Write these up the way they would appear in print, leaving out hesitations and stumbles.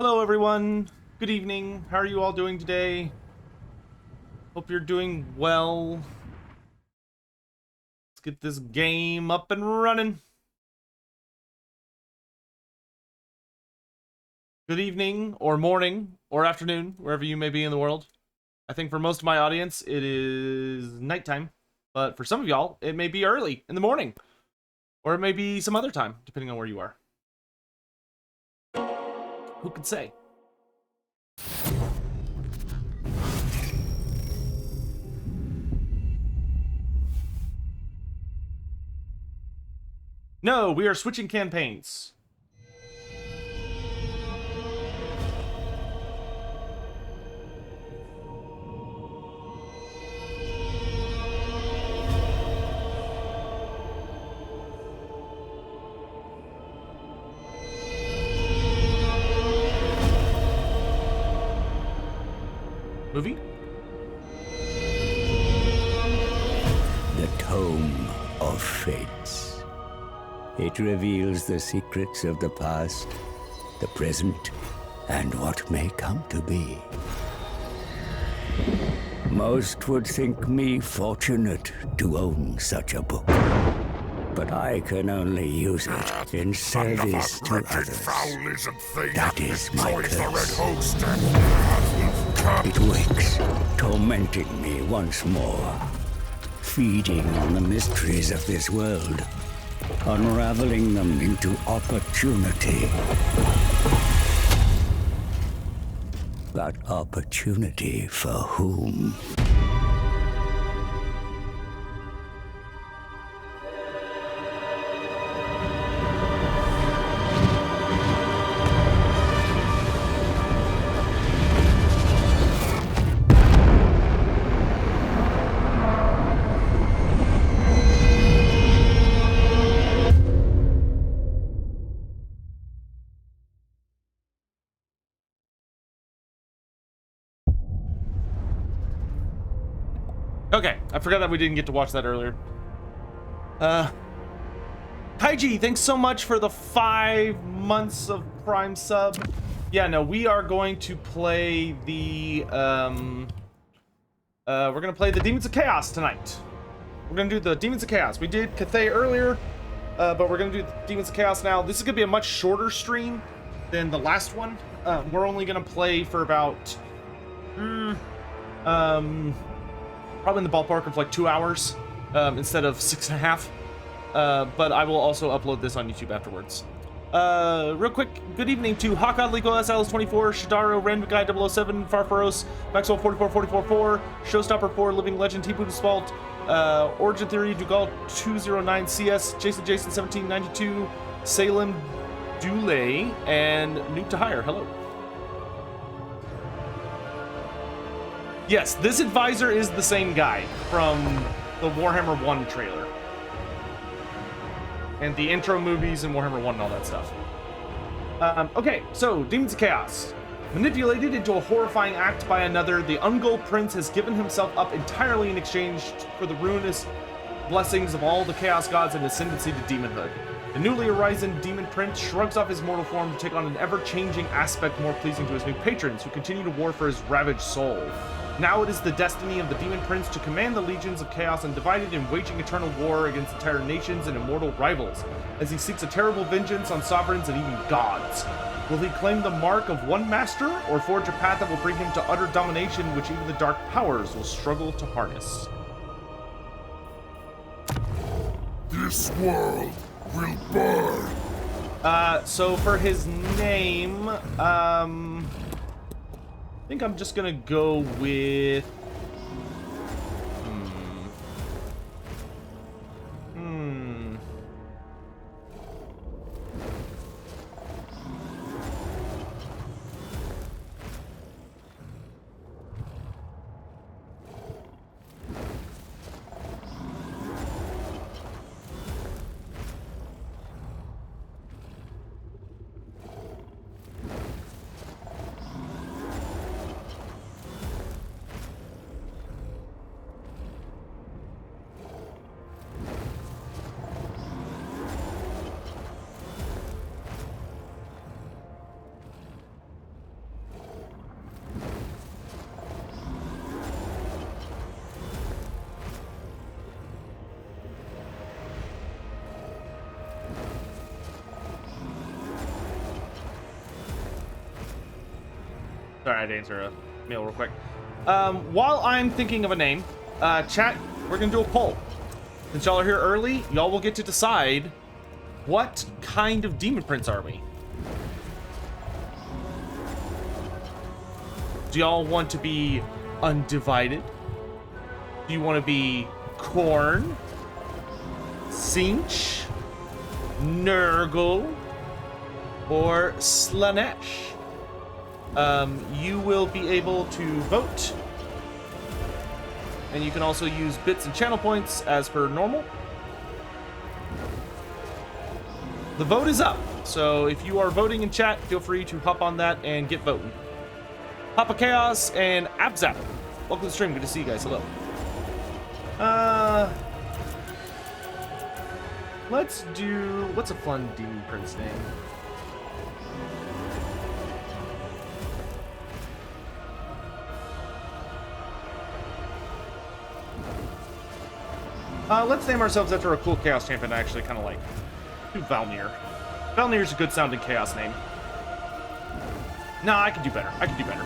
Hello everyone, good evening, how are you all doing today? Hope you're doing well. Let's get this game up and running. Good evening, or morning, or afternoon, wherever you may be in the world. I think for most of my audience, it is nighttime. But for some of y'all, it may be early in the morning. Or it may be some other time, depending on where you are. Who could say? No, we are switching campaigns. Movie? The Tome of Fates. It reveals the secrets of the past, the present, and what may come to be. Most would think me fortunate to own such a book, but I can only use it in service to others. That is my curse. It wakes, tormenting me once more, feeding on the mysteries of this world, unraveling them into opportunity. But opportunity for whom? Okay, I forgot that we didn't get to watch that earlier. Kaiji, thanks so much for the 5 months of Prime sub. Yeah, no, we are going to play the, we're gonna play the Demons of Chaos tonight. We're gonna do the Demons of Chaos. We did Cathay earlier, but we're gonna do the Demons of Chaos now. This is gonna be a much shorter stream than the last one. We're only gonna play for about, probably in the ballpark of like 2 hours instead of 6.5. But I will also upload this on YouTube afterwards. Real quick, good evening to Hawkeye Legal SLS24, Shadaro, Random Guy 007, Farfaros, Maxwell 44444, Showstopper 4, Living Legend, T-Boot's Fault, Origin Theory, Dugal 209 CS, Jason 1792, Salem Dule, and Nuke to Hire. Hello. Yes, this advisor is the same guy from the Warhammer 1 trailer. And the intro movies and Warhammer 1 and all that stuff. Okay, so, Demons of Chaos. Manipulated into a horrifying act by another, the Ungol Prince has given himself up entirely in exchange for the ruinous blessings of all the Chaos Gods and ascendancy to demonhood. The newly arisen Demon Prince shrugs off his mortal form to take on an ever-changing aspect more pleasing to his new patrons, who continue to war for his ravaged soul. Now it is the destiny of the Demon Prince to command the legions of Chaos Undivided in waging eternal war against entire nations and immortal rivals, as he seeks a terrible vengeance on sovereigns and even gods. Will he claim the mark of one master, or forge a path that will bring him to utter domination which even the dark powers will struggle to harness? This world will burn. So for his name, I think I'm just gonna go with... Sorry, I had to answer a mail real quick. While I'm thinking of a name, chat, we're gonna do a poll. Since y'all are here early, y'all will get to decide what kind of Demon Prince are we. Do y'all want to be Undivided? Do you want to be Korn, Sinch, Nurgle, or Slanesh? You will be able to vote, and you can also use bits and channel points as per normal. The vote is up, so if you are voting in chat, feel free to hop on that and get voting. Papa Chaos and Abzap, welcome to the stream. Good to see you guys. Hello. Let's do, what's a fun Demon Prince name? Let's name ourselves after a cool Chaos champion I actually kind of like. Do Valnir. Valnir's a good sounding Chaos name. No, I could do better. I could do better.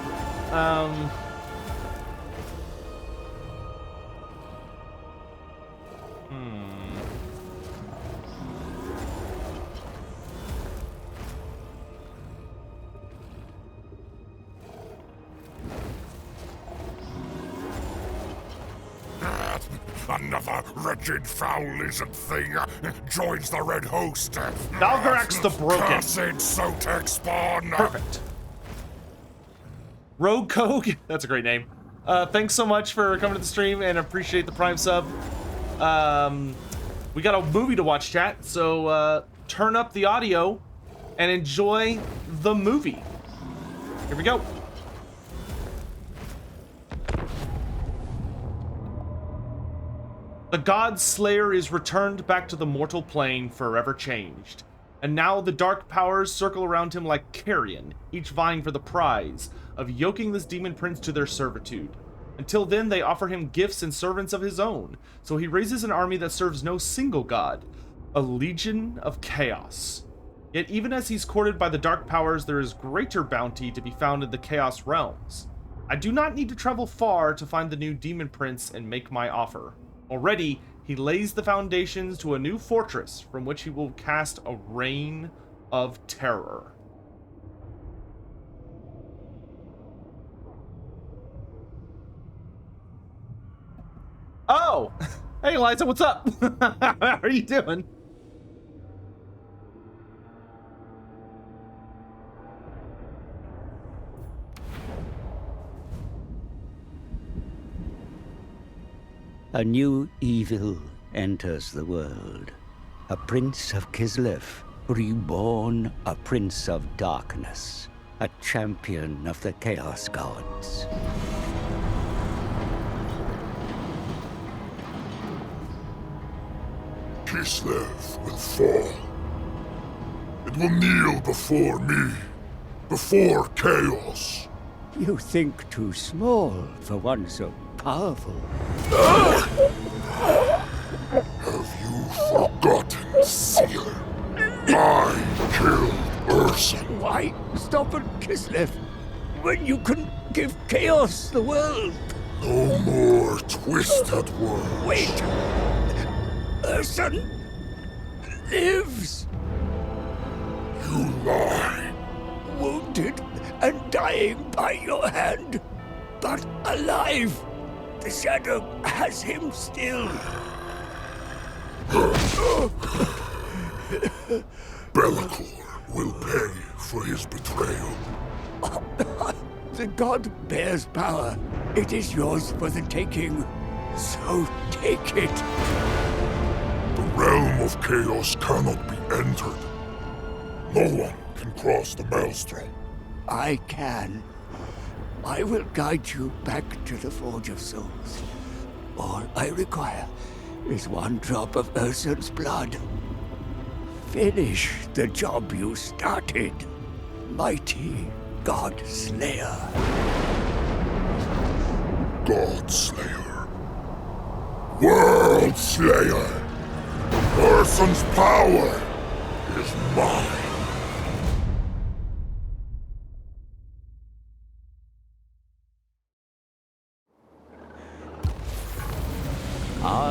Another wretched foul lizard thing joins the red host. Valgarax the Broken. Cursed Sotek spawn. Perfect. Rogue Kogue, that's a great name. Thanks so much for coming to the stream and appreciate the Prime sub. We got a movie to watch, chat, so turn up the audio and enjoy the movie. Here we go. The God Slayer is returned back to the mortal plane, forever changed. And now the dark powers circle around him like carrion, each vying for the prize of yoking this demon prince to their servitude. Until then, they offer him gifts and servants of his own, so he raises an army that serves no single god, a legion of chaos. Yet even as he's courted by the dark powers, there is greater bounty to be found in the chaos realms. I do not need to travel far to find the new demon prince and make my offer. Already, he lays the foundations to a new fortress from which he will cast a reign of terror. Oh! Hey, Eliza, what's up? How are you doing? A new evil enters the world. A prince of Kislev, reborn a prince of darkness, a champion of the Chaos Gods. Kislev will fall. It will kneel before me, before Chaos. You think too small for one so powerful. Have you forgotten, Seer? I killed Urson. Why stop at Kislev when you can give Chaos the world? No more twisted words. Wait! Urson lives! You lie. Wounded and dying by your hand, but alive! The Shadow has him still. Be'lakor will pay for his betrayal. The god bears power. It is yours for the taking. So take it. The realm of Chaos cannot be entered. No one can cross the maelstrom. I can. I will guide you back to the Forge of Souls. All I require is one drop of Urson's blood. Finish the job you started, mighty God Slayer. God Slayer. World Slayer. Urson's power is mine.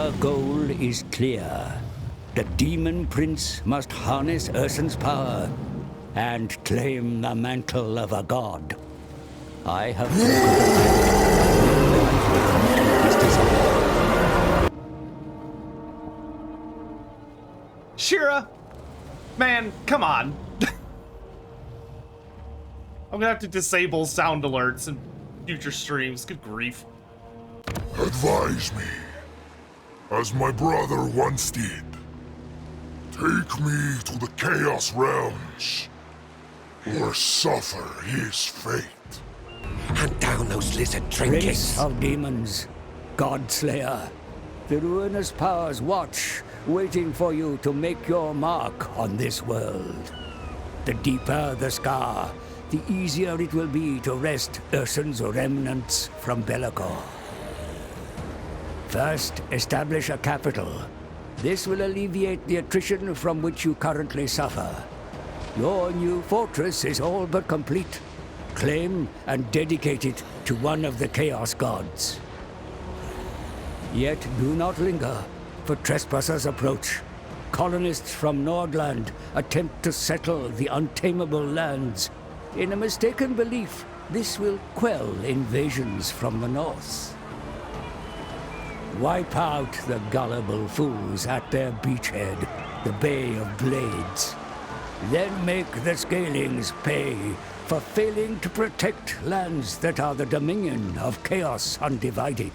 Our goal is clear. The Demon Prince must harness Ursun's power and claim the mantle of a god. I have Shira! Man, come on. I'm gonna have to disable sound alerts in future streams. Good grief. Advise me, as my brother once did. Take me to the Chaos Realms, or suffer his fate. Hunt down those lizard Prince trinkets. of Demons, Godslayer. The ruinous powers watch, waiting for you to make your mark on this world. The deeper the scar, the easier it will be to wrest Ursun's remnants from Bellicor. First, establish a capital. This will alleviate the attrition from which you currently suffer. Your new fortress is all but complete. Claim and dedicate it to one of the Chaos Gods. Yet do not linger, for trespassers approach. Colonists from Nordland attempt to settle the untamable lands. In a mistaken belief, this will quell invasions from the north. Wipe out the gullible fools at their beachhead, the Bay of Blades. Then make the Scalings pay for failing to protect lands that are the dominion of Chaos Undivided.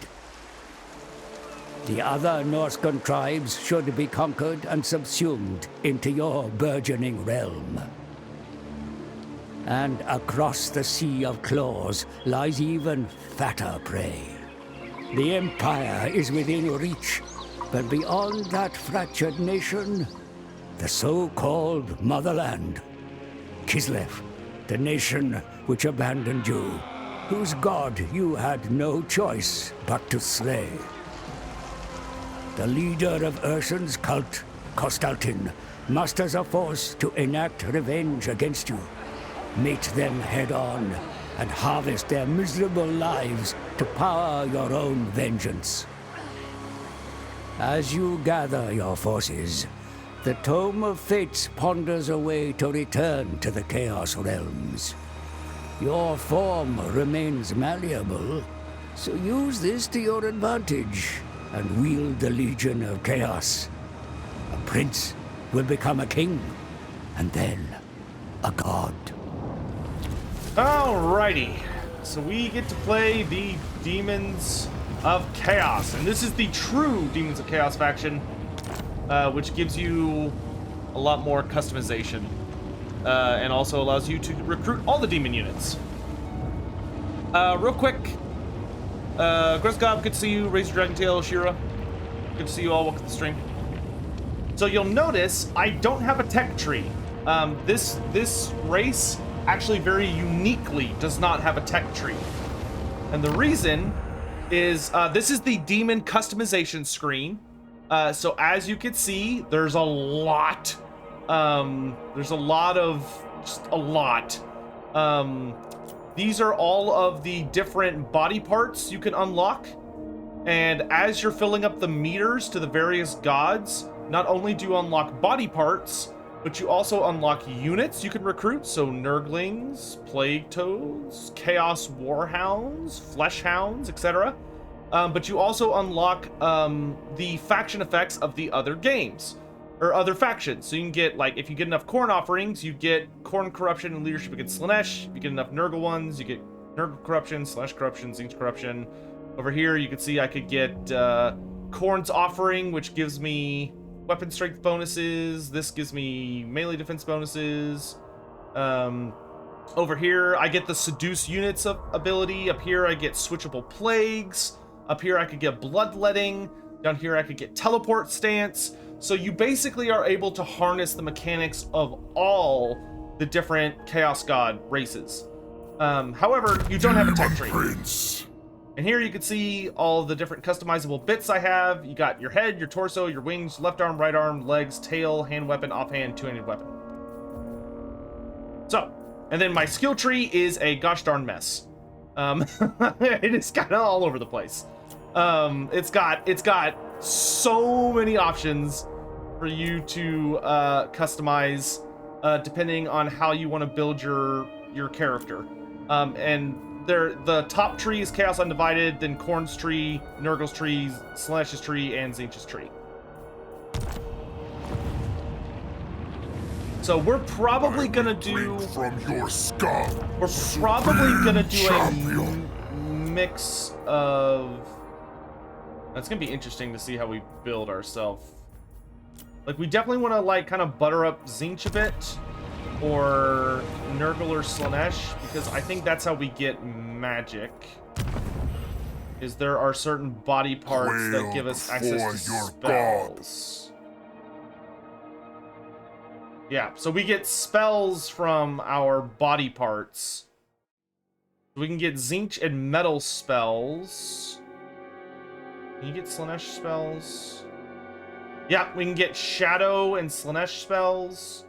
The other Norscan tribes should be conquered and subsumed into your burgeoning realm. And across the Sea of Claws lies even fatter prey. The Empire is within reach, but beyond that fractured nation, the so-called Motherland. Kislev, the nation which abandoned you, whose god you had no choice but to slay. The leader of Ursun's cult, Kostaltin, musters a force to enact revenge against you. Meet them head-on and harvest their miserable lives to power your own vengeance. As you gather your forces, the Tome of Fates ponders a way to return to the Chaos Realms. Your form remains malleable, so use this to your advantage and wield the Legion of Chaos. A prince will become a king, and then a god. Alrighty, so we get to play the Demons of Chaos, and this is the true Demons of Chaos faction, which gives you a lot more customization, and also allows you to recruit all the demon units. Real quick, Gresgob, good to see you. Razor Dragon Tail, Shira, good to see you all. Welcome to the stream. So you'll notice I don't have a tech tree. This race actually very uniquely does not have a tech tree. And the reason is this is the demon customization screen. So as you can see, there's a lot. There's a lot of, just a lot. These are all of the different body parts you can unlock. And as you're filling up the meters to the various gods, not only do you unlock body parts, but you also unlock units you can recruit. So Nurglings, Plague Toads, Chaos Warhounds, Flesh Hounds, etc. But you also unlock the faction effects of the other games, or other factions. So you can get, like, if you get enough Khorne offerings, you get Khorne corruption and leadership against Slaanesh. If you get enough Nurgle ones, you get Nurgle corruption, Slash corruption, Zinch corruption. Over here, you can see I could get Khorne's offering, which gives me weapon strength bonuses. This gives me melee defense bonuses. Over here, I get the seduce units ability. Up here, I get switchable plagues. Up here, I could get bloodletting. Down here, I could get teleport stance. So you basically are able to harness the mechanics of all the different Chaos God races. However, you don't have a tech tree. And here you can see all the different customizable bits I have. You got your head, your torso, your wings, left arm, right arm, legs, tail, hand weapon, offhand, two-handed weapon. So, and then my skill tree is a gosh darn mess. It is kind of all over the place. It's got so many options for you to customize depending on how you want to build your character. And the top tree is Chaos Undivided, then Khorne's tree, Nurgle's tree, Slaanesh's tree, and Tzeentch's tree. So we're probably gonna do. From your skull. We're probably gonna do champion. a mix of. That's gonna be interesting to see how we build ourselves. Like, we definitely want to like kind of butter up Tzeentch a bit, or Nurgle or Slaanesh, because I think that's how we get magic. Is there are certain body parts that give us access to spells. Yeah, so we get spells from our body parts. We can get Tzeentch and metal spells. Can you get Slaanesh spells? Yeah, we can get Shadow and Slaanesh spells.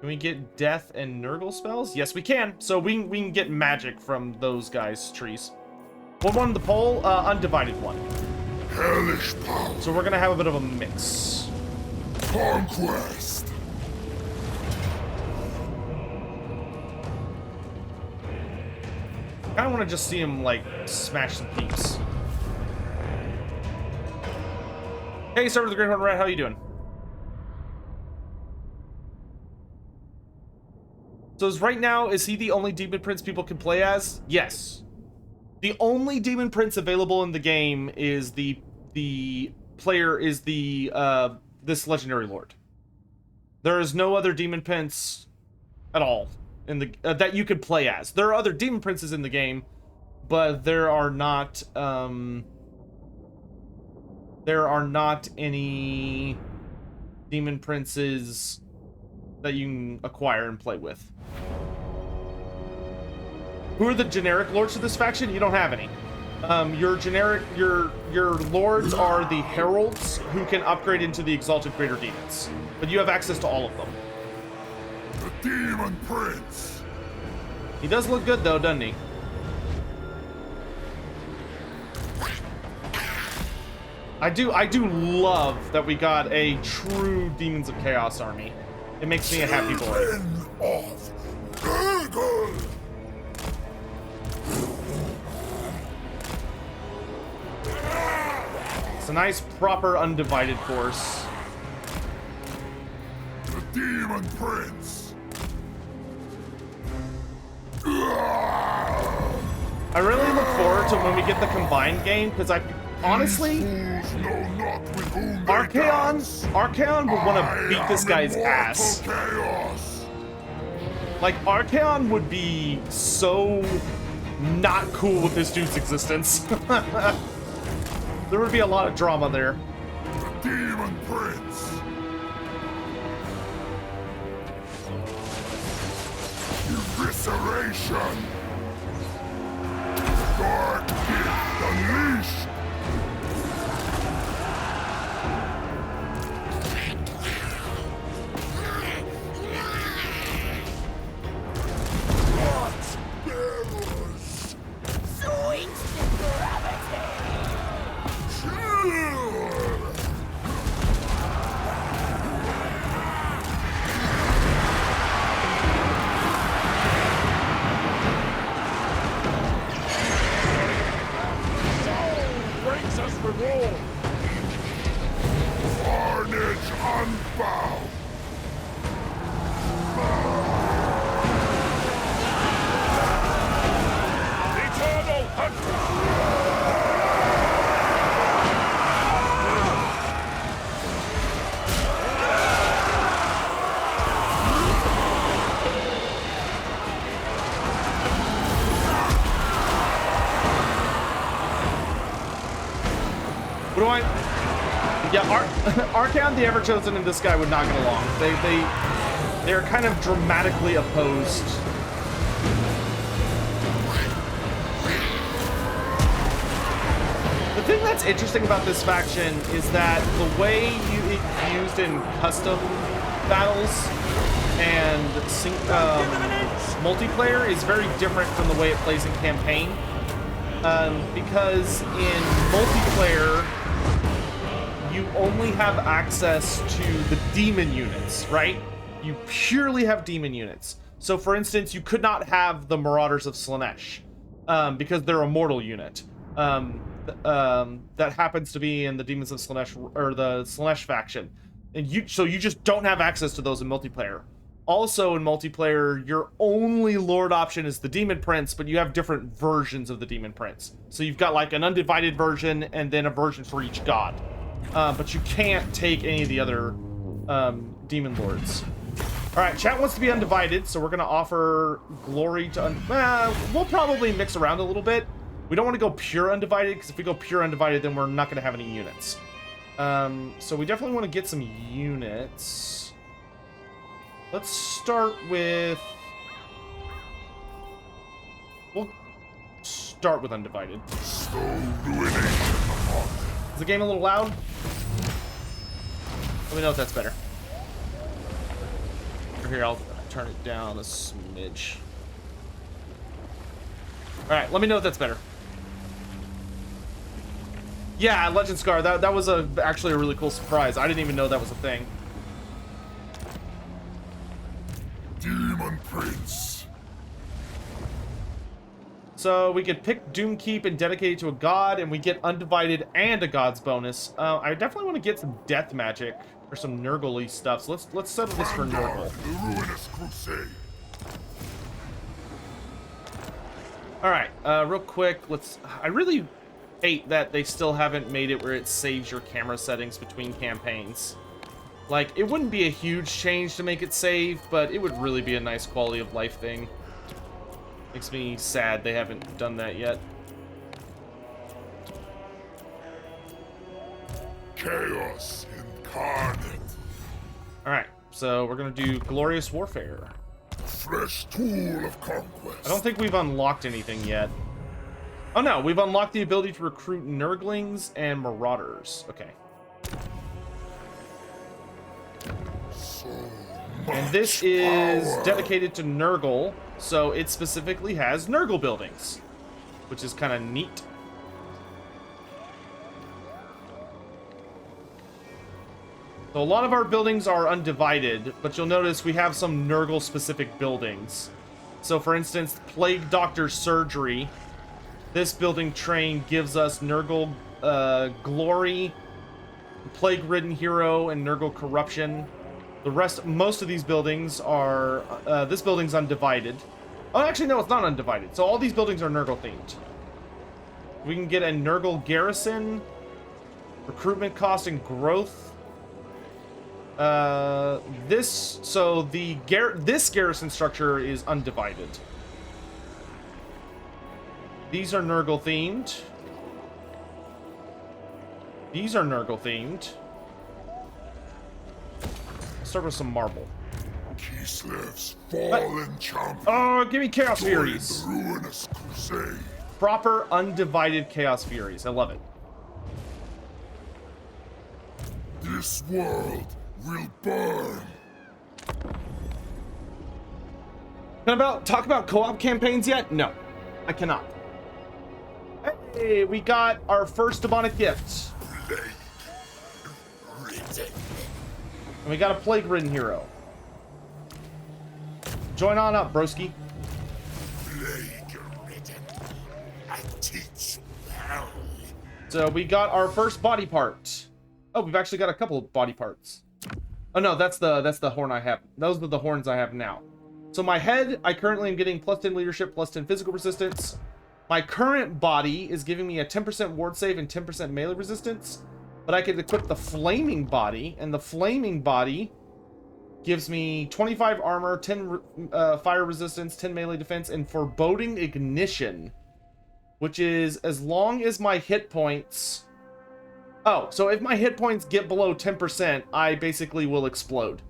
Can we get Death and Nurgle spells? Yes, we can. So we can get magic from those guys' trees. What one on the poll? Undivided one. Hellish power. So we're gonna have a bit of a mix. Conquest. I kind of want to just see him, like, smash some peeps. Hey, start with the Great Horn Rat. How you doing? So right now, is he the only Demon Prince people can play as? Yes. The only Demon Prince available in the game is the player is this Legendary Lord. There is no other Demon Prince at all in the that you could play as. There are other Demon Princes in the game, but there are not any Demon Princes that you can acquire and play with. Who are the generic lords of this faction? You don't have any. Your lords are the heralds who can upgrade into the exalted greater demons, but you have access to all of them. The Demon Prince. He does look good though, doesn't he? I do love that we got a true Demons of Chaos army. It makes me a happy boy. Children of Nurgle. It's a nice, proper, undivided force. The Demon Prince. I really look forward to when we get the combined game, because honestly, Fools know not with whom they dance. Archaon would want to beat this guy's ass. Chaos. Like, Archaon would be so not cool with this dude's existence. There would be a lot of drama there. The Demon Prince. Evisceration. Dark gift unleashed. What bearers? Sweet gravity! Brings us reward. Carnage unbound. Eternal hunter. What do I? Yeah, Archaon, the Everchosen, and this guy would not get along. They're kind of dramatically opposed. The thing that's interesting about this faction is that the way it's used in custom battles and multiplayer is very different from the way it plays in campaign. Because in multiplayer, you only have access to the demon units, right? You purely have demon units. So, for instance, you could not have the Marauders of Slaanesh because they're a mortal unit. That happens to be in the Demons of Slaanesh, or the Slaanesh faction. And so you just don't have access to those in multiplayer. Also in multiplayer, your only Lord option is the Demon Prince, but you have different versions of the Demon Prince. So you've got like an Undivided version and then a version for each god. But you can't take any of the other Demon Lords. Alright, chat wants to be Undivided, so we're going to offer glory to... we'll probably mix around a little bit. We don't want to go pure Undivided, because if we go pure Undivided, then we're not going to have any units. So we definitely want to get some units. Let's start with... We'll start with Undivided. Is the game a little loud? Let me know if that's better. Here, I'll turn it down a smidge. Alright, let me know if that's better. Yeah, Legend Scar, that was actually a really cool surprise. I didn't even know that was a thing. Demon Prince. So we could pick Doomkeep and dedicate it to a god, and we get Undivided and a god's bonus. I definitely want to get some death magic or some Nurgle-y stuff. So let's settle this for Nurgle. The Ruinous Crusade. All right, real quick, I really hate that they still haven't made it where it saves your camera settings between campaigns. Like, it wouldn't be a huge change to make it save, but it would really be a nice quality of life thing. Makes me sad they haven't done that yet. Chaos incarnate. Alright, so we're gonna do Glorious Warfare. Fresh tool of conquest. I don't think we've unlocked anything yet. Oh no, we've unlocked the ability to recruit Nurglings and Marauders. Okay. So And this is dedicated to Nurgle, so it specifically has Nurgle buildings, which is kind of neat. So a lot of our buildings are Undivided, but you'll notice we have some Nurgle-specific buildings. So for instance, Plague Doctor Surgery. This building train gives us Nurgle Glory, Plague-Ridden Hero, and Nurgle Corruption. Most of these buildings are, this building's Undivided. Oh, actually, no, it's not Undivided. So all these buildings are Nurgle-themed. We can get a Nurgle Garrison, Recruitment Cost and Growth. This garrison structure is Undivided. These are Nurgle themed. These are Nurgle themed. Let's start with some marble. Kislev's fallen champion. Oh, give me Chaos Join Furies. the Ruinous Crusade. Proper Undivided Chaos Furies. I love it. This world will burn. Can I talk about co-op campaigns yet? No, I cannot. Hey, we got our first demonic gift. Plague-ridden. And we got a Plague-Ridden hero. Join on up, broski. Plague-ridden. I teach well. So we got our first body part. Oh, we've actually got a couple of body parts. Oh no, that's the horn I have. Those are the horns I have now. So my head, I currently am getting plus 10 leadership, plus 10 physical resistance. My current body is giving me a 10% ward save and 10% melee resistance. But I could equip the flaming body, and the flaming body gives me 25 armor, 10 fire resistance, 10 melee defense, and foreboding ignition, which is as long as my hit points... Oh, so if my hit points get below 10%, I basically will explode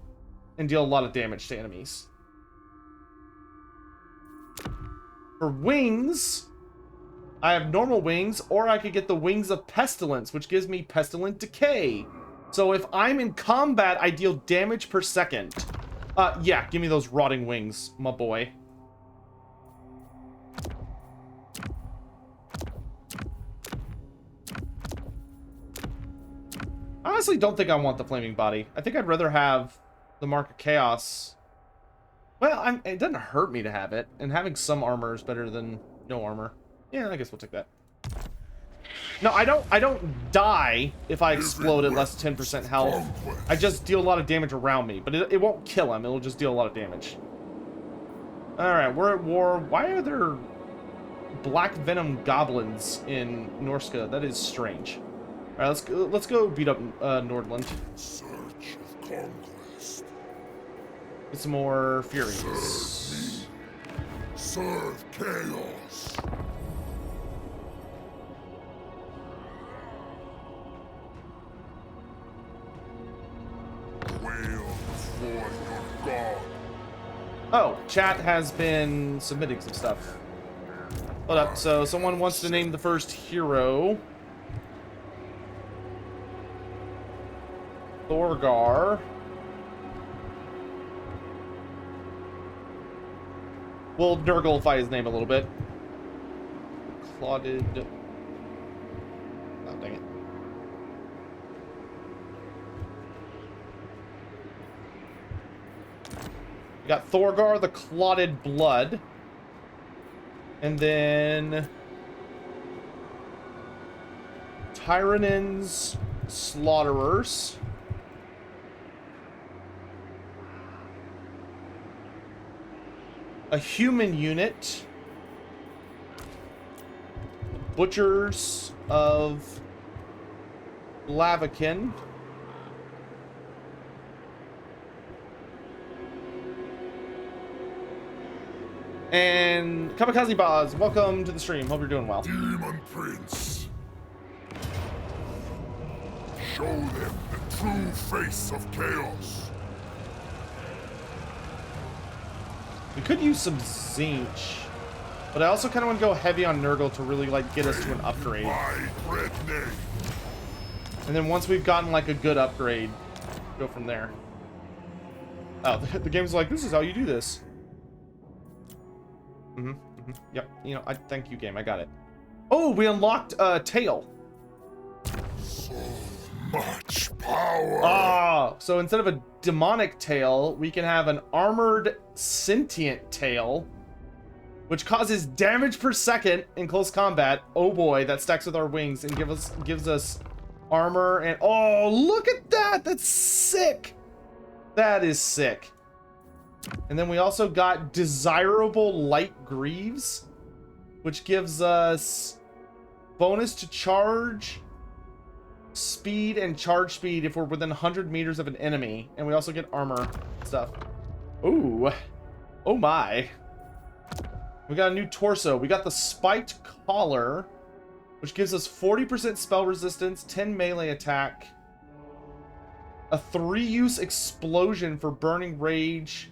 and deal a lot of damage to enemies. For wings, I have normal wings, or I could get the Wings of Pestilence, which gives me Pestilent Decay. So if I'm in combat, I deal damage per second. Yeah, give me those rotting wings, my boy. honestly don't think I want the flaming body. I think I'd rather have the Mark of Chaos. Well, it doesn't hurt me to have it, and having some armor is better than no armor. Yeah, I guess we'll take that. No, I don't die if I explode at less than 10% health. I just deal a lot of damage around me, but it won't kill him. It'll just deal a lot of damage. Alright, we're at war. Why are there black venom goblins in Norska? That is strange. Alright, let's go beat up Nordland. Search of conquest. Get some more Furies. Serve chaos. Wail for your god. Oh, chat has been submitting some stuff. Hold up, so someone wants to name the first hero. Thorgar. We'll Nurglify his name a little bit. Clotted. Oh, dang it. We got Thorgar the Clotted Blood. And then Tyrannin's Slaughterers. A human unit. Butchers of Lavakin. And Kamikaze Boz, welcome to the stream. Hope you're doing well. Demon Prince. Show them the true face of chaos. We could use some Zinch, but I also kind of want to go heavy on Nurgle to really like get us to an upgrade. My red name. And then once we've gotten like a good upgrade, go from there. Oh, the game's like, this is how you do this. Yep, you know, I thank you, game. I got it. Oh, we unlocked Tail. So much power. Ah, so instead of a demonic tail, we can have an armored sentient tail, which causes damage per second in close combat. Oh boy, that stacks with our wings and gives us armor. And oh, look at that! That's sick. That is sick. And then we also got desirable light greaves, which gives us bonus to charge speed and charge speed if we're within 100 meters of an enemy. And we also get armor stuff. Ooh. Oh my. We got a new torso. We got the spiked collar, which gives us 40% spell resistance, 10 melee attack, a 3-use explosion for burning rage.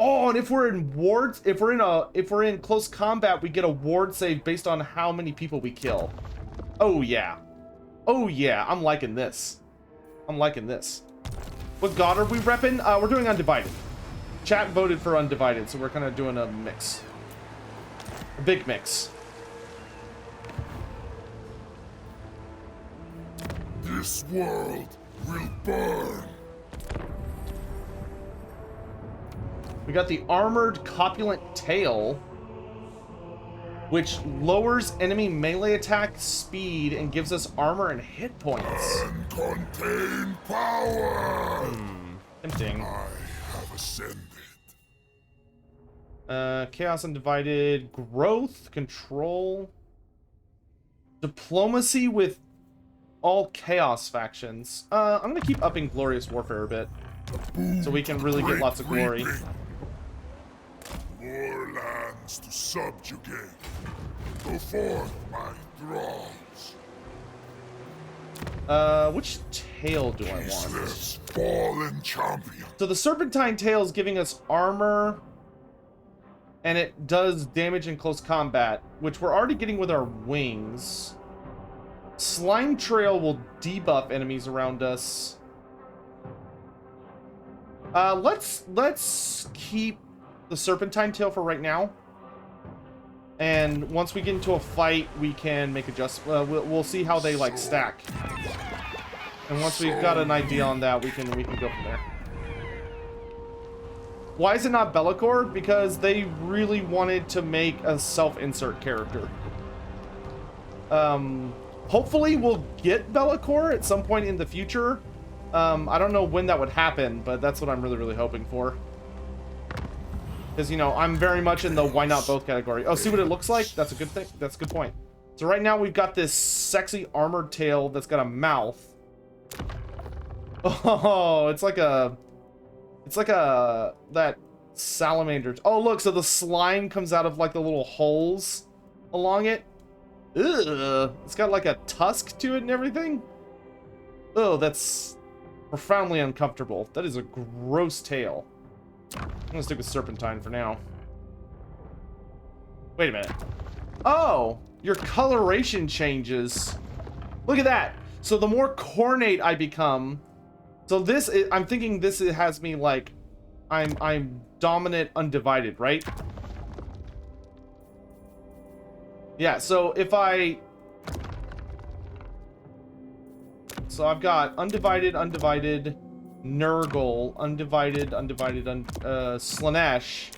Oh, and if we're in wards, if we're in close combat, we get a ward save based on how many people we kill. Oh yeah. Oh yeah, I'm liking this. I'm liking this. What god are we repping? We're doing Undivided. Chat voted for Undivided, so we're kind of doing a mix. A big mix. This world will burn. We got the armored copulent tail, which lowers enemy melee attack speed and gives us armor and hit points. Uncontained power. Tempting. I have ascended. Chaos Undivided, growth, control, diplomacy with all chaos factions. I'm gonna keep upping Glorious Warfare a bit, so we can really get lots of glory. More lands to subjugate. Go forth, my thralls. Which tail do I want? Useless fallen champion. So the Serpentine tail is giving us armor, and it does damage in close combat, which we're already getting with our wings. Slime Trail will debuff enemies around us. Let's keep the Serpentine tail for right now. And once we get into a fight, we can make adjustments. We'll see how they like stack. And once we've got an idea on that, we can go from there. Why is it not Be'lakor? Because they really wanted to make a self-insert character. Hopefully we'll get Be'lakor at some point in the future. I don't know when that would happen, but that's what I'm really, really hoping for. Because, you know, I'm very much in the why not both category. Oh, see what it looks like? That's a good thing. That's a good point. So right now we've got this sexy armored tail that's got a mouth. Oh, it's like that salamander. Oh, look, so the slime comes out of like the little holes along it. Ugh, it's got like a tusk to it and everything. Oh, that's profoundly uncomfortable. That is a gross tail. I'm gonna stick with Serpentine for now. Wait a minute. Oh, your coloration changes. Look at that. So the more cornate I become, so this is, I'm thinking this has me like, I'm dominant undivided, right? Yeah, so if so I've got undivided, Nurgle, undivided, Slanesh,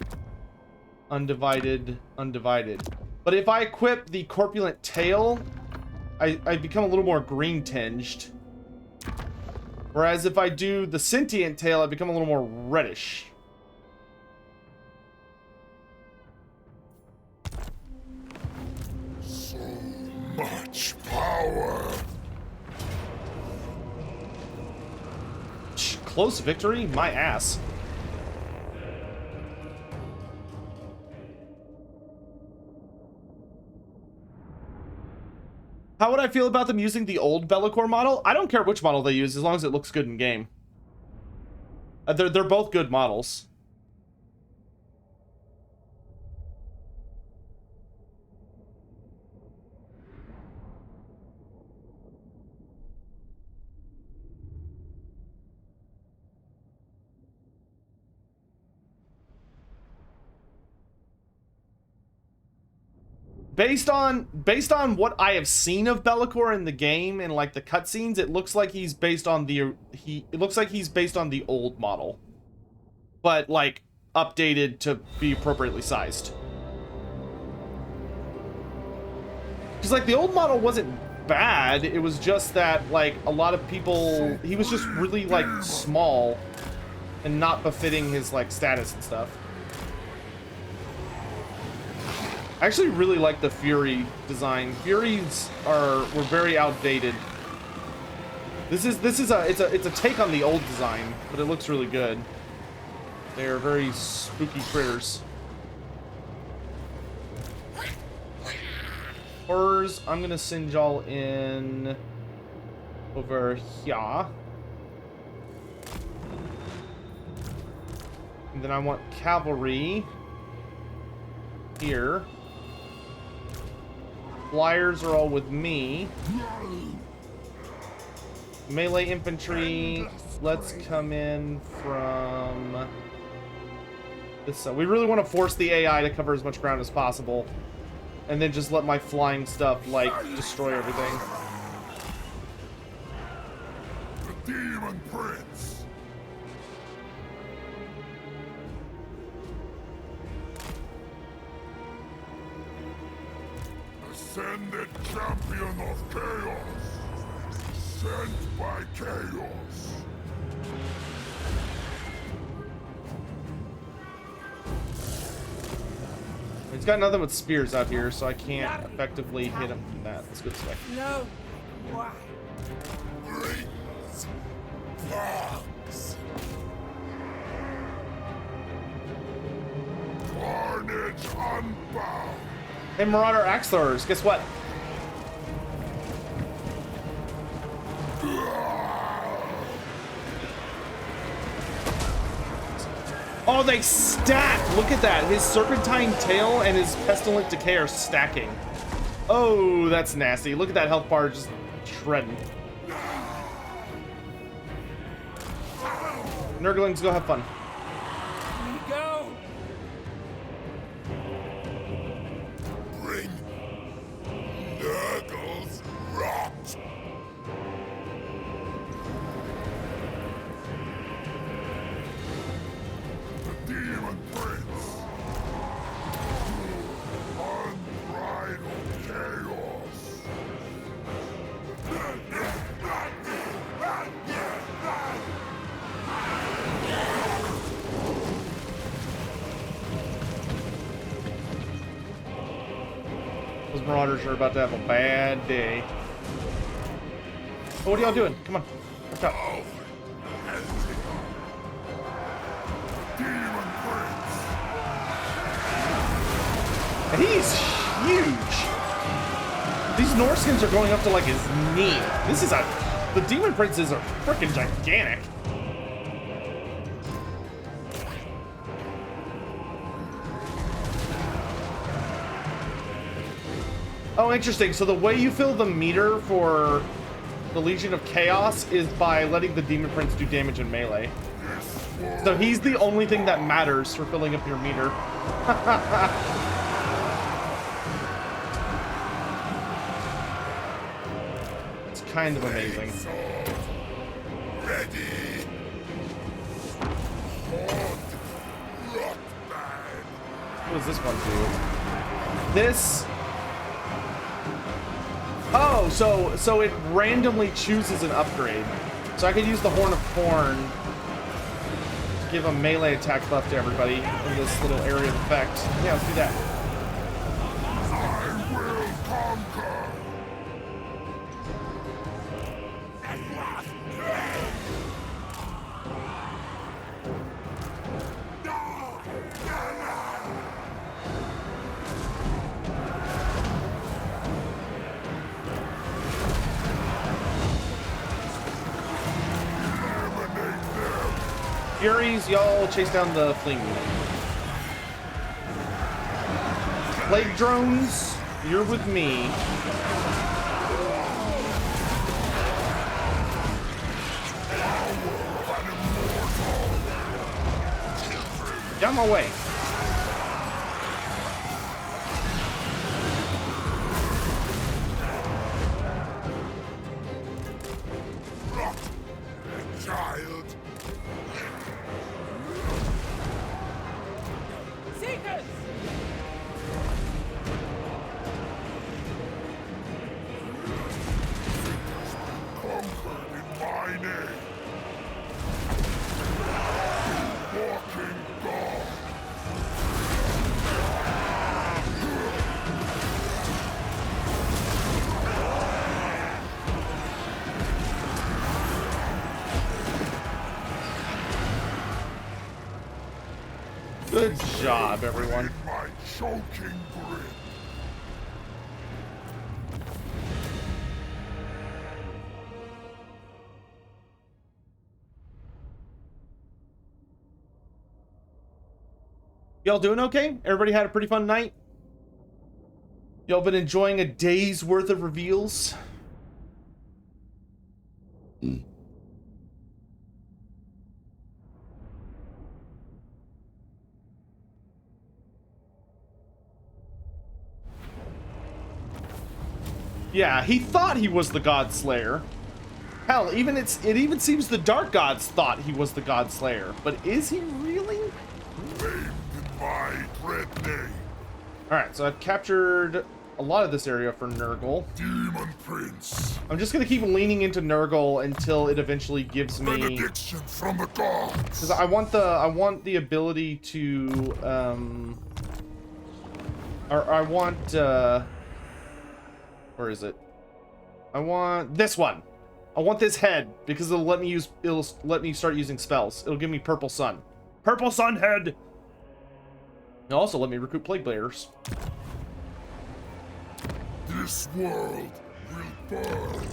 undivided. But if I equip the corpulent tail, I become a little more green tinged. Whereas if I do the sentient tail, I become a little more reddish. So much power. Close victory? My ass. How would I feel about them using the old Be'lakor model? I don't care which model they use as long as it looks good in game. They're both good models. Based on what I have seen of Be'lakor in the game and like the cutscenes, it looks like he's based on the old model, but like updated to be appropriately sized. Because like the old model wasn't bad, it was just that like a lot of people, he was just really like small and not befitting his like status and stuff. I actually really like the Fury design. Furies were very outdated. It's a take on the old design, but it looks really good. They are very spooky critters. Horrors, I'm gonna send y'all in over here. And then I want cavalry here. Flyers are all with me. Melee infantry, let's come in from this side. We really want to force the AI to cover as much ground as possible. And then just let my flying stuff, like, destroy everything. The Demon Prince. Ascended champion of chaos, sent by chaos. He's got nothing but spears out here, so I can't effectively hit him from that. That's good stuff. No. Why? Rings. Fogs. Carnage unbound. Hey, Marauder Axe Throwers, guess what? Oh, they stack! Look at that. His Serpentine Tail and his Pestilent Decay are stacking. Oh, that's nasty. Look at that health bar just shredding. Nurglings, go have fun. We go. Bring Nurgle's rot. Marauders are about to have a bad day. Oh, what are y'all doing? Come on. Watch out. And he's huge. These Norskins are going up to like his knee. The Demon Princes are freaking gigantic. Oh, interesting. So the way you fill the meter for the Legion of Chaos is by letting the Demon Prince do damage in melee. So he's the only thing that matters for filling up your meter. It's kind of amazing. What does this one do? This... Oh, so it randomly chooses an upgrade. So I could use the Horn of Corn to give a melee attack buff to everybody in this little area of effect. Yeah, let's do that. I will conquer. Furies, y'all chase down the fleeing unit. Plague drones, you're with me. Get out of my way. Child. Seekers! Conquered in my name. Walking God. Good job, everyone. My choking grip. Y'all doing okay? Everybody had a pretty fun night? Y'all been enjoying a day's worth of reveals? Yeah, he thought he was the God Slayer. Hell, it even seems the Dark Gods thought he was the God Slayer. But is he really? Named in my dread name. Alright, so I've captured a lot of this area for Nurgle. Demon Prince. I'm just gonna keep leaning into Nurgle until it eventually gives me... Benediction from the gods. Because I want the ability to where is it? I want this one. I want this head because it'll let me start using spells. It'll give me Purple Sun. Purple Sun head. It'll also let me recruit Plague Bearers. This world will burn.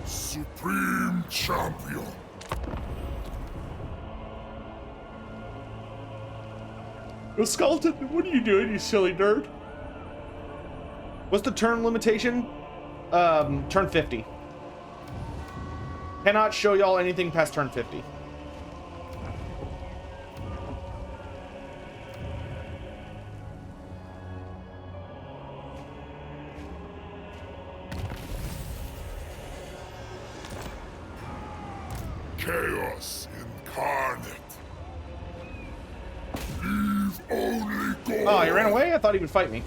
Supreme Champion. Skeleton, what are you doing, you silly nerd? What's the turn limitation? Turn 50. Cannot show y'all anything past turn 50. Chaos incarnate. Leave only God. Oh, he ran away? I thought he would fight me.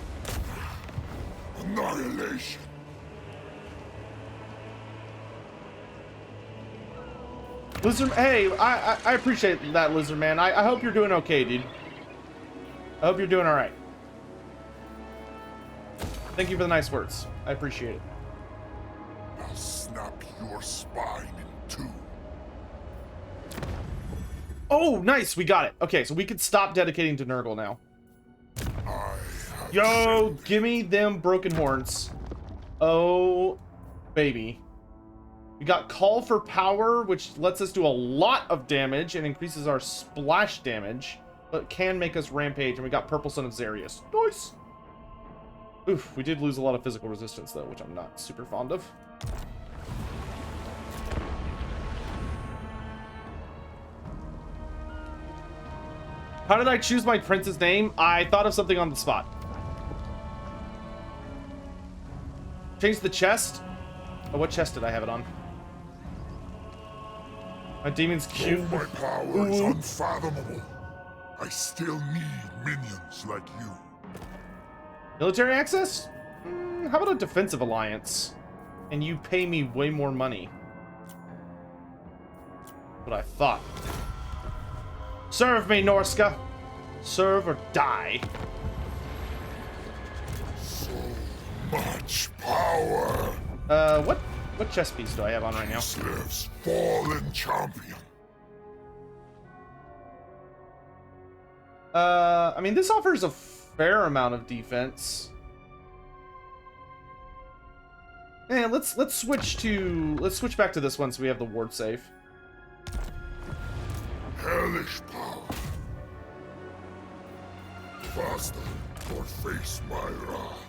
Annihilation. Lizard, hey, I appreciate that, Lizard Man. I hope you're doing okay, dude. I hope you're doing all right. Thank you for the nice words. I appreciate it. I'll snap your spine in two. Oh, nice. We got it. Okay, so we could stop dedicating to Nurgle now. Yo, give me them broken horns. Oh, baby. We got Call for Power, which lets us do a lot of damage and increases our splash damage, but can make us rampage. And we got Purple Son of Xarius. Nice. Oof, we did lose a lot of physical resistance, though, which I'm not super fond of. How did I choose my prince's name? I thought of something on the spot. Change the chest. Oh, what chest did I have it on? My demon's cute. Though my power is unfathomable, I still need minions like you. Military access? How about a defensive alliance? And you pay me way more money. What I thought. Serve me, Norska. Serve or die. So much power. What chest piece do I have on right now? Slave's fallen champion. I mean, this offers a fair amount of defense. Yeah, let's switch back to this one so we have the ward save. Hellish power. Faster or face my wrath.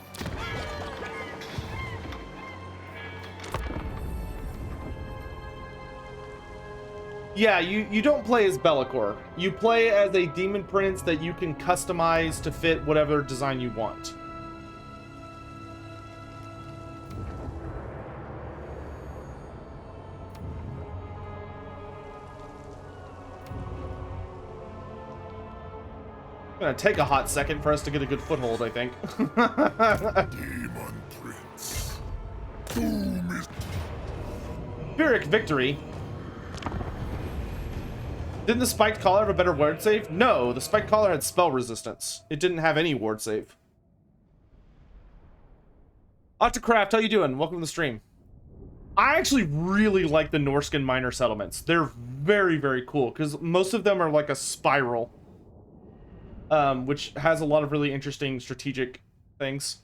Yeah, you don't play as Be'lakor. You play as a demon prince that you can customize to fit whatever design you want. It's gonna take a hot second for us to get a good foothold, I think. Demon Prince. Doom is... Pyrrhic victory. Didn't the spiked collar have a better ward save? No, the spiked collar had spell resistance. It didn't have any ward save. Octocraft, how you doing? Welcome to the stream. I actually really like the Norscan minor settlements. They're very, very cool because most of them are like a spiral, which has a lot of really interesting strategic things.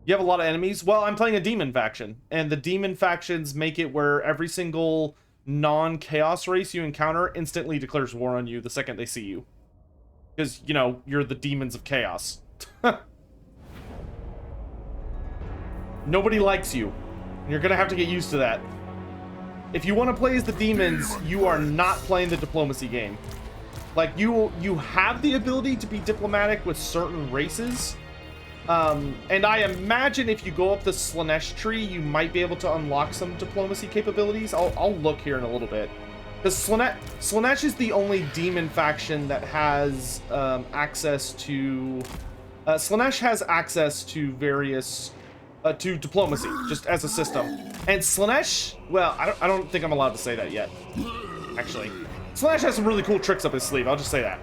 You have a lot of enemies? Well, I'm playing a demon faction, and the demon factions make it where every single non-chaos race you encounter instantly declares war on you the second they see you. Because, you know, you're the demons of chaos. Nobody likes you. You're gonna have to get used to that. If you want to play as the demons, you are not playing the diplomacy game. Like, you have the ability to be diplomatic with certain races. And I imagine if you go up the Slaanesh tree, you might be able to unlock some diplomacy capabilities. I'll look here in a little bit. Because Slaanesh is the only demon faction that has access to... Slaanesh has access to various... to diplomacy, just as a system. And Slaanesh... Well, I don't think I'm allowed to say that yet. Actually. Slaanesh has some really cool tricks up his sleeve, I'll just say that.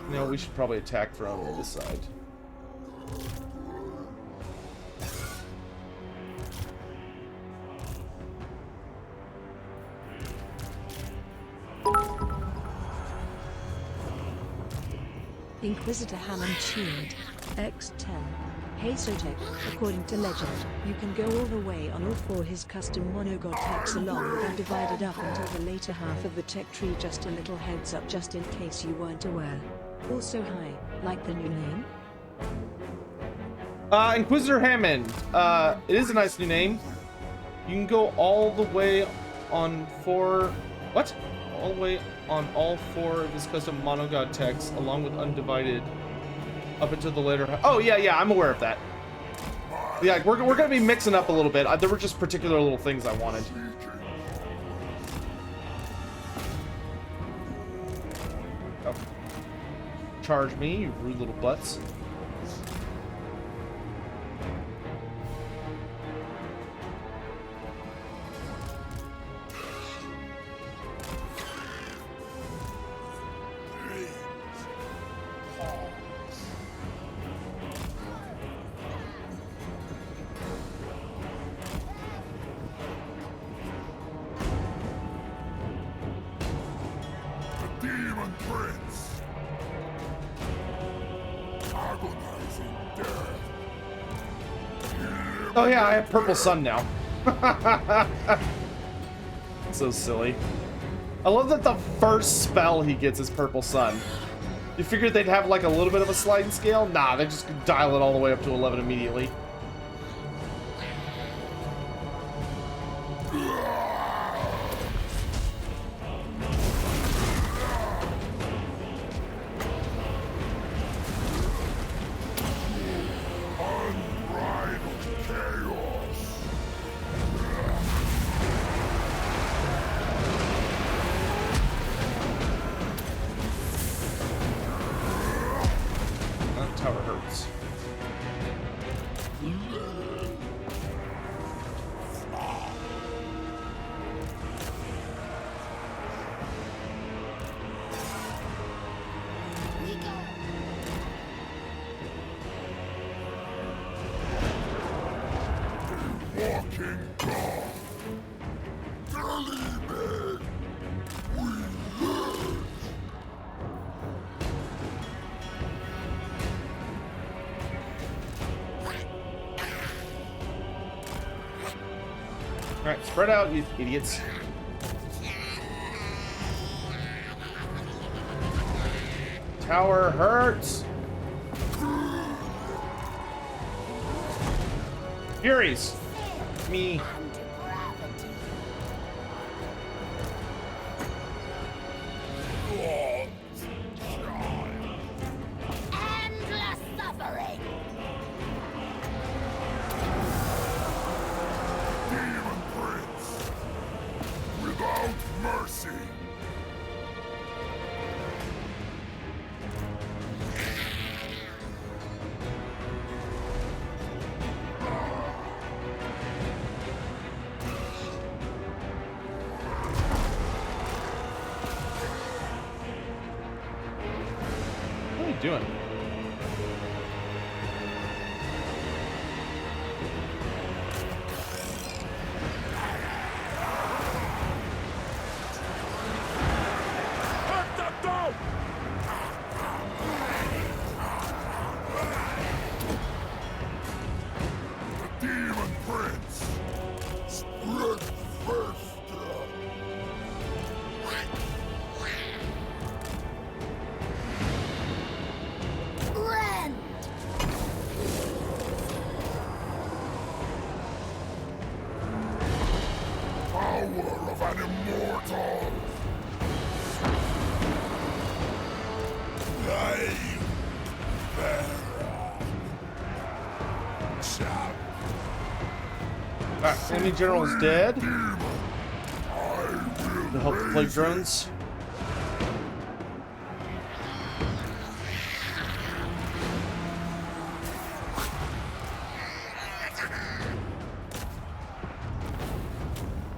You know, we should probably attack from this side. Inquisitor Hammond tuned. X10. Hey Sotek, according to legend, you can go all the way on all four his custom monogod techs along with Undivided up until the later half of the tech tree. Just a little heads up just in case you weren't aware. Also hi, like the new name? Inquisitor Hammond. It is a nice new name. You can go all the way on four... What? All the way on all four of his custom monogod techs along with Undivided up until the later... Oh, yeah, I'm aware of that. Yeah, we're going to be mixing up a little bit. There were just particular little things I wanted. Oh. Charge me, you rude little butts. Prince. Agonizing death. Oh yeah, I have purple sun now. So silly. I love that the first spell he gets is purple sun. You figured they'd have like a little bit of a sliding scale? Nah, they just dial it all the way up to 11 immediately. Walking God. Believe Alright, spread out, you idiots. Tower hurts. Furies. Me. Endless suffering. Demon Prince. Without mercy. What are you doing? Demon Prince. Split first. Rend. Power of an immortal. Life. Chap. Alright, enemy general is dead. To help the plague drones.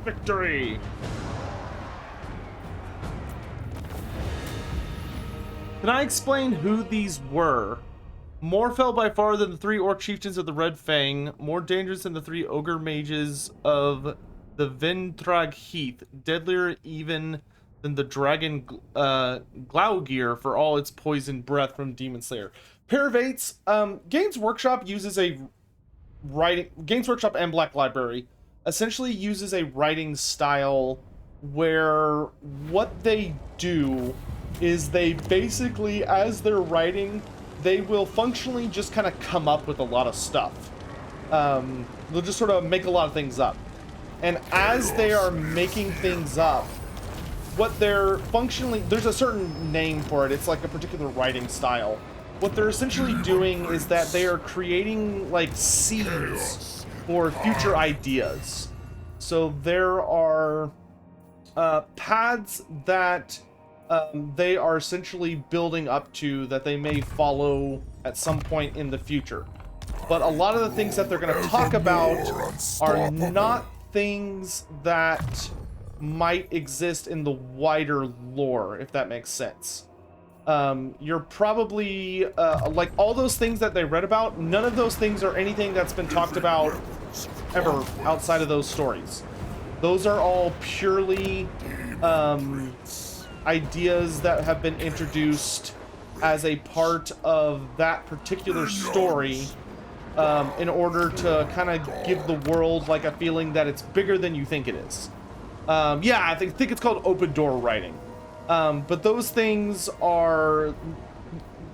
Victory! Can I explain who these were? More fell by far than the 3 orc chieftains of the Red Fang, more dangerous than the 3 ogre mages of the Ventrag Heath, deadlier even than the dragon Glaugir for all its poison breath from Demon Slayer. Paravates, Games Workshop uses a writing... Games Workshop and Black Library essentially uses a writing style where what they do is they basically, as they're writing, they will functionally just kind of come up with a lot of stuff. They'll just sort of make a lot of things up. And as they are making things up, what they're functionally... There's a certain name for it. It's like a particular writing style. What they're essentially doing is that they are creating, like, seeds for future ideas. So there are paths that they are essentially building up to that they may follow at some point in the future. But a lot of the things that they're going to talk about are not things that might exist in the wider lore, if that makes sense. You're probably, like, all those things that they read about, none of those things are anything that's been talked about ever outside of those stories. Those are all purely, ideas that have been introduced as a part of that particular story, in order to kind of give the world like a feeling that it's bigger than you think it is. Yeah, I think it's called open door writing. But those things are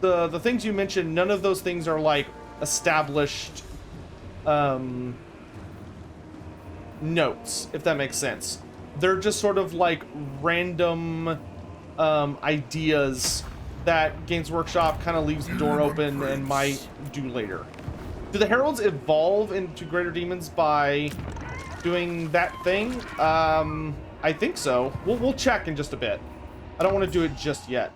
the things you mentioned. None of those things are like established notes, if that makes sense. They're just sort of like random ideas that Games Workshop kind of leaves the door open and might do later. Do the heralds evolve into greater demons by doing that thing? I think so. We'll check in just a bit. I don't want to do it just yet.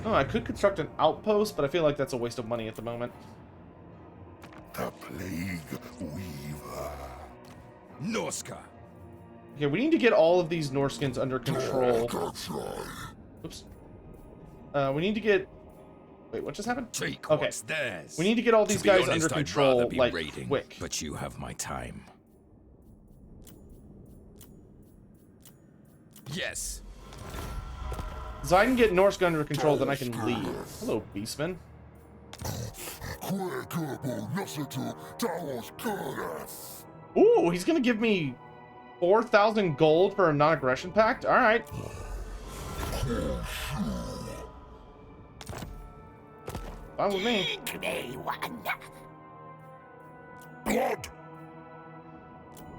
Oh, I could construct an outpost, but I feel like that's a waste of money at the moment. The Plague Weaver. Norska. Okay, we need to get all of these Norskins under control. Oops. We need to get... Wait, what just happened? Take okay. what's theirs. We need to get all these guys honest, under control, like, raiding, quick. But you have my time. Yes. So I can get Norska under control, then I can leave. Hello, Beastman. Ooh, he's gonna give me 4,000 gold for a non-aggression pact? Alright. Fine with me. Blood!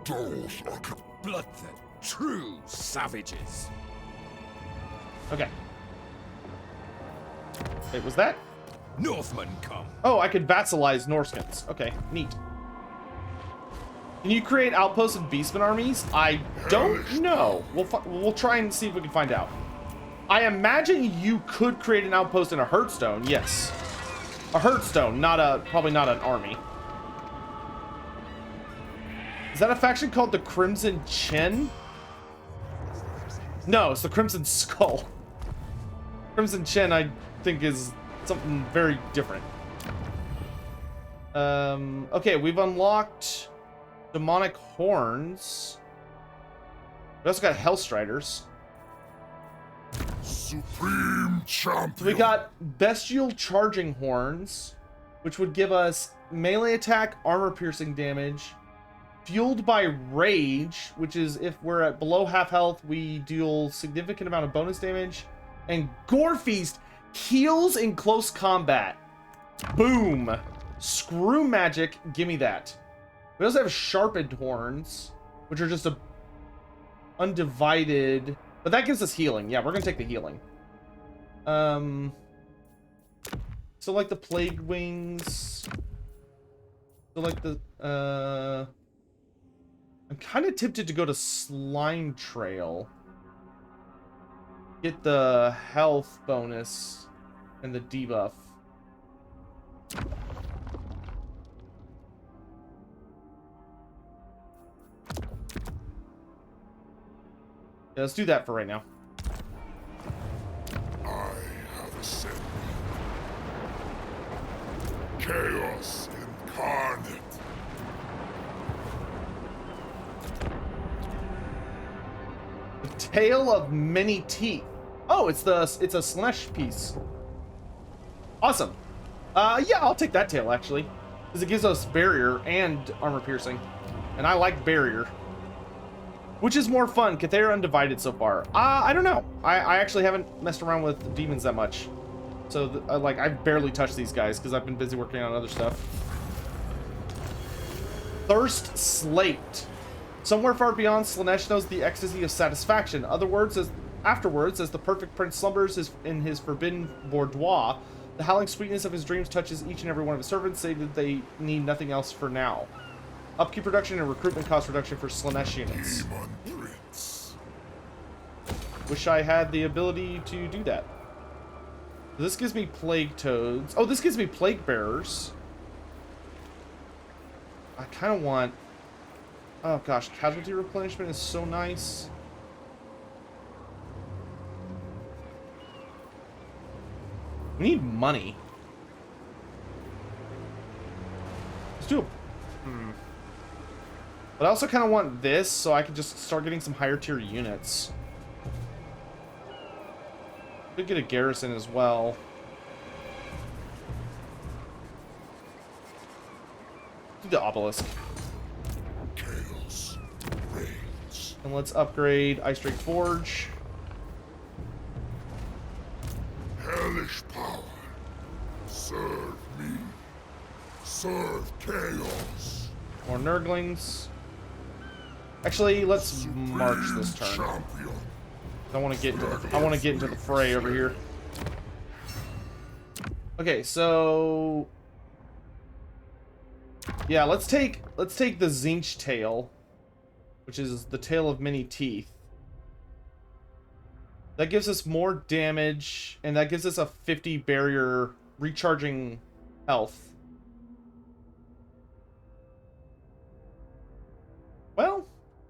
Those are Blood, the true savages. Okay. Wait, was that? Northmen come. Oh, I could vassalize Norskins. Okay, neat. Can you create outposts and beastmen armies? I don't know. We'll try and see if we can find out. I imagine you could create an outpost in a Hearthstone. Yes, a Hearthstone, probably not an army. Is that a faction called the Crimson Chin? No, it's the Crimson Skull. Crimson Chin, I think, is something very different. Okay, we've unlocked demonic horns. We also got Hellstriders. Supreme Champion. So we got bestial charging horns, which would give us melee attack, armor piercing damage, fueled by rage, which is if we're at below half health, we deal significant amount of bonus damage, and Gore Feast heals in close combat. Boom. Screw magic, gimme that. We also have sharpened horns, which are just a undivided, but that gives us healing. Yeah, we're gonna take the healing. So like the plague wings. So like the I'm kind of tempted to go to Slime Trail. Get the health bonus and the debuff. Yeah, let's do that for right now. I have ascended. Chaos incarnate. The Tale of Many Teeth. Oh, it's a Slanesh piece. Awesome. Yeah, I'll take that tail actually, because it gives us barrier and armor piercing, and I like barrier. Which is more fun, Cathera Undivided so far? I don't know. I actually haven't messed around with demons that much. So, like, I've barely touched these guys because I've been busy working on other stuff. Thirst Slaked. Somewhere far beyond, Slanesh knows the ecstasy of satisfaction. Afterwards, as the perfect prince slumbers in his forbidden boudoir, the howling sweetness of his dreams touches each and every one of his servants, saying that they need nothing else for now. Upkeep reduction and recruitment cost reduction for Slanesh units. Demon Prince. Wish I had the ability to do that. This gives me plague toads. Oh, this gives me plague bearers. I kind of want... Oh gosh, casualty replenishment is so nice. We need money. Let's do it. But I also kind of want this so I can just start getting some higher tier units. Could get a garrison as well. Do the obelisk. Chaos reigns. And let's upgrade Ice Drake Forge. Hellish power. Serve me. Serve chaos. More Nurglings. Actually, let's march this turn. Champion. I want to get into the fray over here. Okay, so yeah, let's take the Zinch tail, which is the tail of many teeth. That gives us more damage, and that gives us a 50 barrier recharging health. Well,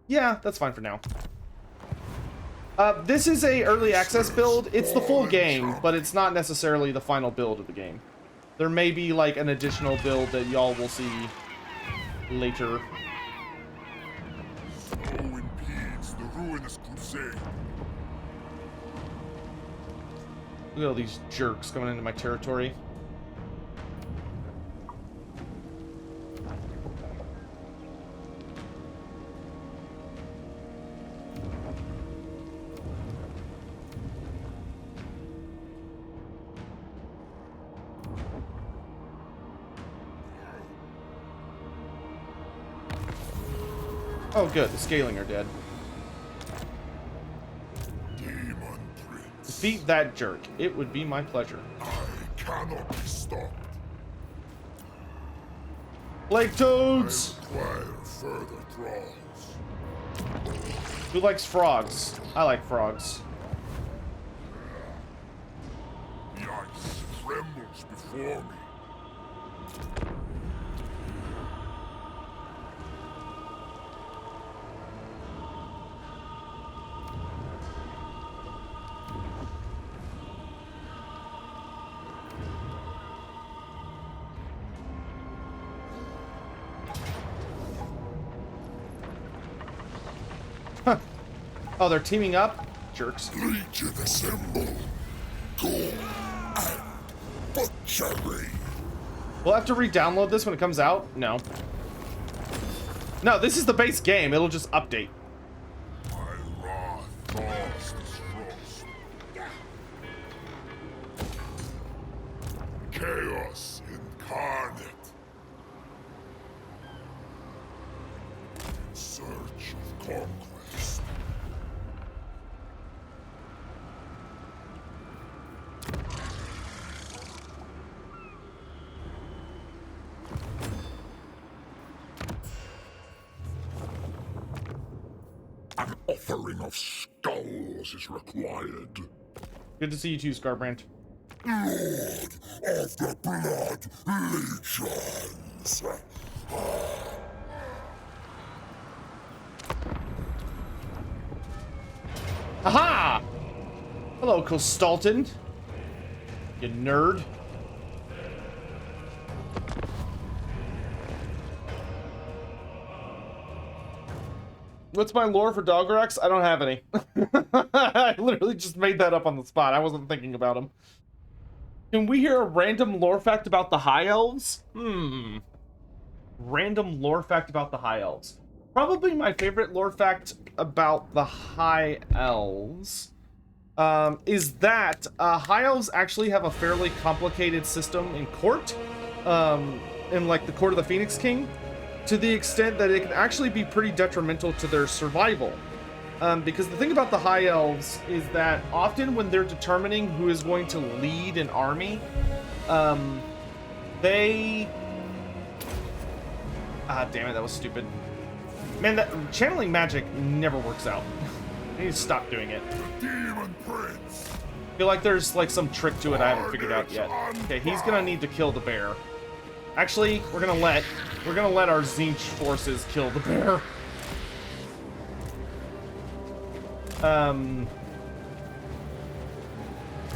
yeah, that's fine for now. This is a early access build. It's the full game, but it's not necessarily the final build of the game. There may be like an additional build that y'all will see later. So impedes the ruinous crusade. Look at all these jerks coming into my territory. Oh good, the scaling are dead. Demon Prince. Defeat that jerk. It would be my pleasure. I cannot be stopped. Plague I toads! require further thralls. Who likes frogs? I like frogs. The ice trembles before me. Oh, they're teaming up? Jerks. Legion assemble. Gore and butchery. We'll have to re-download this when it comes out? No. No, this is the base game. It'll just update. My wrath thaws this frost. Chaos incarnate. In search of conquest. An offering of skulls is required. Good to see you too, Scarbrand. Lord of the Blood Legions. Aha! Hello, Costalton. You nerd. What's my lore for Dograx? I don't have any. I literally just made that up on the spot. I wasn't thinking about them. Can we hear a random lore fact about the High Elves? Random lore fact about the High Elves. Probably my favorite lore fact about the High Elves is that High Elves actually have a fairly complicated system in court, in like the Court of the Phoenix King, to the extent that it can actually be pretty detrimental to their survival. Because the thing about the High Elves is that often when they're determining who is going to lead an army, they... Ah, damn it, that was stupid. Man, that channeling magic never works out. I need to stop doing it. Demon Prince. I feel like there's like some trick to it I haven't figured out yet. Okay, he's gonna need to kill the bear. Actually, we're gonna let our Zinch forces kill the bear.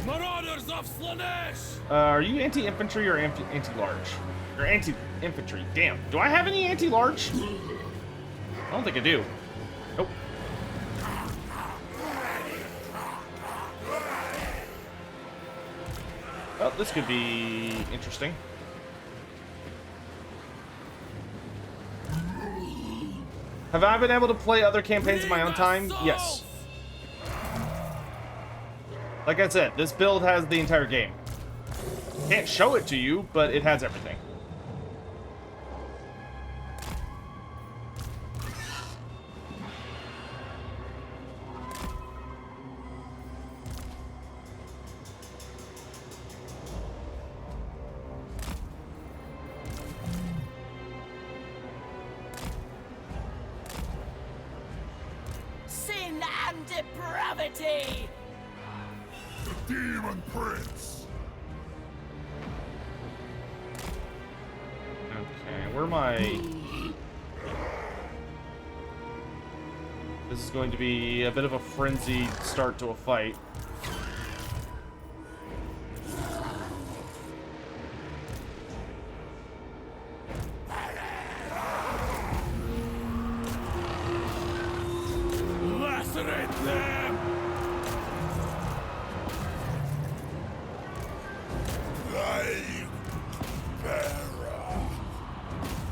Marauders of Slanesh! Are you anti-infantry or anti-large? Or anti-infantry. Damn. Do I have any anti-large? I don't think I do. Nope. Oh, this could be interesting. Have I been able to play other campaigns in my own time? Yes. Like I said, this build has the entire game. Can't show it to you, but it has everything. Sin and depravity! The Demon Prince! Okay, where am I? This is going to be a bit of a frenzied start to a fight. Lacerate them!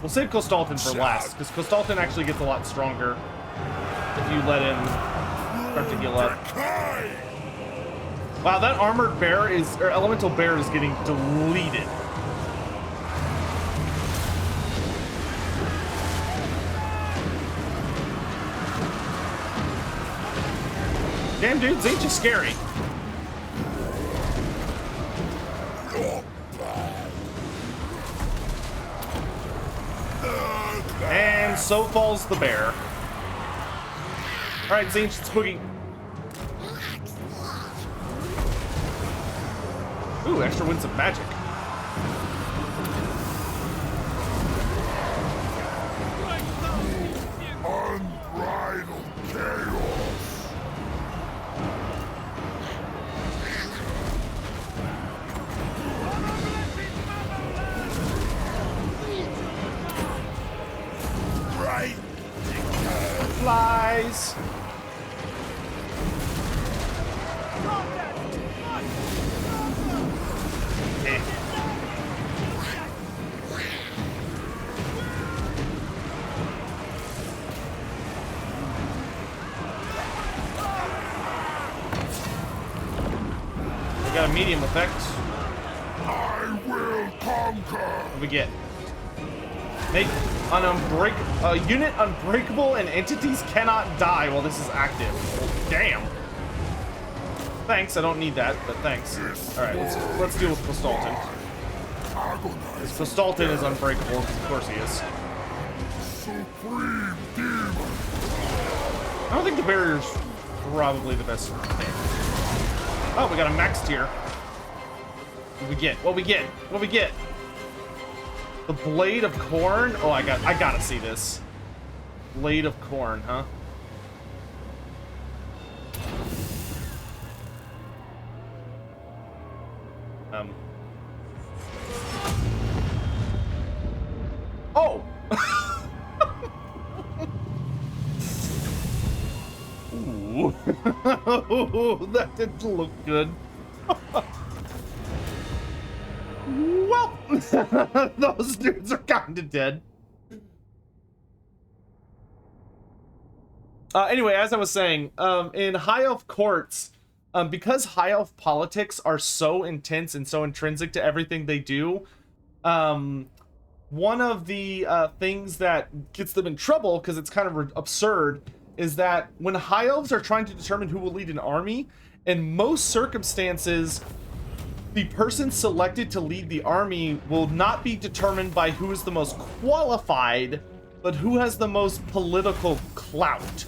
We'll save Kostalton for last, because Kostalton actually gets a lot stronger if you let him start to heal up. Wow, that armored bear is, or elemental bear is getting deleted. Damn, dude, Zinch is scary. And so falls the bear. Alright, Zinch, it's boogie. Ooh, extra winds of magic. Unbridled chaos! Right! Flies. Eh. We got a medium effect. I will conquer! What do we get? Make an unit unbreakable and entities cannot die while this is active. Well, damn. Thanks, I don't need that, but thanks. Alright, let's deal with Kostalton. Because Kostalton is unbreakable, of course he is. Supreme Demon! I don't think the barrier's probably the best thing. Oh, we got a max tier. What we get? What we get? What we get? The Blade of Corn? Oh, I gotta see this. Blade of Corn, huh? Oh! Ooh. That didn't look good. Well, those dudes are kind of dead. Anyway, as I was saying, in High Elf courts, because High Elf politics are so intense and so intrinsic to everything they do, one of the things that gets them in trouble, because it's kind of absurd, is that when High Elves are trying to determine who will lead an army, in most circumstances, the person selected to lead the army will not be determined by who is the most qualified, but who has the most political clout,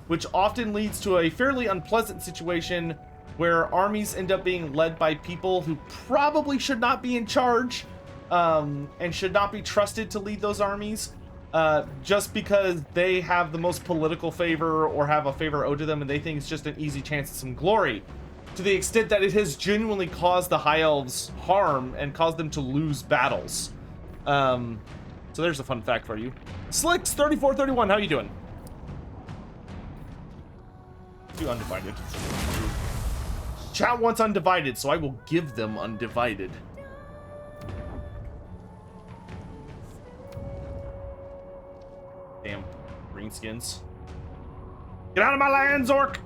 which often leads to a fairly unpleasant situation where armies end up being led by people who probably should not be in charge, and should not be trusted to lead those armies, just because they have the most political favor or have a favor owed to them and they think it's just an easy chance at some glory, to the extent that it has genuinely caused the High Elves harm and caused them to lose battles. So there's a fun fact for you. Slicks3431, how you doing? You Undivided. Chat wants Undivided, so I will give them Undivided. Damn, greenskins. Get out of my land, Zork!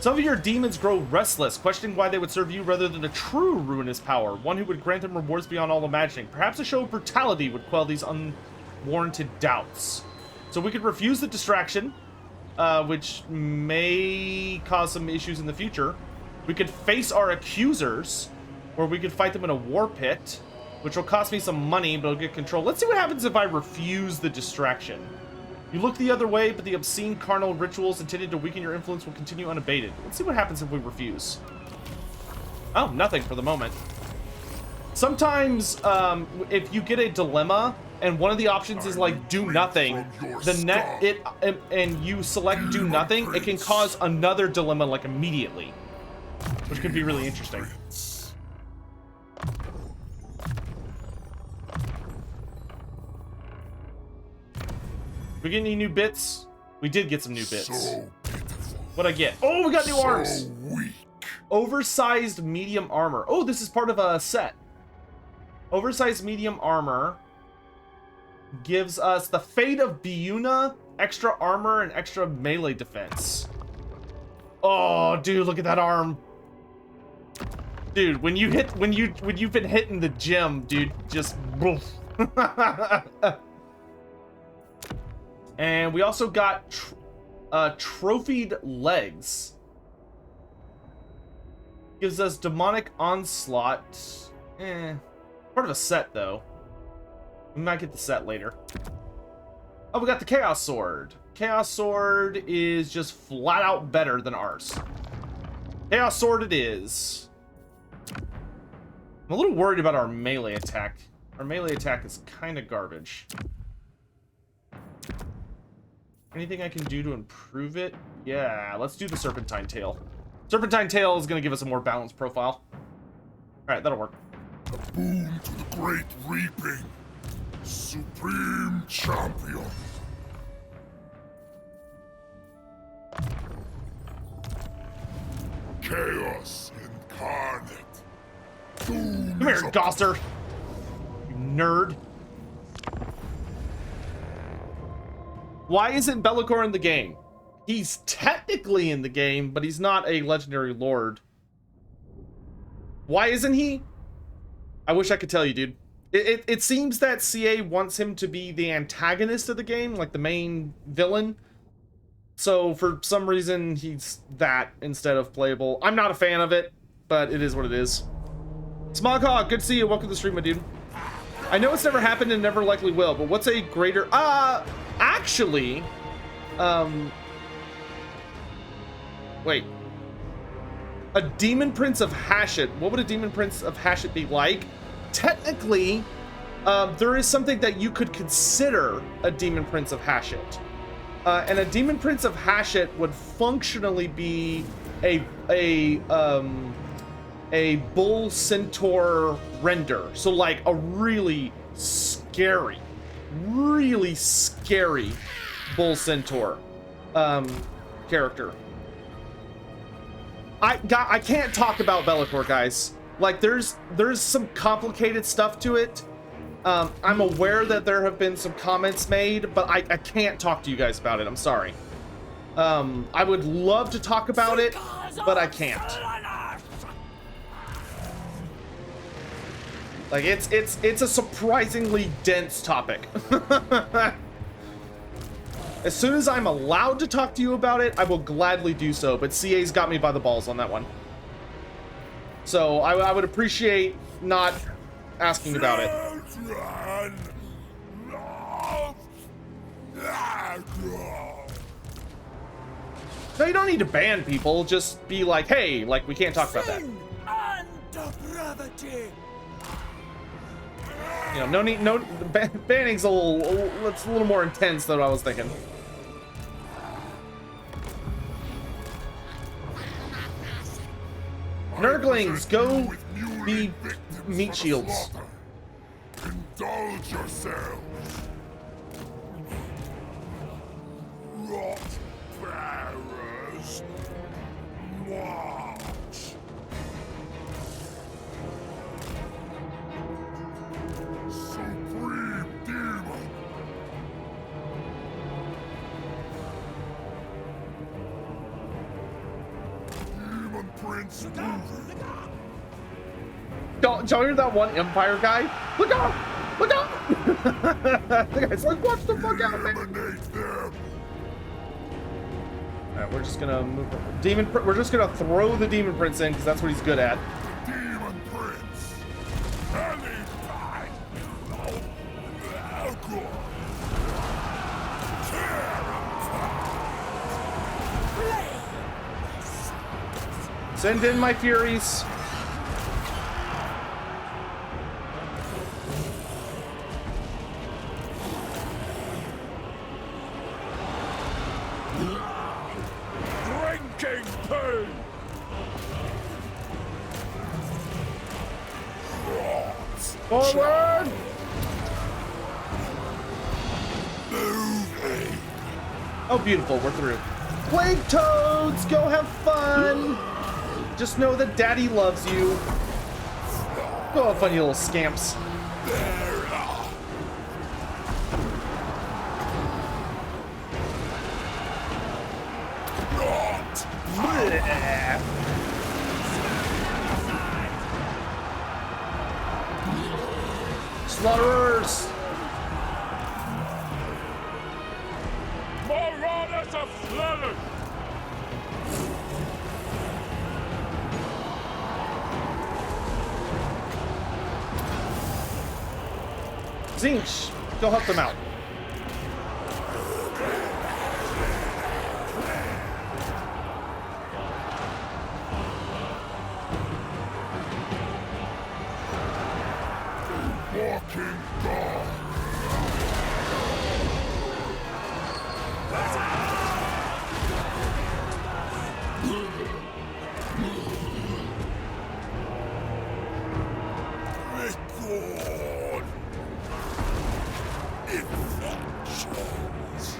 Some of your demons grow restless, questioning why they would serve you rather than a true ruinous power, one who would grant them rewards beyond all imagining. Perhaps a show of brutality would quell these unwarranted doubts. So we could refuse the distraction, which may cause some issues in the future. We could face our accusers, or we could fight them in a war pit, which will cost me some money, but it'll get control. Let's see what happens if I refuse the distraction. You look the other way, but the obscene carnal rituals intended to weaken your influence will continue unabated. Let's see what happens if we refuse. Oh, nothing for the moment. Sometimes, if you get a dilemma, and one of the options is like do nothing, and you select do nothing, it can cause another dilemma like immediately, which could be really interesting. We get any new bits? We did get some new bits. What'd I get? Oh, we got new arms! Weak. Oversized medium armor. Oh, this is part of a set. Oversized medium armor gives us the Fate of Biuna, extra armor, and extra melee defense. Oh, dude, look at that arm. Dude, when you've been hitting the gym, dude, just boof. And we also got trophied legs. Gives us demonic onslaught. Part of a set though. We might get the set later. Oh, we got the Chaos Sword. Chaos Sword is just flat out better than ours. Chaos Sword it is. I'm a little worried about our melee attack. Our melee attack is kind of garbage. Anything I can do to improve it? Yeah, let's do the Serpentine Tail. Serpentine Tail is going to give us a more balanced profile. Alright, that'll work. A boon to the great reaping. Supreme champion. Chaos incarnate. Doom Come here, Gosser! You nerd. Why isn't Be'lakor in the game? He's technically in the game, but he's not a legendary lord. Why isn't he? I wish I could tell you, dude. It seems that CA wants him to be the antagonist of the game, like the main villain. So for some reason, he's that instead of playable. I'm not a fan of it, but it is what it is. Smoghawk, good to see you. Welcome to the stream, my dude. I know it's never happened and never likely will, but what's a greater... Actually, wait. A Demon Prince of Hashut. What would a Demon Prince of Hashut be like? Technically, there is something that you could consider a Demon Prince of Hashut. And a Demon Prince of Hashut would functionally be a Bull Centaur render. So like a really scary Bull Centaur character. I can't talk about Be'lakor, guys. Like there's some complicated stuff to it. I'm aware that there have been some comments made, but I can't talk to you guys about it. I'm sorry. I would love to talk about it, but I can't. Like it's a surprisingly dense topic. As soon as I'm allowed to talk to you about it, I will gladly do so, but CA's got me by the balls on that one. So I would appreciate not asking about it. No, you don't need to ban people, just be like, hey, like we can't talk about that. You know, no need, no, banning's it's a little more intense than what I was thinking. Nurglings, go be meat shields. Indulge yourselves. Rot bearers. Prince moving. Don't hear that one Empire guy? Look out! Look out! The guy's like, watch the fuck out, man! Eliminate them. Alright, we're just gonna move. We're just gonna throw the Demon Prince in because that's what he's good at. Demon Prince. Ellie. Send in my Furies. Drinking pain! Forward! Oh, beautiful. We're through. Plague Toads, go have fun. Just know that Daddy loves you. Go have fun, you little scamps. Blech. Slaughterers! Marauders of Flellen! Zinch, go help them out. Walking dog. Record. Infections.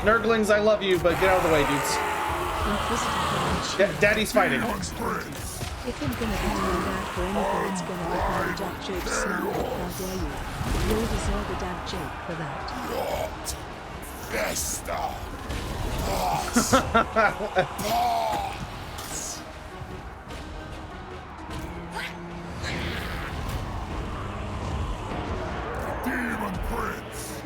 Nurglings, I love you, but get out of the way, dudes. Daddy's fighting. Demon Prince. If I'm gonna be turned out for anything, it's gonna be for a dad joke snark. How dare you? You'll deserve a dad joke for that. Not Festa. Demon Prince.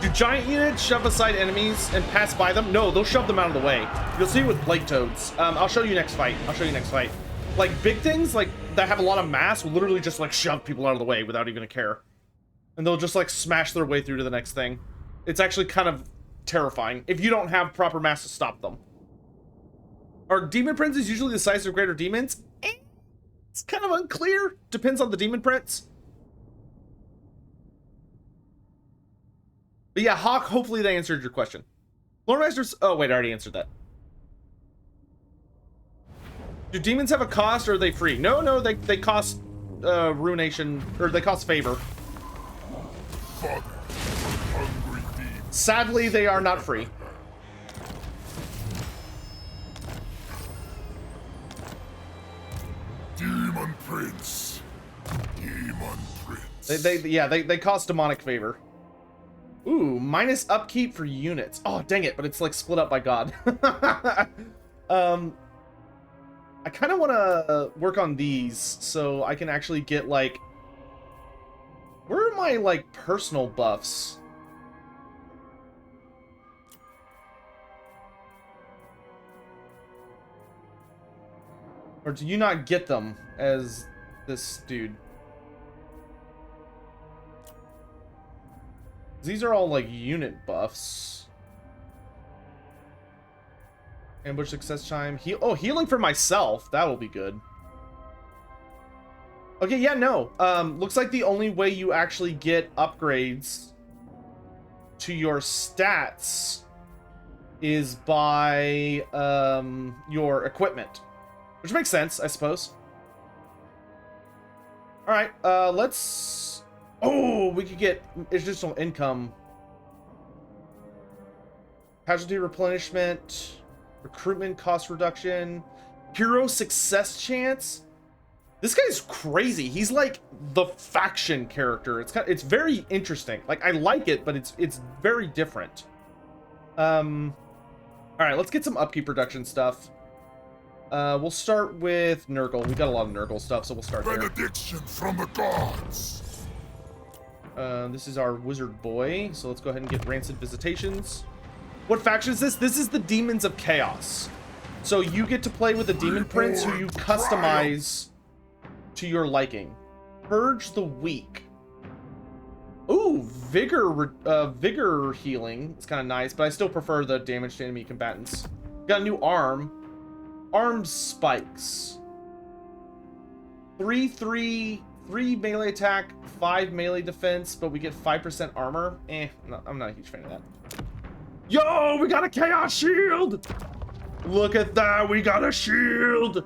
Do giant units shove aside enemies and pass by them? No, they'll shove them out of the way. You'll see it with Plague Toads. I'll show you next fight. Like, big things, like, that have a lot of mass will literally just, like, shove people out of the way without even a care. And they'll just, like, smash their way through to the next thing. It's actually kind of terrifying if you don't have proper mass to stop them. Are Demon Princes usually the size of greater demons? It's kind of unclear. Depends on the Demon Prince. But yeah, Hawk, hopefully that answered your question. Loremasters... Oh, wait, I already answered that. Do demons have a cost, or are they free? No, they cost ruination, or they cost favor. Father, hungry demon. Sadly, they are not free. Demon Prince. Demon Prince. They cost demonic favor. Ooh, minus upkeep for units. Oh, dang it, but it's like split up by God. I kind of want to work on these so I can actually get, like... Where are my, like, personal buffs? Or do you not get them as this dude? These are all, like, unit buffs. Ambush success chime. Healing for myself. That will be good. Okay, yeah, no. Looks like the only way you actually get upgrades to your stats is by your equipment. Which makes sense, I suppose. Alright, let's... Oh, we could get additional income. Casualty replenishment. Recruitment cost reduction. Hero success chance. This guy's crazy. He's like the faction character. It's very interesting. Like, I like it, but it's very different. All right, let's get some upkeep reduction stuff. We'll start with Nurgle. We got a lot of Nurgle stuff, so we'll start there. Benediction from the gods. This is our wizard boy, so let's go ahead and get Rancid Visitations. What faction is this? This is the Demons of Chaos. So you get to play with a demon prince who you customize to your liking. Purge the weak. Ooh, vigor healing. It's kind of nice, but I still prefer the damage to enemy combatants. Got a new arm. Armed spikes. 3 melee attack, 5 melee defense, but we get 5% armor. No, I'm not a huge fan of that. Yo, we got a chaos shield! Look at that, we got a shield!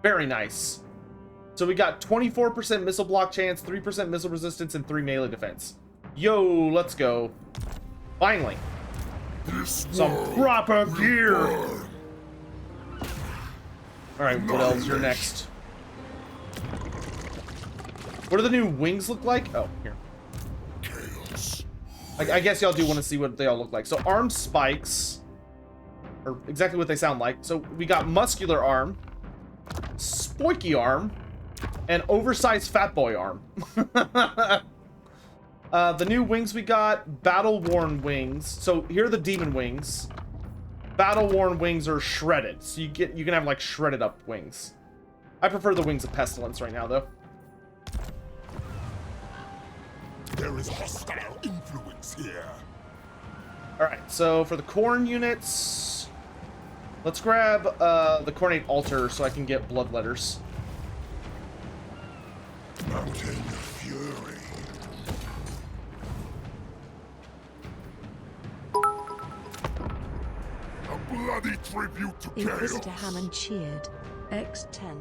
Very nice. So we got 24% missile block chance, 3% missile resistance, and 3 melee defense. Yo, let's go. Finally. Some proper gear! Alright, what else? You're next. What do the new wings look like? Oh, here. Chaos. I guess y'all do want to see what they all look like. So armed spikes are exactly what they sound like. So we got muscular arm, spiky arm, and oversized fat boy arm. The new wings we got, battle worn wings. So here are the demon wings. Battle worn wings are shredded, so you can have like shredded up wings. I prefer the wings of pestilence right now though. There is hostile influence here. Alright, so for the corn units, let's grab the Cornate Altar so I can get bloodletters. Mountain Fury. A bloody tribute to Inquisitor chaos. Hammond cheered. X10.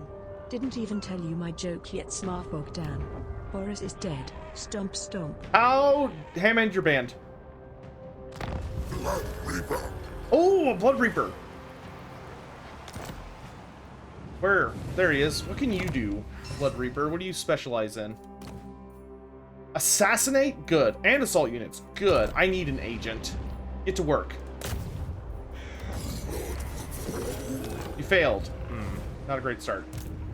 Didn't even tell you my joke yet, Smart Bogdan. Boris is dead. Stomp, stomp. How Hammond your band? Blood Reaper. Oh, a Blood Reaper. Where? There he is. What can you do, Blood Reaper? What do you specialize in? Assassinate? Good. And assault units? Good. I need an agent. Get to work. You failed. Not a great start.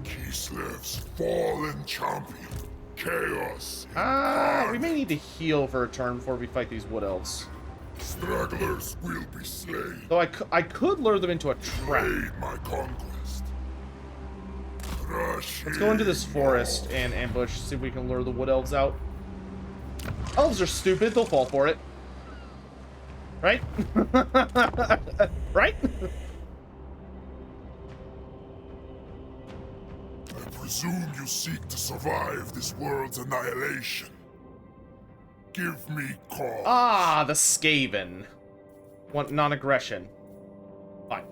Kislev's fallen champion. Chaos. We may need to heal for a turn before we fight these wood elves. Stragglers will be slain. Though I could lure them into a trap. Aid my conquest. Crush. Let's go into this forest and ambush, see if we can lure the wood elves out. Elves are stupid, they'll fall for it. Right? Right? I presume you seek to survive this world's annihilation. Give me cause. Ah, the Skaven. Want non-aggression. Fine.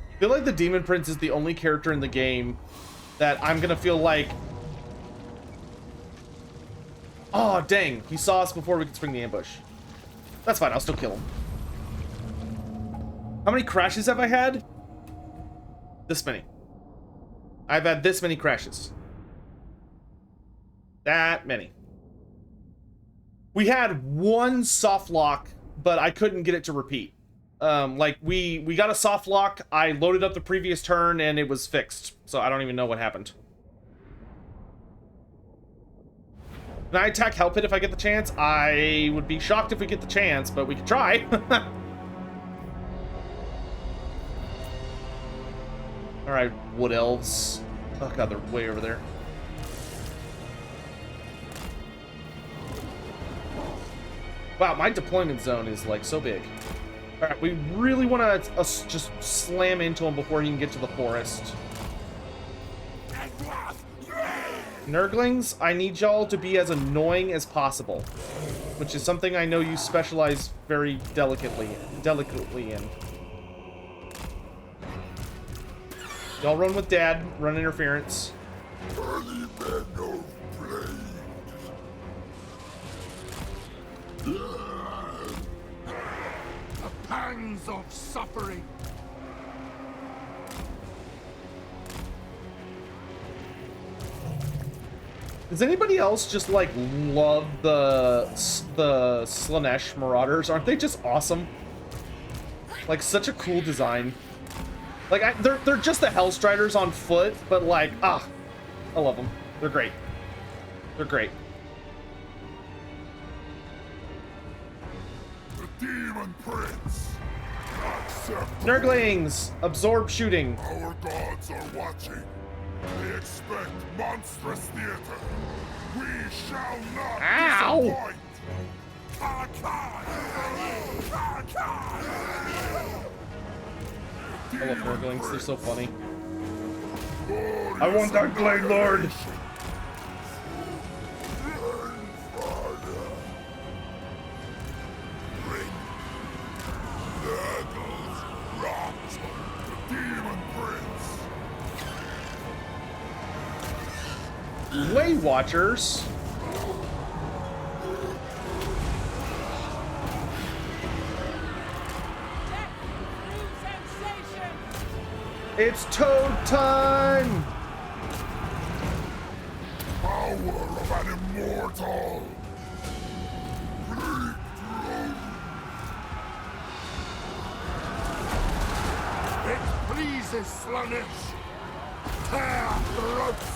I feel like the Demon Prince is the only character in the game that I'm gonna feel like, oh dang, he saw us before we could spring the ambush. That's fine, I'll still kill him. How many crashes have I had? This many. I've had this many crashes. That many. We had one soft lock, but I couldn't get it to repeat. Like we got a soft lock, I loaded up the previous turn and it was fixed. So I don't even know what happened. Can I attack Hell Pit if I get the chance? I would be shocked if we get the chance, but we could try. Alright, wood elves. Oh god, they're way over there. Wow, my deployment zone is like so big. Alright, we really want to just slam into him before he can get to the forest. Nurglings, I need y'all to be as annoying as possible. Which is something I know you specialize very delicately in. Y'all run with Dad, run interference. Early men of blade. The pangs of suffering. Does anybody else just like love the Slaanesh Marauders? Aren't they just awesome? Like such a cool design. Like they're just the Hellstriders on foot, but like I love them. They're great. They're great. The Demon Prince. Accept. Nurglings, absorb shooting. Our gods are watching. They expect monstrous theater. We shall not disappoint. I love Nurglings, they're so funny. I want that Glade Lord! Way Watchers. It's Toad time! Power of an immortal. It pleases Slaanesh. Tear throats.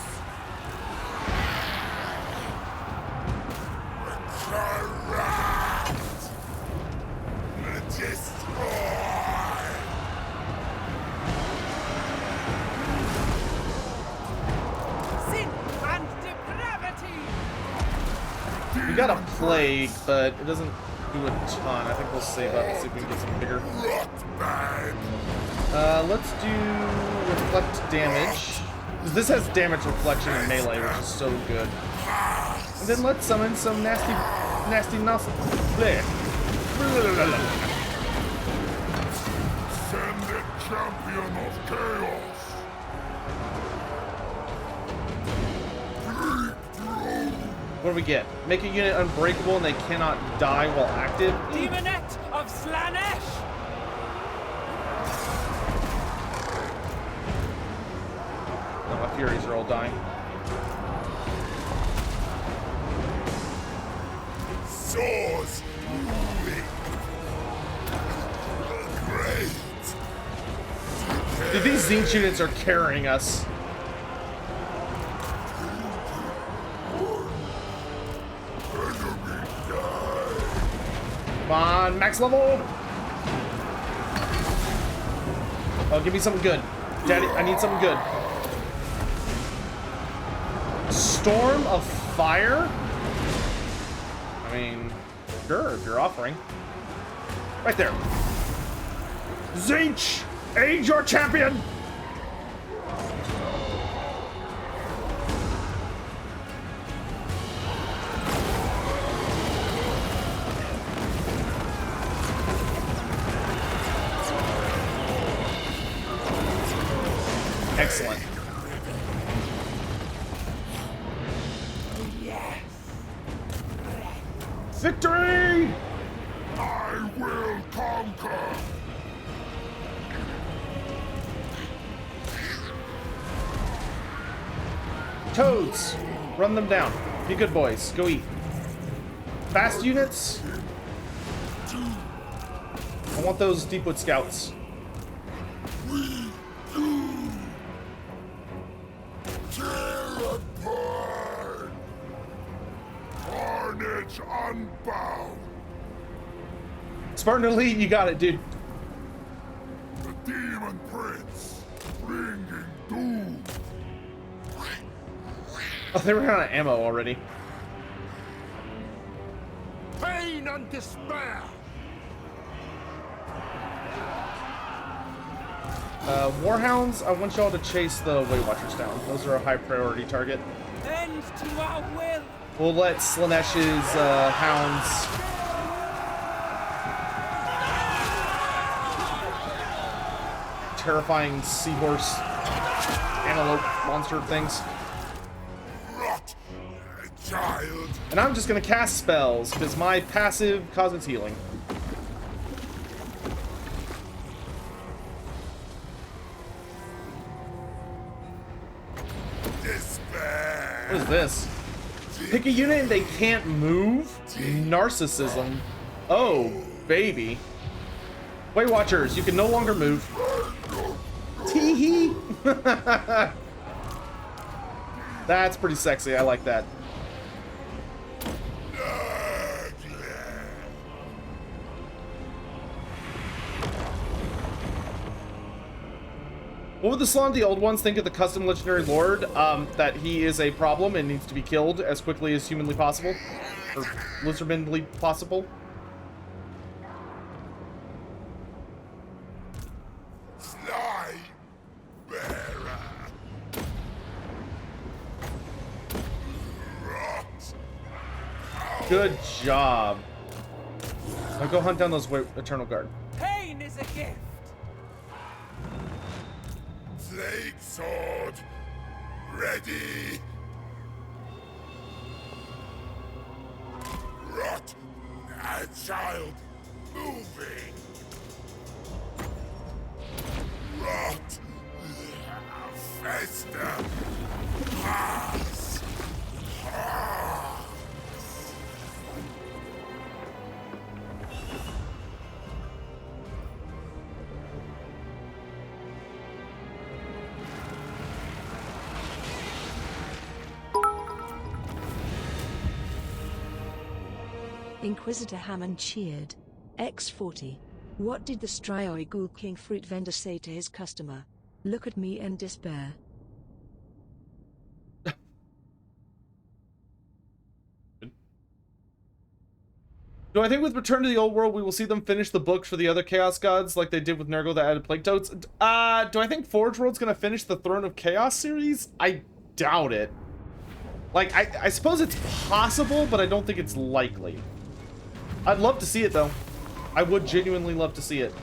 Corrupt. Destroy. Sin and depravity! We got a plague, but it doesn't do a ton. I think we'll save up and see if we can get some bigger. Rot bag. Let's do reflect damage. This has damage reflection in melee, which is so good. And then let's summon some nasty bleh. Ascended champion of chaos. What do we get? Make a unit unbreakable and they cannot die while active. Demonette of Slaanesh! No, my Furies are all dying. Swords moving. Great. Dude, these Zinch units are carrying us. Come on, max level! Oh, give me something good. Daddy, I need something good. Storm of Fire? I mean, sure, if you're offering. Right there. Zinch! Aid your champion! Excellent. Victory! I will conquer. Toads, run them down. Be good boys. Go eat. Fast units. I want those Deepwood Scouts. Tear apart. Carnage unbound. Spartan Elite, you got it, dude. The Demon Prince bringing doom. Oh, they ran out of ammo already. Pain and despair. Warhounds, I want y'all to chase the Way Watchers down. Those are a high priority target. Bend to our will! We'll let Slaanesch's hounds terrifying seahorse antelope monster things. Rot. child. And I'm just gonna cast spells, because my passive causes healing. Despair. What is this? Pick a unit and they can't move? Narcissism. Oh, baby. Weight Watchers, you can no longer move. Tee-hee! That's pretty sexy, I like that. What would the Slaughter the Old Ones think of the custom legendary lord? That he is a problem and needs to be killed as quickly as humanly possible? Or lizardmanly possible? Sly bearer. Rot. Good job. Now go hunt down those Eternal Guard. Pain is a gift. Plague sword. Ready. Rot. A child. Moving. Rot. Fester. Pass. Inquisitor Hammond cheered. X40. What did the Strioi Ghoul King fruit vendor say to his customer? Look at me and despair. Do I think with Return to the Old World we will see them finish the books for the other Chaos Gods like they did with Nurgle that added Plague Toads? Do I think Forge World's gonna finish the Throne of Chaos series? I doubt it. Like, I suppose it's possible, but I don't think it's likely. I'd love to see it, though. I would genuinely love to see it.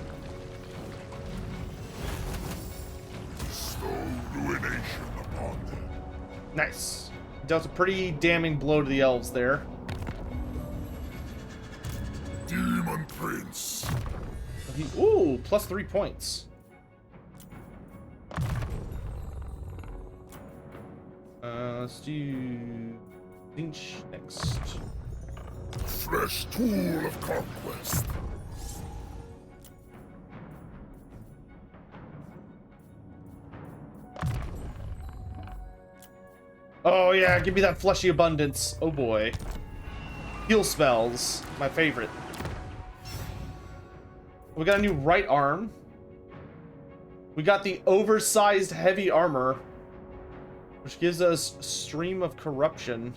Bestow ruination upon them. Nice. Dealt a pretty damning blow to the elves there. Demon Prince. Ooh, plus 3 points. Let's do Lynch next. Fresh tool of conquest. Oh yeah, give me that fleshy abundance. Oh boy. Heal spells, my favorite. We got a new right arm. We got the oversized heavy armor, which gives us Stream of Corruption.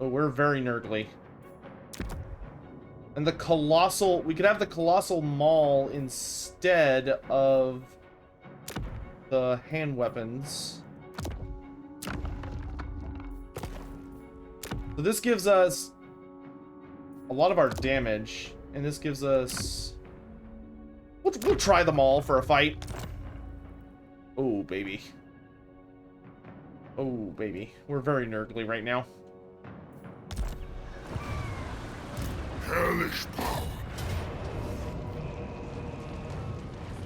Oh, we're very nerdly. And the Colossal... We could have the Colossal Maul instead of the hand weapons. So this gives us a lot of our damage. And this gives us... We'll try them all for a fight. Oh, baby. Oh, baby. We're very nerdly right now. Hellish power.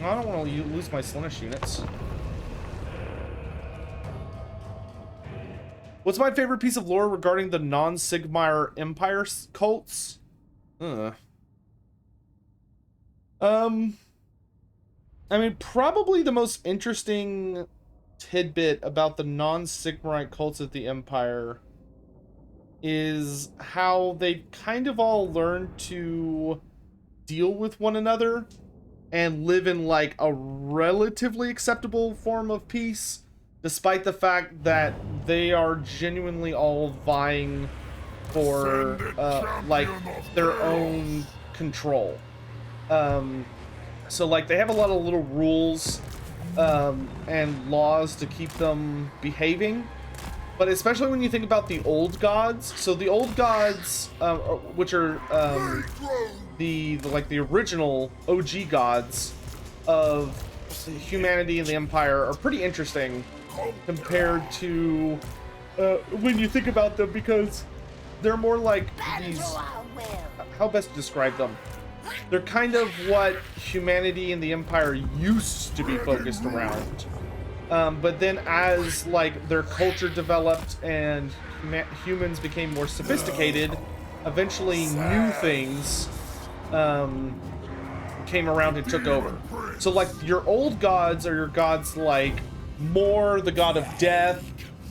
I don't want to lose my Slaanesh units. What's my favorite piece of lore regarding the non-Sigmar Empire cults? I mean, probably the most interesting tidbit about the non-Sigmarite cults of the Empire is how they kind of all learned to deal with one another and live in like a relatively acceptable form of peace, despite the fact that they are genuinely all vying for like their own control. So like they have a lot of little rules and laws to keep them behaving. But especially when you think about the old gods, so the old gods, which are the original OG gods of humanity and the Empire, are pretty interesting compared to when you think about them, because they're more like these. How best to describe them? They're kind of what humanity and the Empire used to be focused around. But then as like their culture developed and humans became more sophisticated, eventually new things came around and took over. So like your old gods are your gods like Mor, the god of death,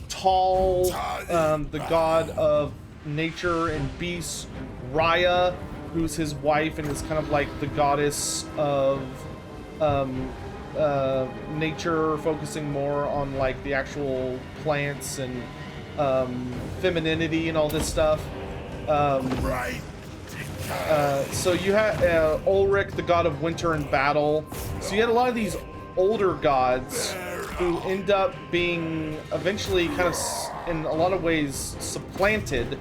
Tal, the god of nature and beasts, Raya, who's his wife and is kind of like the goddess of nature, focusing more on like the actual plants and femininity and all this stuff. So you had Ulrich, the god of winter and battle. So you had a lot of these older gods who end up being eventually kind of, in a lot of ways, supplanted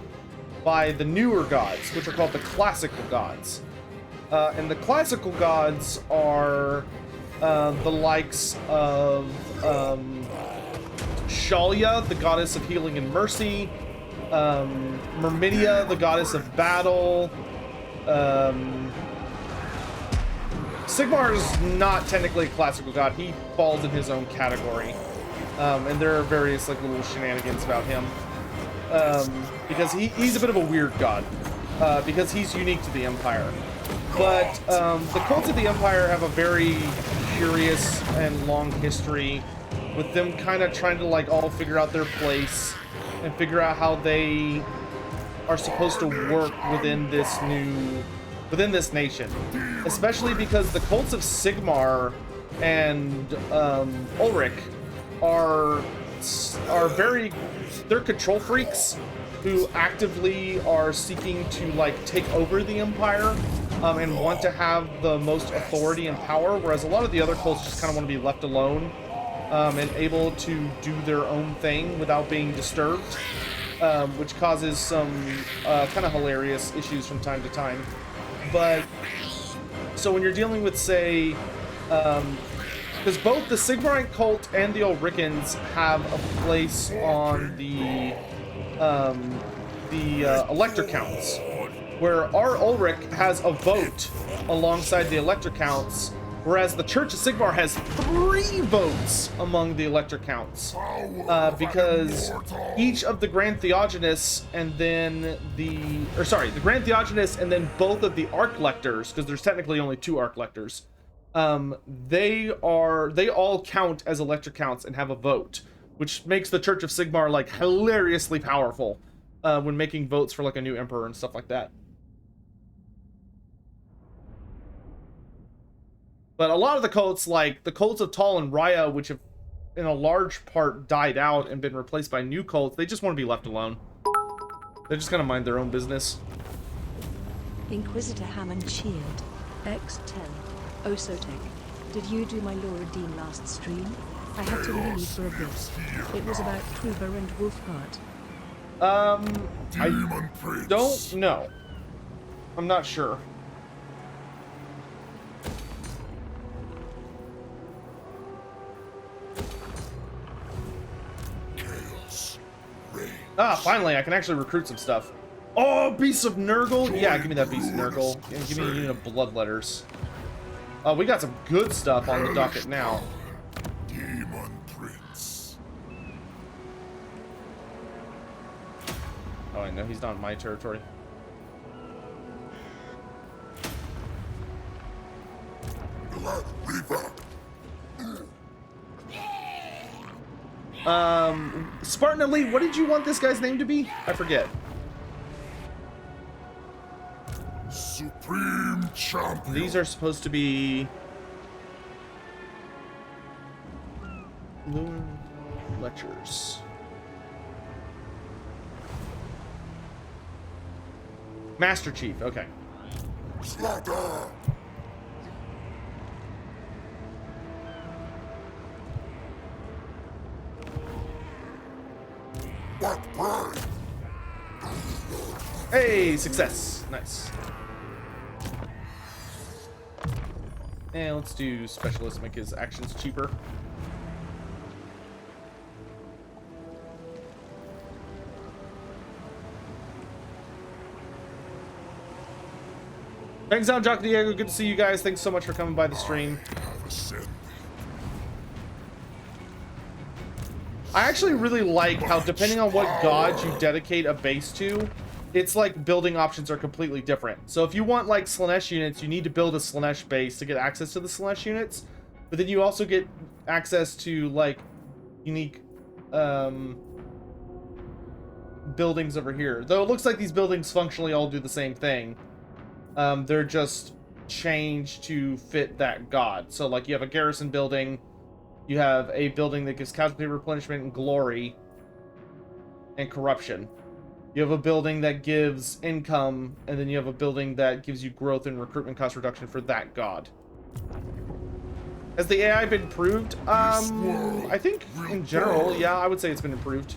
by the newer gods, which are called the classical gods. And the classical gods are the likes of Shalia, the goddess of healing and mercy, Myrmidia, the goddess of battle. Sigmar is not technically a classical god. He falls in his own category. And there are various like little shenanigans about him. Because he's a bit of a weird god. Because he's unique to the Empire. But the cults of the Empire have a very curious and long history, with them kind of trying to like all figure out their place and figure out how they are supposed to work within this nation. Especially because the cults of Sigmar and Ulrich are they're control freaks who actively are seeking to like take over the Empire and want to have the most authority and power, whereas a lot of the other cults just kind of want to be left alone and able to do their own thing without being disturbed, which causes some kind of hilarious issues from time to time. But so when you're dealing with, say, because both the Sigmarite cult and the Ulrichans have a place on the Elector Counts, where our Ulrich has a vote alongside the Elector Counts, whereas the Church of Sigmar has 3 votes among the Elector Counts, because each of the Grand Theogonists and then the Grand Theogonists and then both of the Archlectors, because there's technically only 2 Archlectors, they all count as Elector Counts and have a vote, which makes the Church of Sigmar like hilariously powerful when making votes for like a new emperor and stuff like that. But a lot of the cults, like the cults of Tal and Raya, which have in a large part died out and been replaced by new cults, they just want to be left alone. They're just gonna mind their own business. Inquisitor Hammond Shield, X10. Oh, Sotek, did you do my Laura Dean last stream? I had to leave for a bit. It was about Kruber and Wolfheart. I don't know. I'm not sure. Ah, finally, I can actually recruit some stuff. Oh, Beast of Nurgle? Yeah, give me that Beast of Nurgle. And give me a unit of Bloodletters. We got some good stuff on the docket now. Demon Prince. Oh, I know, he's not in my territory. Spartan Elite, what did you want this guy's name to be? I forget. Supreme Champion. These are supposed to be Lunar Lectures. Master Chief, okay. Slaughter. What pride? Hey, success. Nice. And let's do Specialist, make his actions cheaper. Thanks out, Jock Diego. Good to see you guys. Thanks so much for coming by the stream. I actually really like how, depending on what god you dedicate a base to, it's like building options are completely different. So if you want like Slanesh units, you need to build a Slanesh base to get access to the Slanesh units. But then you also get access to like unique buildings over here. Though it looks like these buildings functionally all do the same thing. They're just changed to fit that god. So like you have a garrison building. You have a building that gives casualty replenishment and glory and corruption. You have a building that gives income, and then you have a building that gives you growth and recruitment cost reduction for that god. Has the AI been improved? I think in general, yeah, I would say it's been improved.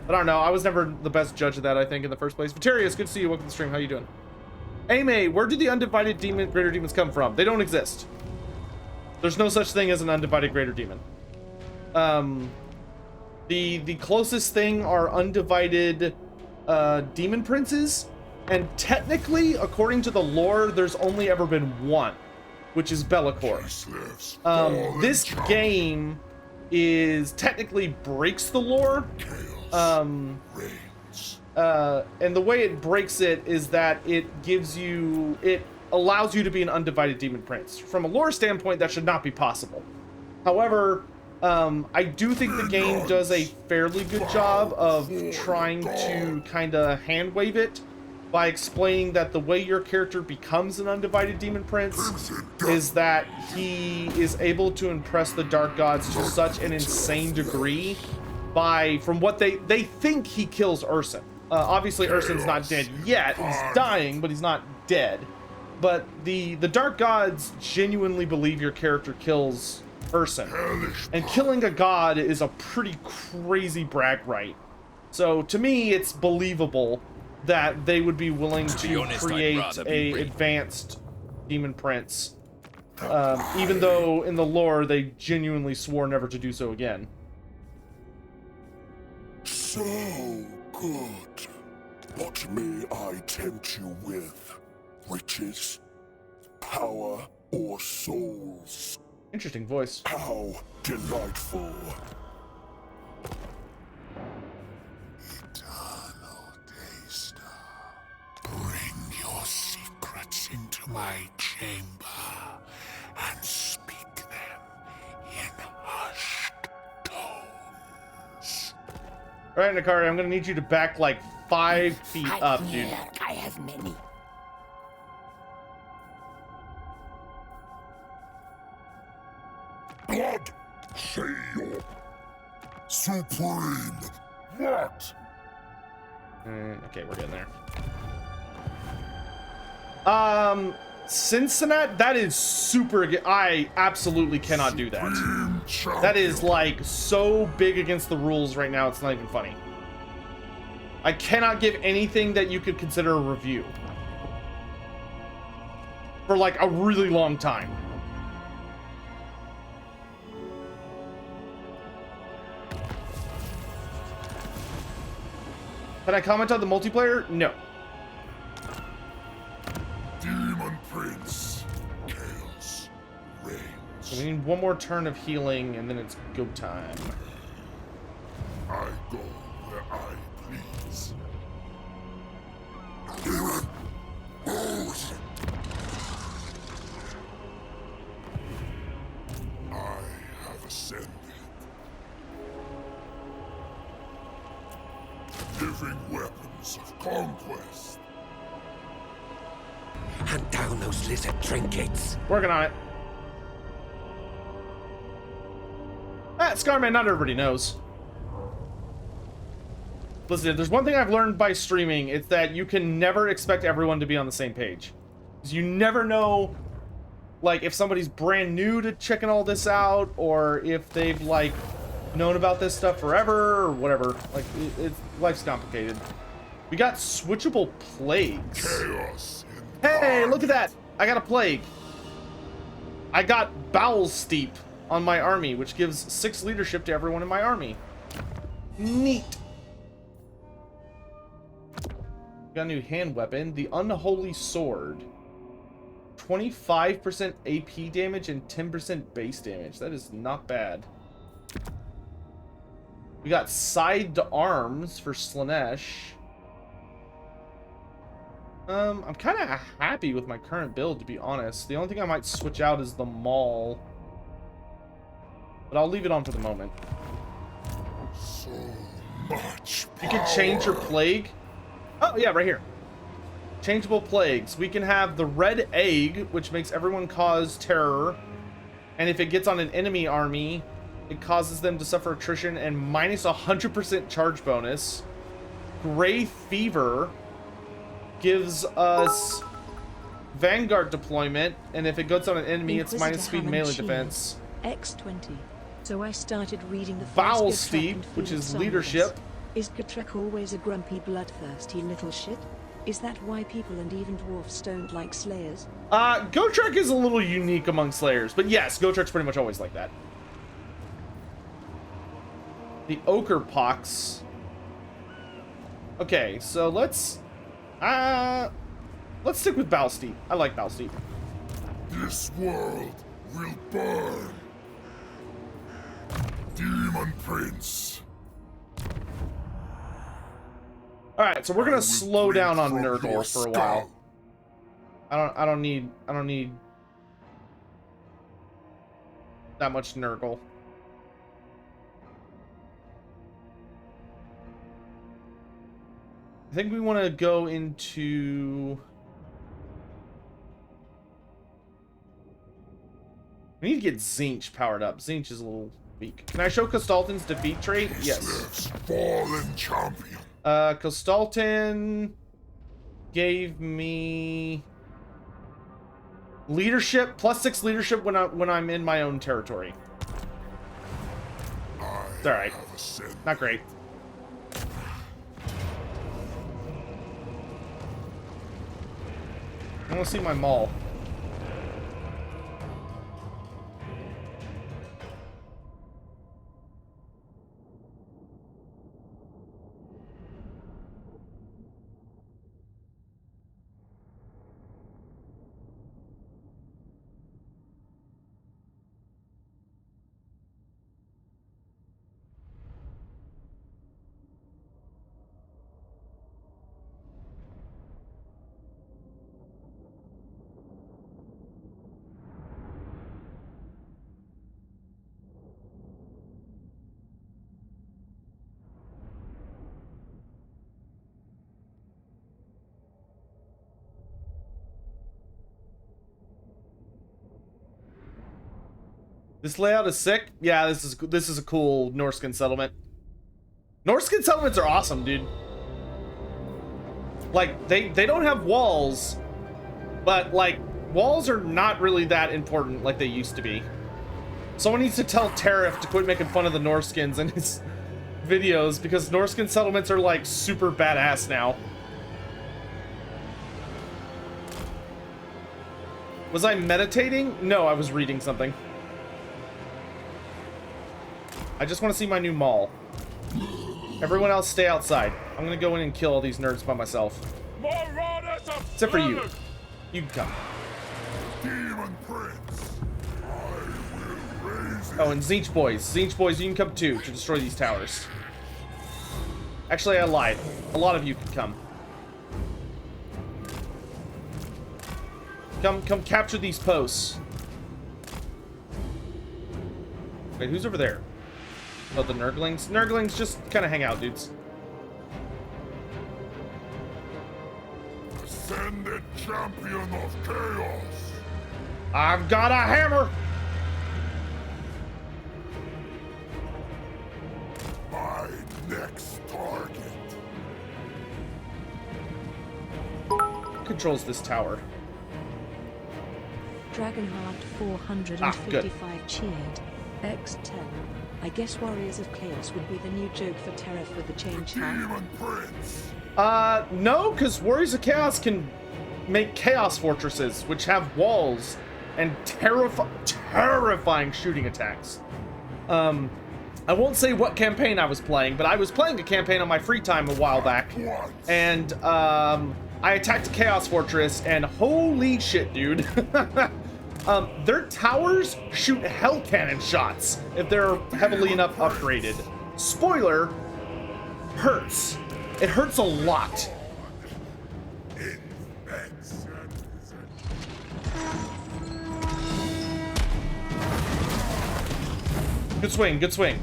But I don't know, I was never the best judge of that, I think, in the first place. Vitarius, good to see you. Welcome to the stream. How you doing? Ame, where do the undivided greater demons come from? They don't exist. There's no such thing as an undivided greater demon. The closest thing are undivided demon princes, and technically, according to the lore, there's only ever been one, which is Be'lakor. This game is technically breaks the lore, and the way it breaks it is that it allows you to be an undivided demon prince. From a lore standpoint, that should not be possible. However, I do think the game does a fairly good job of trying to kind of hand wave it by explaining that the way your character becomes an undivided demon prince is that he is able to impress the dark gods to such an insane degree from what they think he kills Urson. Obviously Urson's not dead yet. He's dying, but he's not dead. But the dark gods genuinely believe your character kills Urson. And killing a god is a pretty crazy brag right. So to me, it's believable that they would be willing to create a advanced demon prince. Even though in the lore, they genuinely swore never to do so again. So good. What may I tempt you with? Riches, power, or souls? Interesting voice. How delightful. Eternal taster, bring your secrets into my chamber and speak them in hushed tones. Alright, Nakari, I'm gonna need you to back like 5 feet up, dude. I have many. Blood, say your supreme. What? Okay, we're getting there. Cincinnati, that is super. I absolutely cannot do that. That is like so big against the rules right now. It's not even funny. I cannot give anything that you could consider a review for like a really long time. Can I comment on the multiplayer? No. Demon Prince, chaos reigns. So we need one more turn of healing, and then it's go time. I go where I please. Demon, move! I have ascended. Living weapons of conquest. Hunt down those lizard trinkets. Working on it. Scarman, not everybody knows. Listen, if there's one thing I've learned by streaming, it's that you can never expect everyone to be on the same page. Because you never know, like, if somebody's brand new to checking all this out, or if they've, like, known about this stuff forever, or whatever. Like, life's complicated. We got switchable plagues. Chaos. Hey, look at that! I got a plague. I got Bowel Steep on my army, which gives 6 leadership to everyone in my army. Neat. Got a new hand weapon, the Unholy Sword. 25% AP damage and 10% base damage. That is not bad. We got side arms for Slaanesh. I'm kind of happy with my current build, to be honest. The only thing I might switch out is the Maul. But I'll leave it on for the moment. So much power. You can change your plague. Oh, yeah, right here. Changeable plagues. We can have the red egg, which makes everyone cause terror. And if it gets on an enemy army, it causes them to suffer attrition and minus 100% charge bonus. Gray fever gives us Vanguard deployment, and if it goes on an enemy, it's minus speed melee defense. X20. So I started reading the Foul first Steep, Gotrek and which Field is Songs. leadership. Is Gotrek always a grumpy, bloodthirsty little shit? Is that why people and even dwarfs don't like slayers? Gotrek is a little unique among slayers, but yes, Gotrek's pretty much always like that. The Ochre Pox. Okay, so let's stick with Balsteep. I like Balsteep. This world will burn. Demon Prince. All right, so we're gonna will slow drink down on from your Nurgle for a while. skull. I don't need that much Nurgle. I think we want to go into... We need to get Zinch powered up. Zinch is a little weak. Can I show Kostaltin's defeat trait? Yes. Fallen champion. Kostaltin gave me leadership, +6 leadership when I'm in my own territory. It's alright. Not great. I want to see my Maul. This layout is sick. Yeah, this is a cool Norskin settlement. Norskin settlements are awesome, dude. Like they don't have walls, but like walls are not really that important like they used to be. Someone needs to tell Tariff to quit making fun of the Norskins in his videos because Norskin settlements are like super badass now. Was I meditating? No, I was reading something. I just want to see my new Maul. Everyone else stay outside. I'm gonna go in and kill all these nerds by myself. Except for you. You can come. Demon Prince. I will raise it. Oh, and Zinch boys. Zinch boys, you can come too to destroy these towers. Actually, I lied. A lot of you can come. Come capture these posts. Wait, who's over there? Oh, the Nurglings? Nurglings, just kind of hang out, dudes. Ascended champion of chaos. I've got a hammer! My next target. Who controls this tower? Dragonheart 455 cheered. X10. I guess Warriors of Chaos would be the new joke for Tariff with the change hat. Demon Prince. No, because Warriors of Chaos can make Chaos Fortresses, which have walls and terrifying shooting attacks. I won't say what campaign I was playing, but I was playing a campaign on my free time a while back, and I attacked a Chaos Fortress, and holy shit, dude. Their towers shoot hell cannon shots if they're heavily enough upgraded. Spoiler, hurts. It hurts a lot. Good swing, good swing.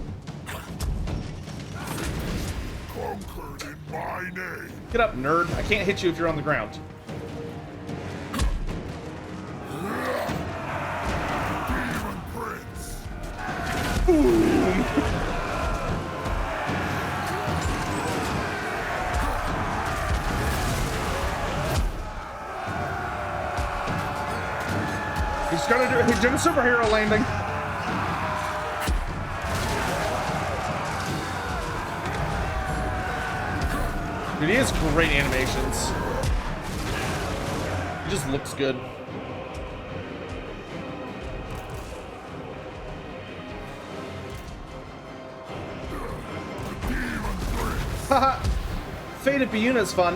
Conquered in my name. Get up, nerd. I can't hit you if you're on the ground. Demon Prince. Boom. He's doing a superhero landing. Dude, he has great animations. He just looks good. Haha. Fate at Biuna is fun.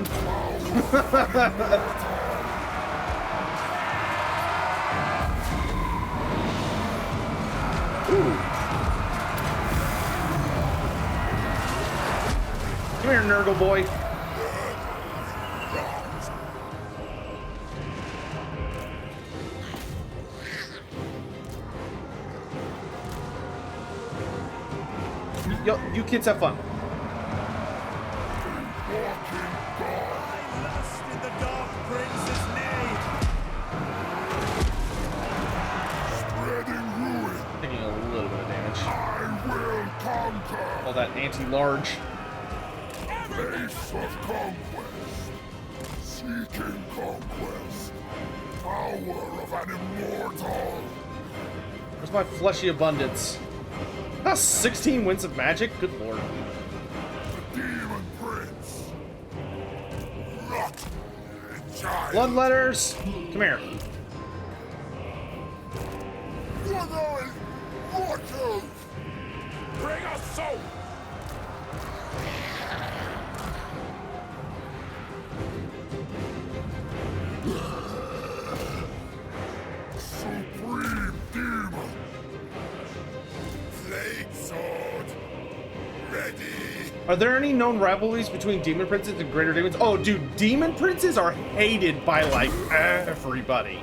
Ooh. Come here, Nurgle boy. Yo, you kids have fun. Taking a little bit of damage. I will conquer. All that anti-large. Face of conquest. Seeking conquest. Power of an immortal. Where's my fleshy abundance? That's 16 winds of magic? Good lord. The Demon Prince. Bloodletters! Come here. You're going mortals. Bring us soul! Supreme Demon. Flame Sword. Ready. Are there any known rivalries between Demon Princes and Greater Demons? Oh, dude, Demon Princes are hated by, like, everybody.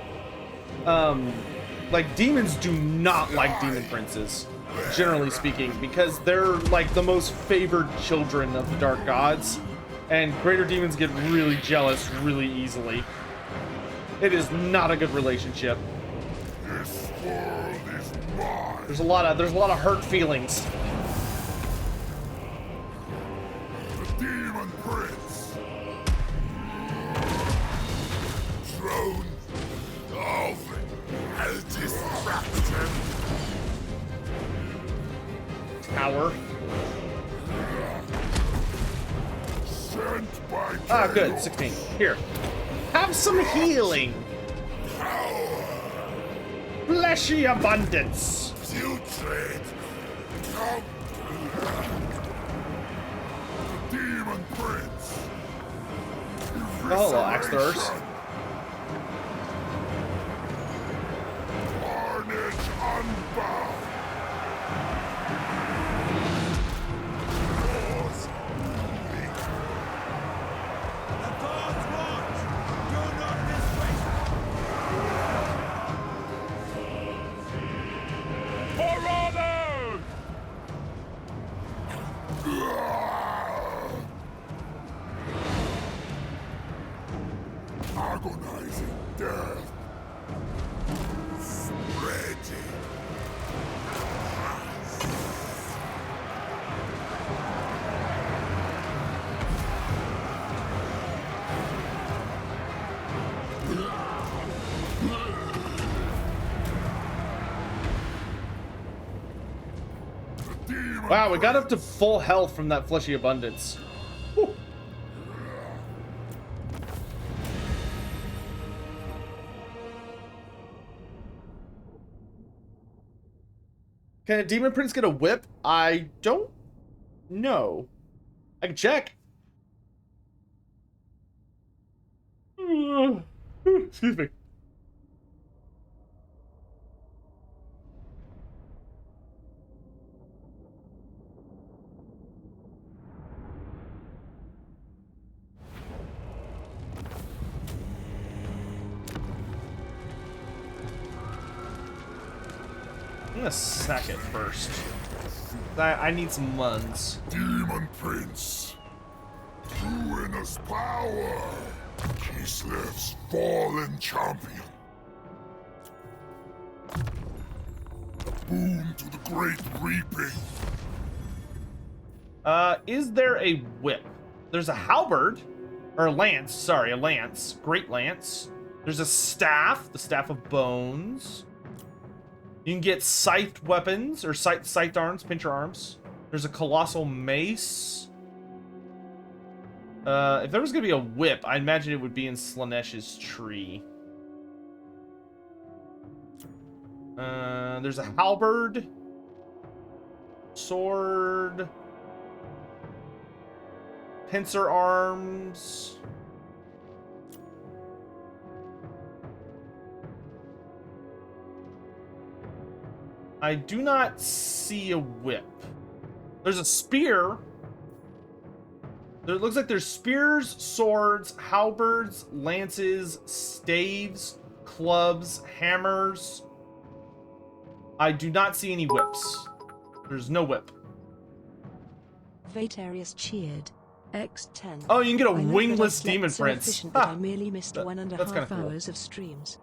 Like, demons do not like Demon Princes, generally speaking, because they're, like, the most favored children of the Dark Gods, and Greater Demons get really jealous really easily. It is not a good relationship. This world is mine. There's a lot of hurt feelings. The Demon Prince. Throne of Destruction. Tower. Sent by Ah, good. 16. Here. Have some healing. Fleshy abundance. Putrid. Come. The Demon Prince. Oh, hello, axe throwers. Carnage unbound. For honor! Agonizing death. Spreading. Wow, we got up to full health from that fleshy abundance. Whew. Can a demon prince get a whip? I don't know. I can check. Excuse me. I'm gonna sack it first. I need some muns. Demon Prince. Ruinous power. Kislev's fallen champion. A boon to the great reaping. Is there a whip? There's a halberd. Or a lance, sorry, a lance. Great lance. There's a staff, the staff of bones. You can get scythed weapons, or scythed arms, pincher arms. There's a colossal mace. If there was gonna be a whip, I imagine it would be in Slanesh's tree. There's a halberd. Sword. Pincer arms. I do not see a whip. There's a spear. It looks like there's spears, swords, halberds, lances, staves, clubs, hammers. I do not see any whips. There's no whip. Vatarius cheered. X10. Oh, you can get a I know wingless that I slept demon so prince. efficient that Ha! I merely missed That- 1.5 that's kinda cool. hours of streams.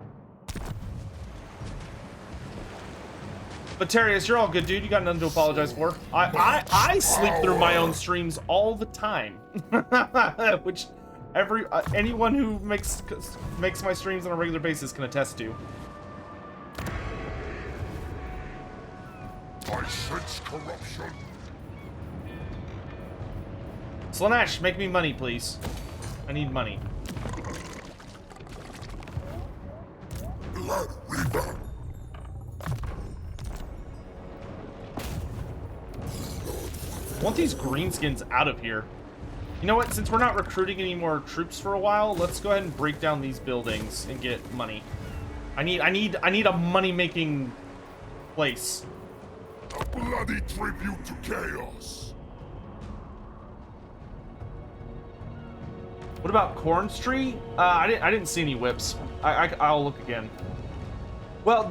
But Terius, you're all good, dude. You got nothing to apologize for. I sleep through my own streams all the time, which anyone who makes my streams on a regular basis can attest to. I sense corruption. Slanesh, make me money, please. I need money. Blood Reaper. I want these greenskins out of here. You know what? Since we're not recruiting any more troops for a while, let's go ahead and break down these buildings and get money. I need a money-making place. A bloody tribute to chaos. What about Corn Street? I didn't see any whips. I'll look again. Well,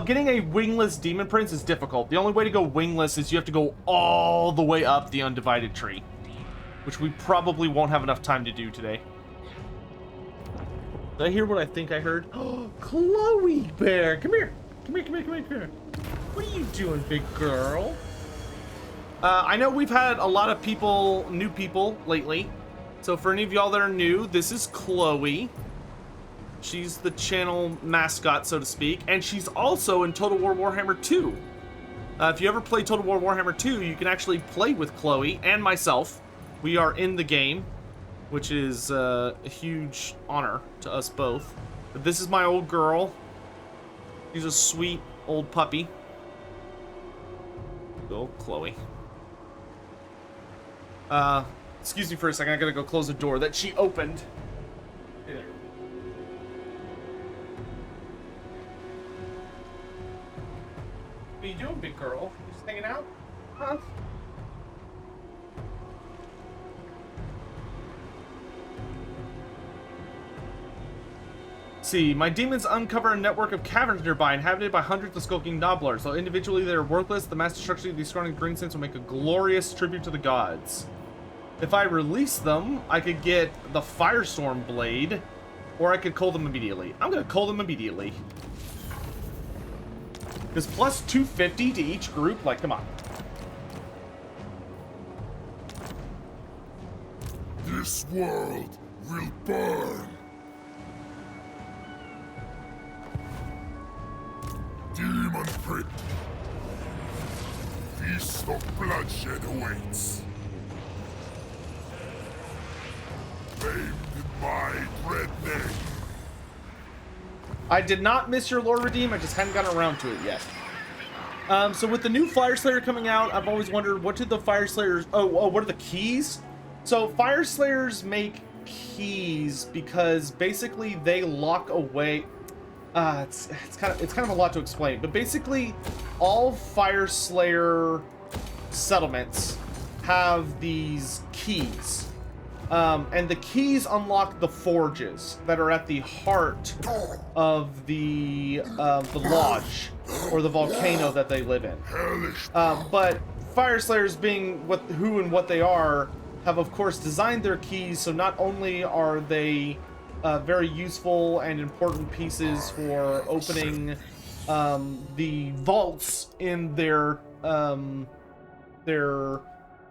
getting a wingless demon prince is difficult. The only way to go wingless is you have to go all the way up the Undivided tree, which we probably won't have enough time to do today. Did I hear what I think I heard? Oh, Chloe Bear, come here. Come here. What are you doing, big girl? I know we've had a lot of new people lately. So for any of y'all that are new, this is Chloe. She's the channel mascot, so to speak, and she's also in Total War Warhammer 2. If you ever play Total War Warhammer 2, you can actually play with Chloe and myself. We are in the game, which is a huge honor to us both. But this is my old girl. She's a sweet old puppy. Go, Chloe. Excuse me for a second, I gotta go close the door that she opened. There. What are you doing, big girl? You just hanging out? Huh? See, my demons uncover a network of caverns nearby, inhabited by hundreds of skulking nobblers. Though individually they are worthless, the mass destruction of these scrawny greenskins will make a glorious tribute to the gods. If I release them, I could get the Firestorm Blade, or I could cull them immediately. I'm gonna cull them immediately. Because plus 250 to each group, like, come on. This world will burn. Demon Prince. Feast of bloodshed awaits. Famed in my dread name. I did not miss your lore redeem, I just hadn't gotten around to it yet. So with the new Fire Slayer coming out, I've always wondered, what did the Fire Slayers... Oh, what are the keys? So Fire Slayers make keys because basically they lock away... it's kind of a lot to explain, but basically all Fire Slayer settlements have these keys. And the keys unlock the forges that are at the heart of the lodge or the volcano that they live in. But Fire Slayers, being who and what they are, have of course designed their keys, so not only are they very useful and important pieces for opening the vaults in their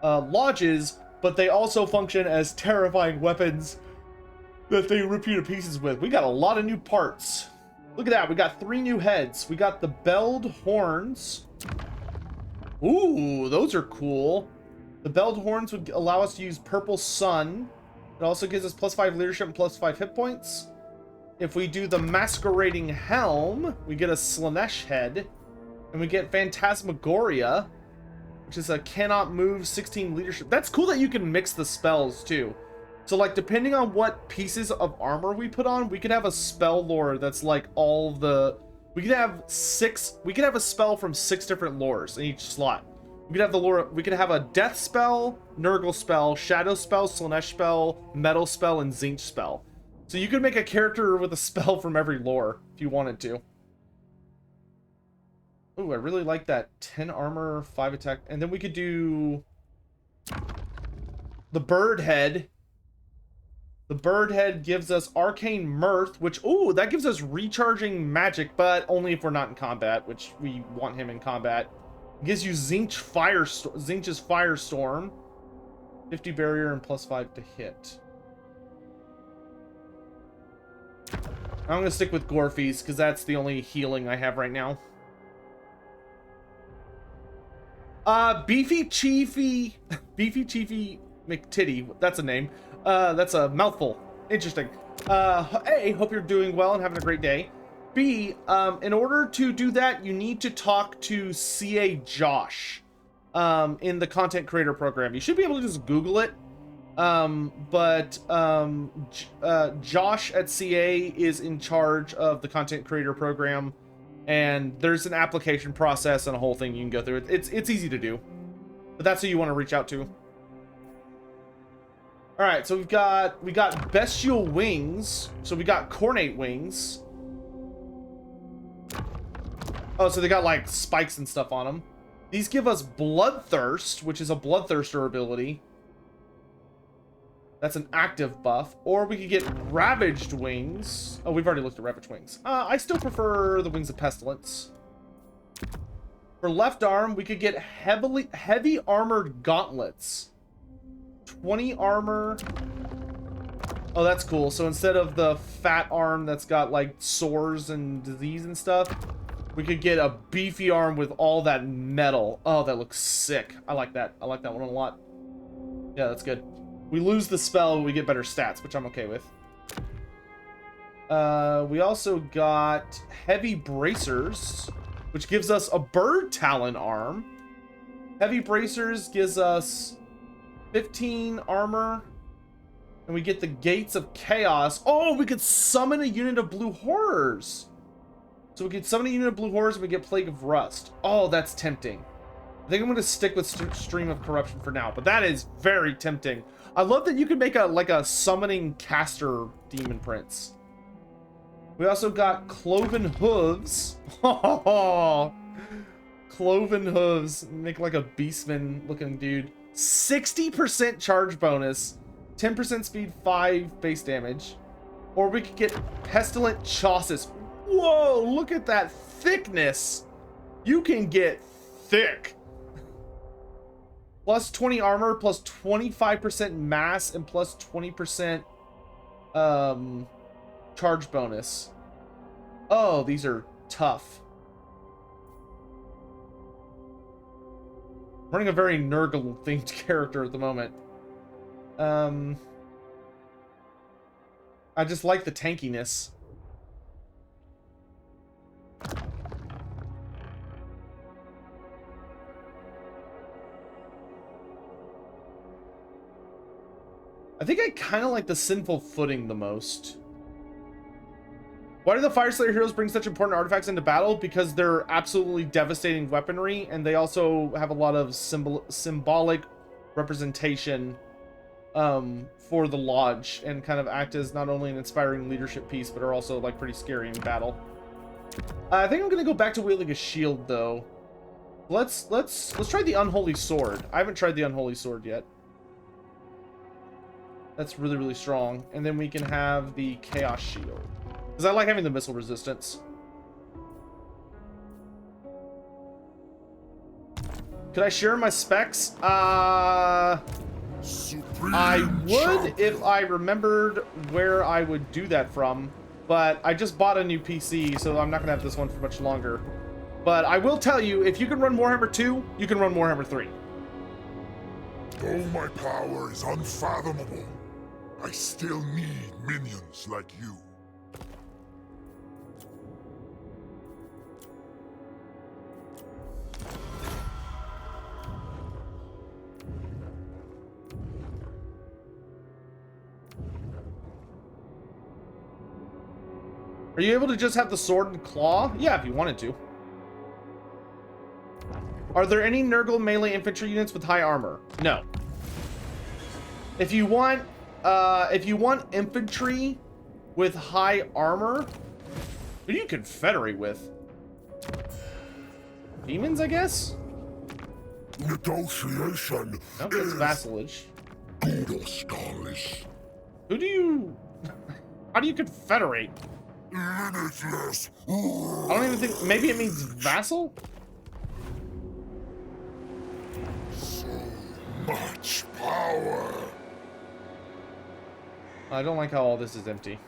lodges, but they also function as terrifying weapons that they rip you to pieces with. We got a lot of new parts. Look at that. We got 3 new heads. We got the belled horns. Ooh, those are cool. The belled horns would allow us to use Purple Sun. It also gives us +5 leadership and +5 hit points. If we do the masquerading helm, we get a Slanesh head. And we get Phantasmagoria, which is a cannot move 16 leadership. That's cool that you can mix the spells too. So like depending on what pieces of armor we put on, we could have a spell lore that's like all the... We could have a spell from 6 different lores in each slot. We could have the lore, we could have a death spell, Nurgle spell, shadow spell, Slanesh spell, metal spell, and Zinch spell. So you could make a character with a spell from every lore if you wanted to. Ooh, I really like that 10 armor, 5 attack. And then we could do the bird head. The bird head gives us arcane mirth, which, ooh, that gives us recharging magic, but only if we're not in combat, which we want him in combat. It gives you Zinch's Firestorm, 50 barrier and +5 to hit. I'm gonna stick with Gorfeast because that's the only healing I have right now. Beefy Chiefy McTitty. That's a name. That's a mouthful. Interesting. A, hope you're doing well and having a great day. B, in order to do that, you need to talk to CA Josh in the content creator program. You should be able to just Google it. Josh at CA is in charge of the content creator program, and there's an application process and a whole thing you can go through. It's easy to do, but that's who you want to reach out to. All right, so we got bestial wings, so we got cornate wings. Oh, so they got like spikes and stuff on them. These give us bloodthirst, which is a bloodthirster ability. That's an active buff. Or we could get ravaged wings. Oh, we've already looked at ravaged wings. I still prefer the wings of pestilence. For left arm, we could get heavy armored gauntlets. 20 armor. Oh, that's cool. So instead of the fat arm that's got like sores and disease and stuff, we could get a beefy arm with all that metal. Oh, that looks sick. I like that. I like that one a lot. Yeah, that's good. We lose the spell, we get better stats, which I'm okay with. We also got heavy bracers, which gives us a bird talon arm. Heavy bracers gives us 15 armor. And we get the gates of chaos. Oh, we could summon a unit of blue horrors. So we could summon a unit of blue horrors and we get plague of rust. Oh, that's tempting. I think I'm going to stick with stream of corruption for now, but that is very tempting. I love that you can make a summoning caster demon prince. We also got cloven hooves. Oh, cloven hooves make like a beastman looking dude. 60% charge bonus, 10% speed, 5 base damage. Or we could get pestilent chausis. Whoa, look at that thickness. You can get thick. Plus 20 armor, plus 25% mass, and plus 20% charge bonus. Oh, these are tough. Running a very Nurgle themed character at the moment. I just like the tankiness. I think I kind of like the Sinful Footing the most. Why do the Fire Slayer heroes bring such important artifacts into battle? Because they're absolutely devastating weaponry, and they also have a lot of symbolic representation for the Lodge, and kind of act as not only an inspiring leadership piece, but are also like pretty scary in battle. I think I'm gonna go back to wielding a shield though. Let's try the Unholy Sword. I haven't tried the Unholy Sword yet. That's really, really strong. And then we can have the Chaos Shield. Because I like having the missile resistance. Could I share my specs? I would if I remembered where I would do that from. But I just bought a new PC, so I'm not going to have this one for much longer. But I will tell you, if you can run Warhammer 2, you can run Warhammer 3. Though my power is unfathomable, I still need minions like you. Are you able to just have the sword and claw? Yeah, if you wanted to. Are there any Nurgle melee infantry units with high armor? No. If you want infantry with high armor, who do you confederate with? Demons, I guess? Negotiation. No, that's vassalage. Good or stylish. Who do you... How do you confederate? Limitless. I don't even think... Maybe it means vassal? So much power. I don't like how all this is empty.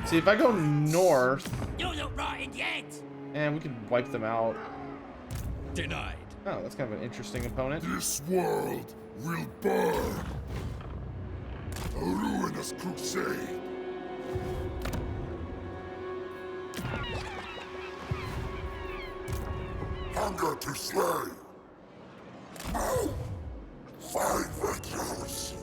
See, if I go north... You're not rotten yet! And we can wipe them out. Denied. Oh, that's kind of an interesting opponent. This world will burn. A ruinous crusade. Hunger to slay. No. Find virtues.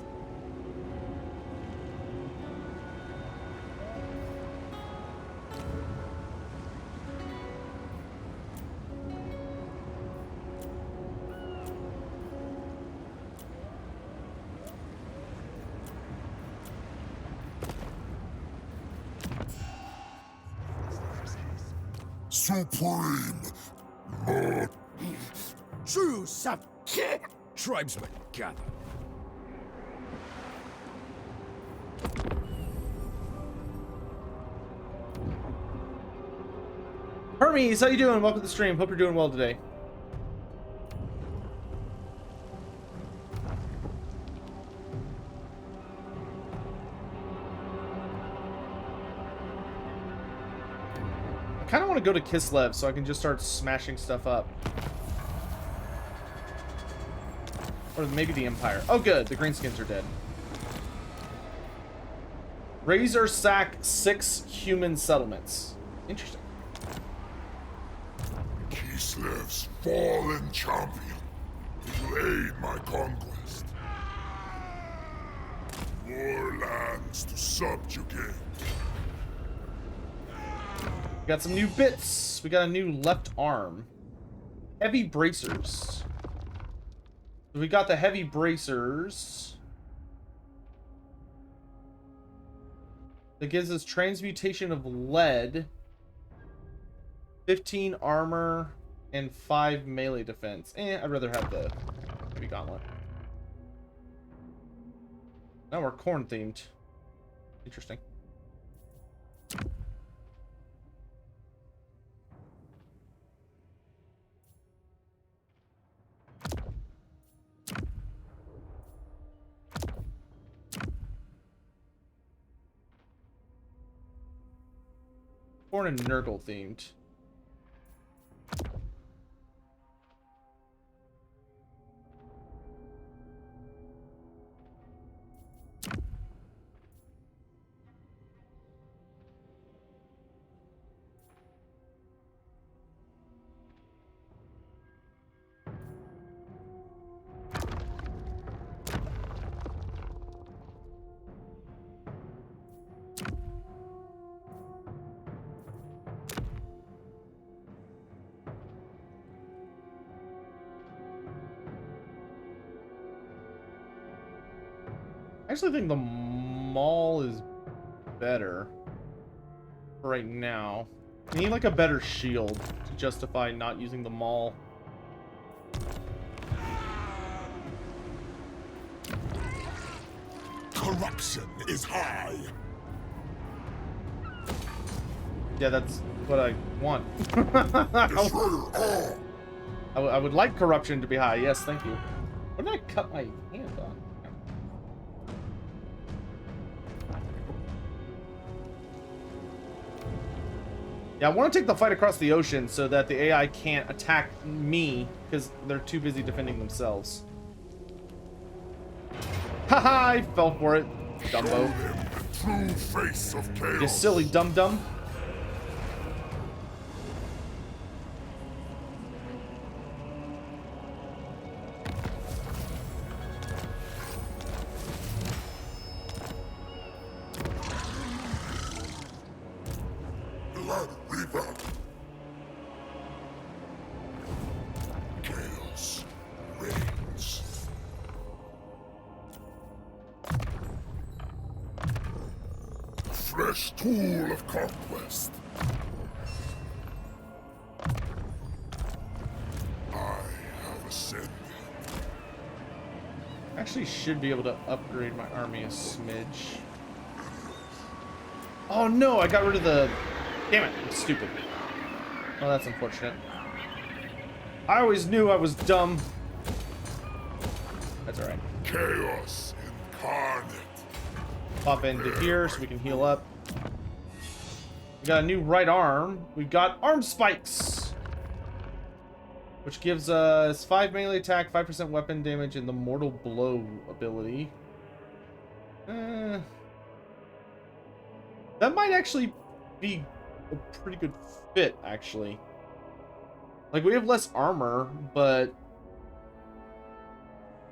Supreme. True tribesmen gather. Hermes, how you doing? Welcome to the stream. Hope you're doing well today. I kind of want to go to Kislev so I can just start smashing stuff up. Or maybe the Empire. Oh, good. The Greenskins are dead. Razor sack 6 human settlements. Interesting. Kislev's fallen champion. It will aid my conquest. More lands to subjugate. We got some new bits. We got a new left arm. Heavy bracers. So we got the heavy bracers. That gives us transmutation of lead, 15 armor, and 5 melee defense. I'd rather have the heavy gauntlet. Now we're corn themed. Interesting. Corn and Nurgle themed. I actually think the maul is better for right now. I need like a better shield to justify not using the maul. Corruption is high. Yeah, that's what I want. I would like corruption to be high. Yes, thank you. What did I cut my hand on? Yeah, I want to take the fight across the ocean so that the AI can't attack me because they're too busy defending themselves. Haha, I fell for it, Dumbo. True face of chaos. You silly dum-dum. Blood Reaper. Chaos reigns. A fresh tool of conquest. I have ascended. Actually should be able to upgrade my army a smidge. Oh no, I got rid of the... Damn it, I'm stupid. Oh, that's unfortunate. I always knew I was dumb. That's alright. Chaos incarnate. Pop into here so we can heal up. We got a new right arm. We've got arm spikes, which gives us 5 melee attack, 5% weapon damage, and the mortal blow ability. That might actually be a pretty good fit, actually. Like, we have less armor, but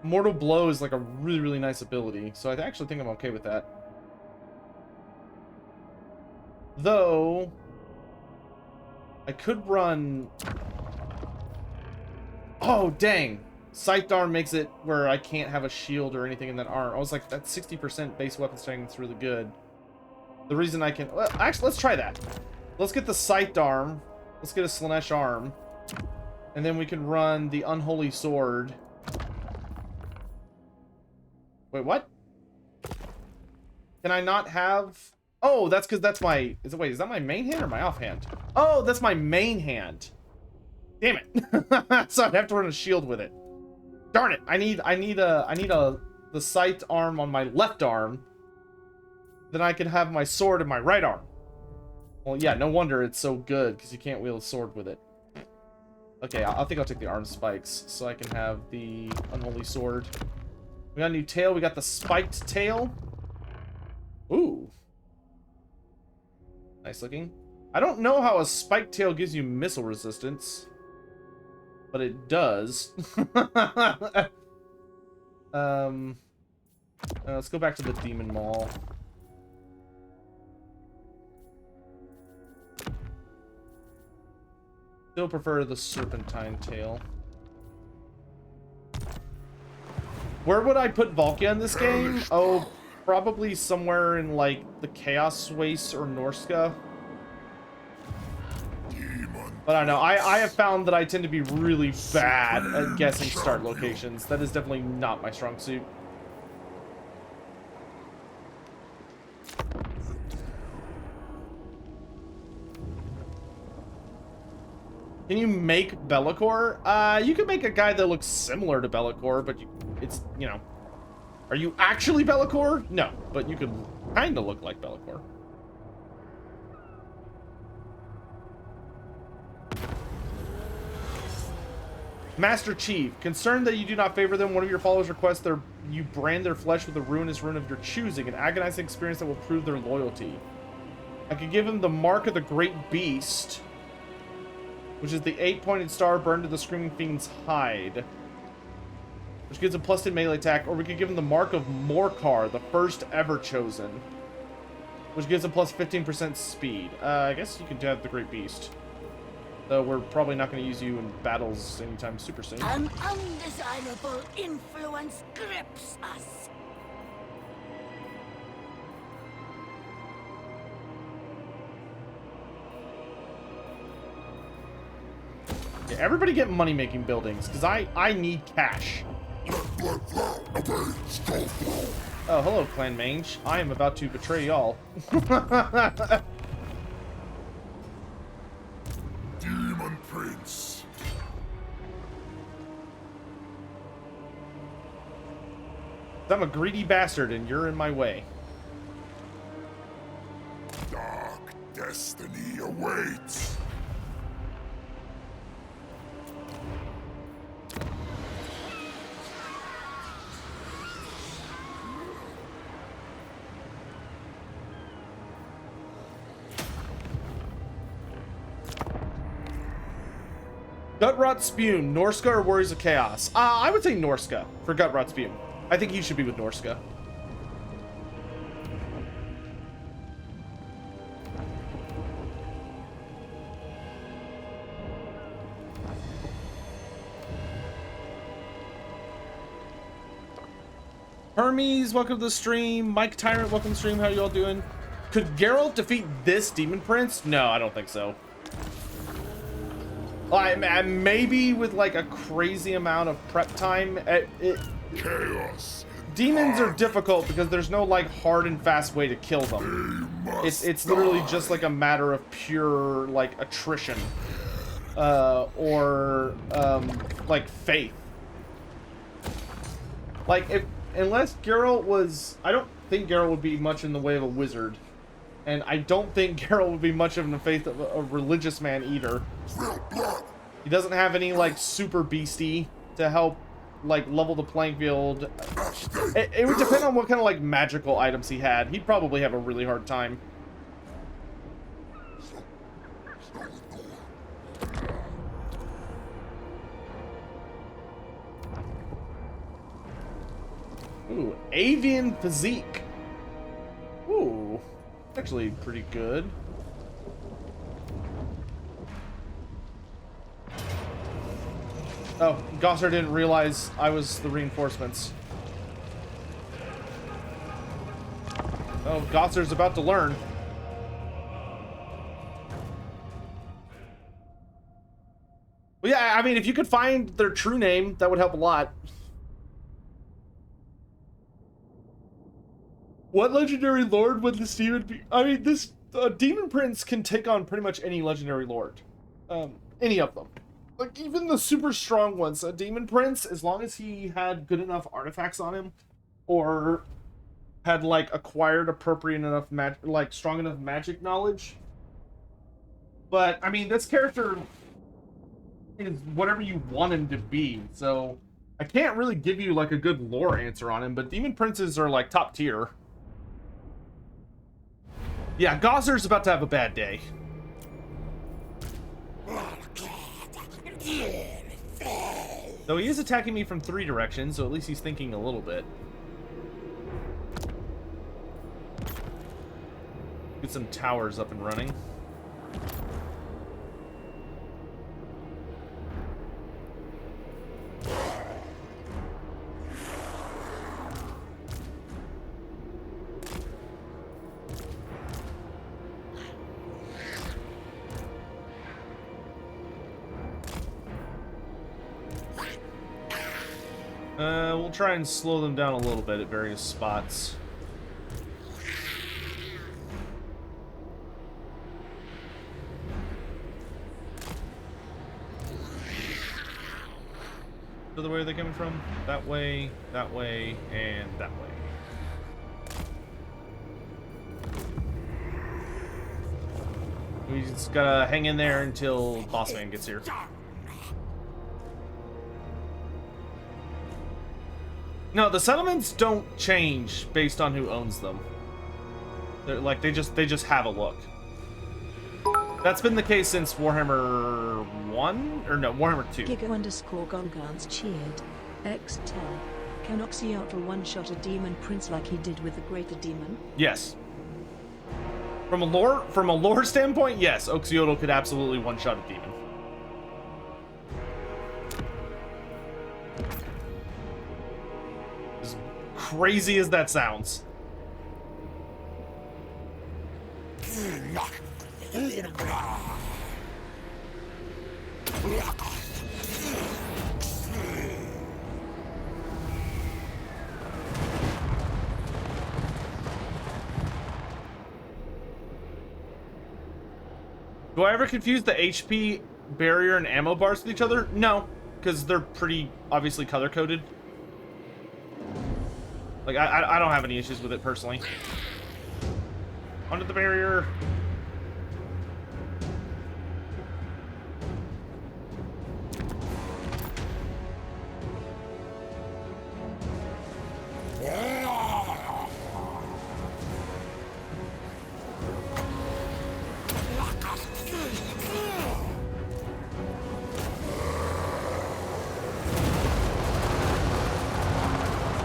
mortal blow is like a really, really nice ability. So I actually think I'm okay with that. Though, I could run... Oh, dang. Scythed arm makes it where I can't have a shield or anything in that arm. I was like, that 60% base weapon strength is really good. The reason I can... Well, actually, let's try that. Let's get the Scythed arm. Let's get a Slanesh arm. And then we can run the Unholy Sword. Wait, what? Can I not have... Oh, that's because that's my... Wait, is that my main hand or my offhand? Oh, that's my main hand. Damn it. So I'd have to run a shield with it. Darn it. I need the Scythed arm on my left arm. Then I can have my sword in my right arm. Well, yeah, no wonder it's so good, because you can't wield a sword with it. Okay, I think I'll take the arm spikes, so I can have the Unholy Sword. We got a new tail. We got the spiked tail. Ooh. Nice looking. I don't know how a spiked tail gives you missile resistance, but it does. Let's go back to the Demon Maul. Still prefer the Serpentine tail. Where would I put Volkia in this game? Oh, probably somewhere in, like, the Chaos Waste or Norska. But I don't know. I have found that I tend to be really bad at guessing start locations. That is definitely not my strong suit. Can you make Be'lakor? You can make a guy that looks similar to Be'lakor, but it's, you know... Are you actually Be'lakor? No, but you could kind of look like Be'lakor. Master Chief, concerned that you do not favor them, one of your followers requests you brand their flesh with a ruinous rune of your choosing, an agonizing experience that will prove their loyalty. I could give him the Mark of the Great Beast, which is the 8-pointed star burned to the Screaming Fiend's hide, which gives a +10 melee attack, or we could give him the Mark of Morkar, the first ever chosen, which gives a +15% speed. I guess you can have the Great Beast. Though we're probably not going to use you in battles anytime super soon. An undesirable influence grips us. everybody get money-making buildings, because I need cash. Oh, hello, Clan Mange. I am about to betray y'all. Demon Prince. I'm a greedy bastard, and you're in my way. Dark destiny awaits. Gutrot Spume, Norska or Warriors of Chaos? I would say Norska for Gutrot Spume. I think you should be with Norska. Hermes, welcome to the stream. Mike Tyrant, welcome to the stream. How you all doing? Could Geralt defeat this Demon Prince? No, I don't think so. Maybe with like a crazy amount of prep time. Chaos. Demons are difficult because there's no like hard and fast way to kill them. It's literally just like a matter of pure like attrition, or like faith. Like unless Geralt was, I don't think Geralt would be much in the way of a wizard, and I don't think Geralt would be much of the faith of a religious man either. He doesn't have any like super beastie to help like level the playing field. It would depend on what kind of like magical items he had. He'd probably have a really hard time. Ooh, avian physique. Ooh, actually pretty good. Oh, Gosser didn't realize I was the reinforcements. Oh, Gosser's about to learn. Well, yeah, I mean, if you could find their true name, that would help a lot. What legendary lord would this demon be? I mean, this Demon Prince can take on pretty much any legendary lord. Any of them. Like, even the super strong ones. A Demon Prince, as long as he had good enough artifacts on him, or had, like, acquired appropriate enough, strong enough magic knowledge. But, I mean, this character is whatever you want him to be, so I can't really give you, like, a good lore answer on him, but Demon Princes are, like, top tier. Yeah, Gozzer's about to have a bad day. Though he is attacking me from 3 directions, so at least he's thinking a little bit. Get some towers up and running. We'll try and slow them down a little bit at various spots. So the way are they coming from? That way, and that way. We just gotta hang in there until Boss Man gets here. No, the settlements don't change based on who owns them. They're like they just have a look. That's been the case since Warhammer 1? Or no, Warhammer 2. Giga_Gongans cheered. X10. Can Oxyotl one-shot a Demon Prince like he did with the Greater Demon? Yes. From a lore standpoint, yes, Oxyotl could absolutely one-shot a demon. As crazy as that sounds. Do I ever confuse the HP barrier and ammo bars with each other? No, because they're pretty obviously color-coded. Like, I don't have any issues with it personally. Under the barrier.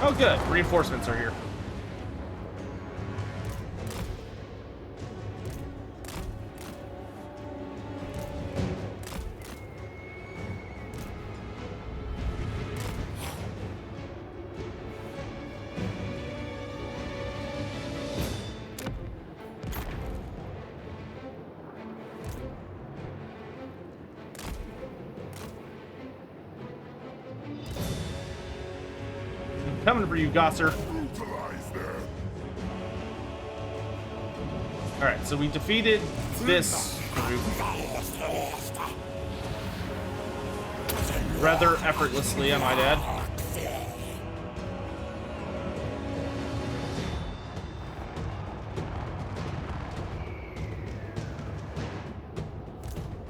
Oh, good. Reinforcements are here. Coming for you, Gosser. Alright, so we defeated this group rather effortlessly, I might add.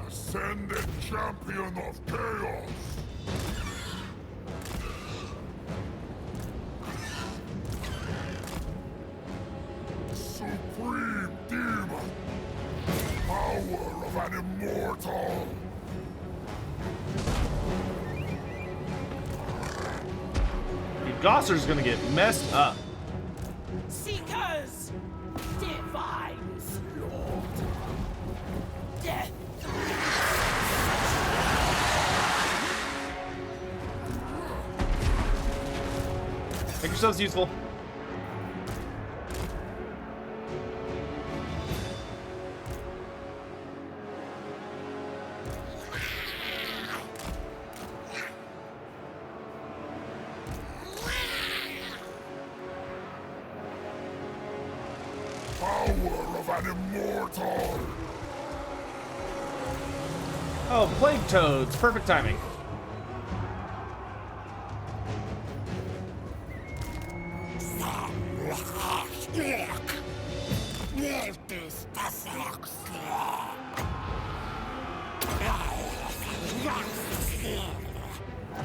Ascended champion of chaos. Supreme demon. Power of an immortal. Dude, Gosser's gonna get messed up. Seekers! Divine Lord! Death! Make yourselves useful. Power of an immortal. Oh, plague toads. Perfect timing.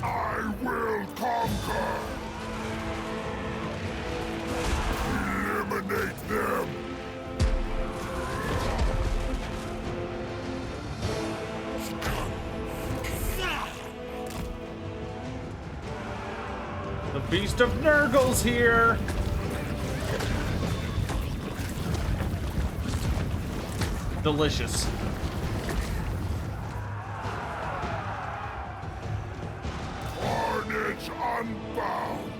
I will conquer. Eliminate them. The Beast of Nurgle's here. Delicious. Carnage unbound.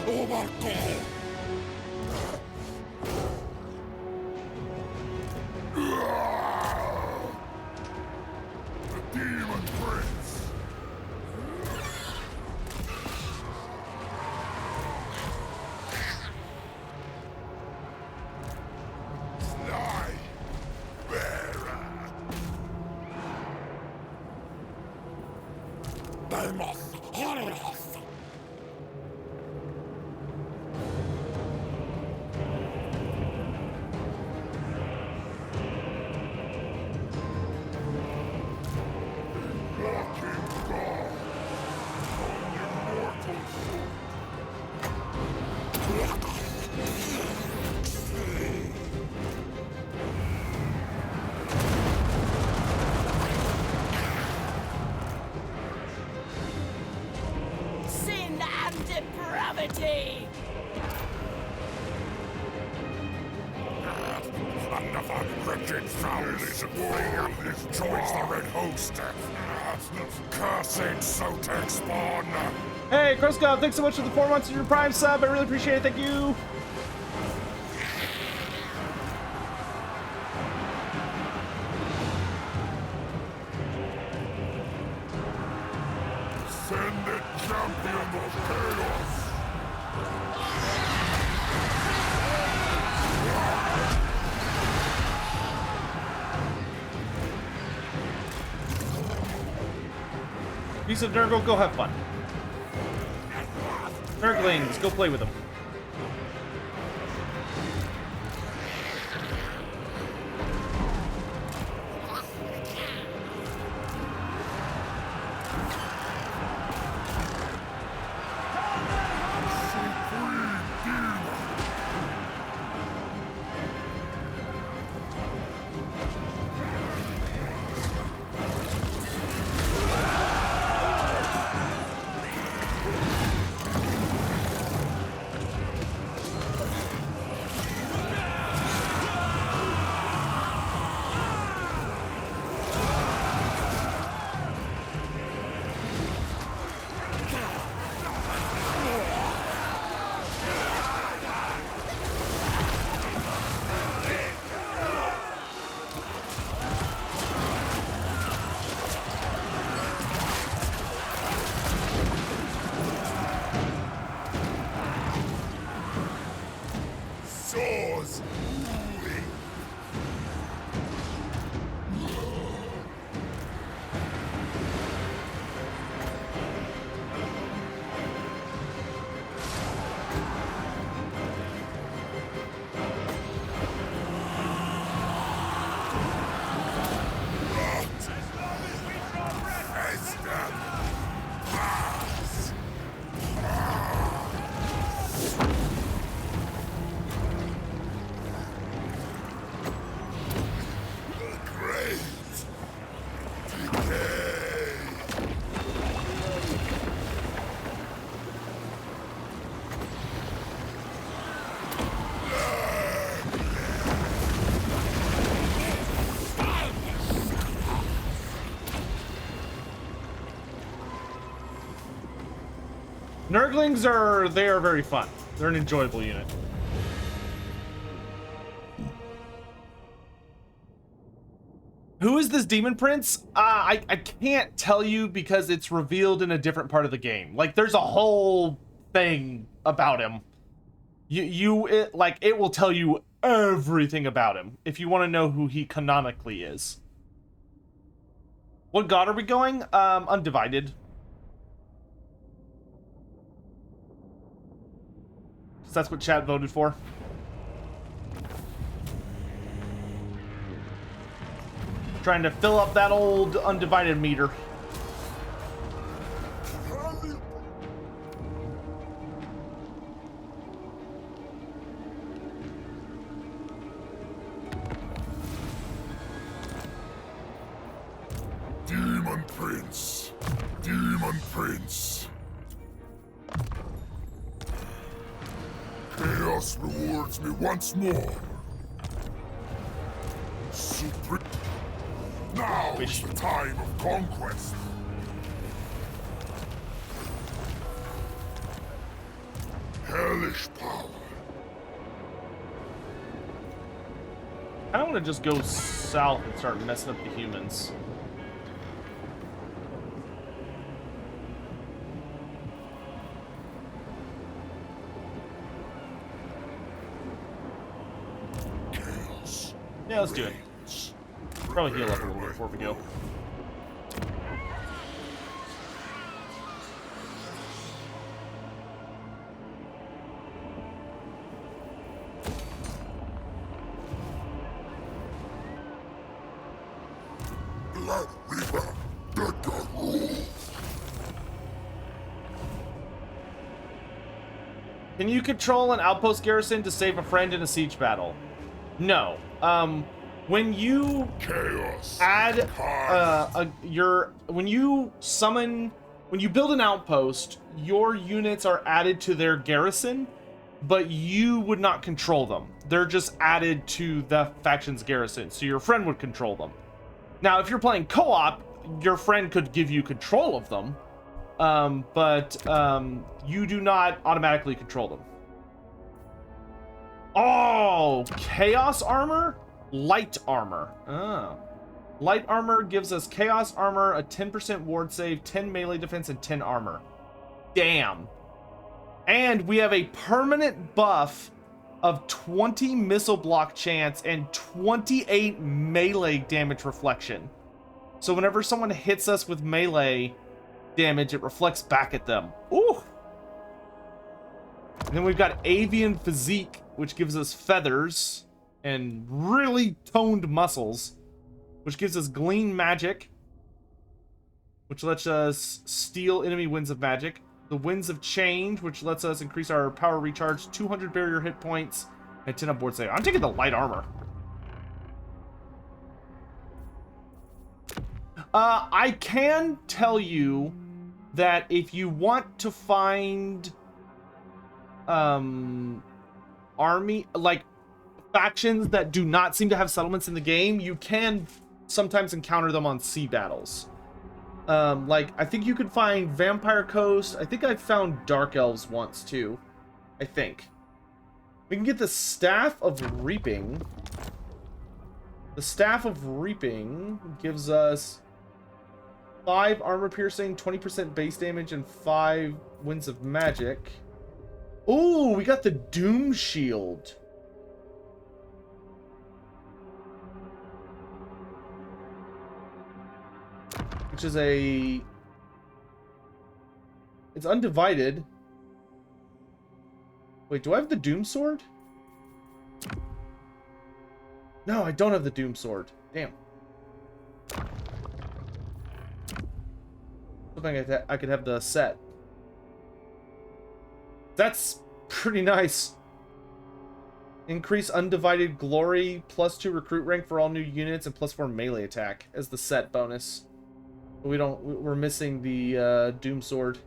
Oh my God. The Demon Prince. Sly bearer. Daemons, horrors. Sin and depravity! Another wretched foul-lizard thing joins the Red Host. Cursed Sotek spawn. Hey, Kroscov, thanks so much for the 4 months of your Prime sub. I really appreciate it. Thank you. Ascended champion of chaos. Piece of Nurgle, go have fun. Nurglings, go play with them. Saws. Nurglings are very fun. They're an enjoyable unit. Who is this demon prince? I can't tell you because it's revealed in a different part of the game. Like, there's a whole thing about him. It will tell you everything about him if you want to know who he canonically is. What god are we going? Undivided. That's what chat voted for. Trying to fill up that old Undivided meter. Demon Prince. Demon Prince. Chaos rewards me once more. Supreme. Now is the time of conquest. Hellish power. I don't want to just go south and start messing up the humans. Yeah, let's do it. Probably heal up a little bit before we go. Blood Reaper, let God rule. Can you control an outpost garrison to save a friend in a siege battle? No. When you Chaos add when you build an outpost, your units are added to their garrison, but you would not control them. They're just added to the faction's garrison, so your friend would control them. Now, if you're playing co-op, your friend could give you control of them, but you do not automatically control them. Oh, chaos armor? Light armor. Oh. Light armor gives us chaos armor, a 10% ward save, 10 melee defense, and 10 armor. Damn. And we have a permanent buff of 20 missile block chance and 28 melee damage reflection. So whenever someone hits us with melee damage, it reflects back at them. Ooh! And then we've got Avian Physique, which gives us feathers and really toned muscles, which gives us Glean Magic, which lets us steal enemy winds of magic. The Winds of Change, which lets us increase our power recharge, 200 barrier hit points, and 10 on board save. I'm taking the light armor. I can tell you that if you want to find army, like factions that do not seem to have settlements in the game, you can sometimes encounter them on sea battles. Like, I think you could find Vampire Coast. I think I found Dark Elves once, too. I think. We can get the Staff of Reaping. The Staff of Reaping gives us 5 armor piercing, 20% base damage, and 5 winds of magic. Ooh, we got the Doom Shield. Which is a... It's undivided. Wait, do I have the Doom Sword? No, I don't have the Doom Sword. Damn. Hoping I could have the set. That's pretty nice. Increase Undivided Glory, +2 recruit rank for all new units, and +4 melee attack as the set bonus. But we're missing the Doom Sword.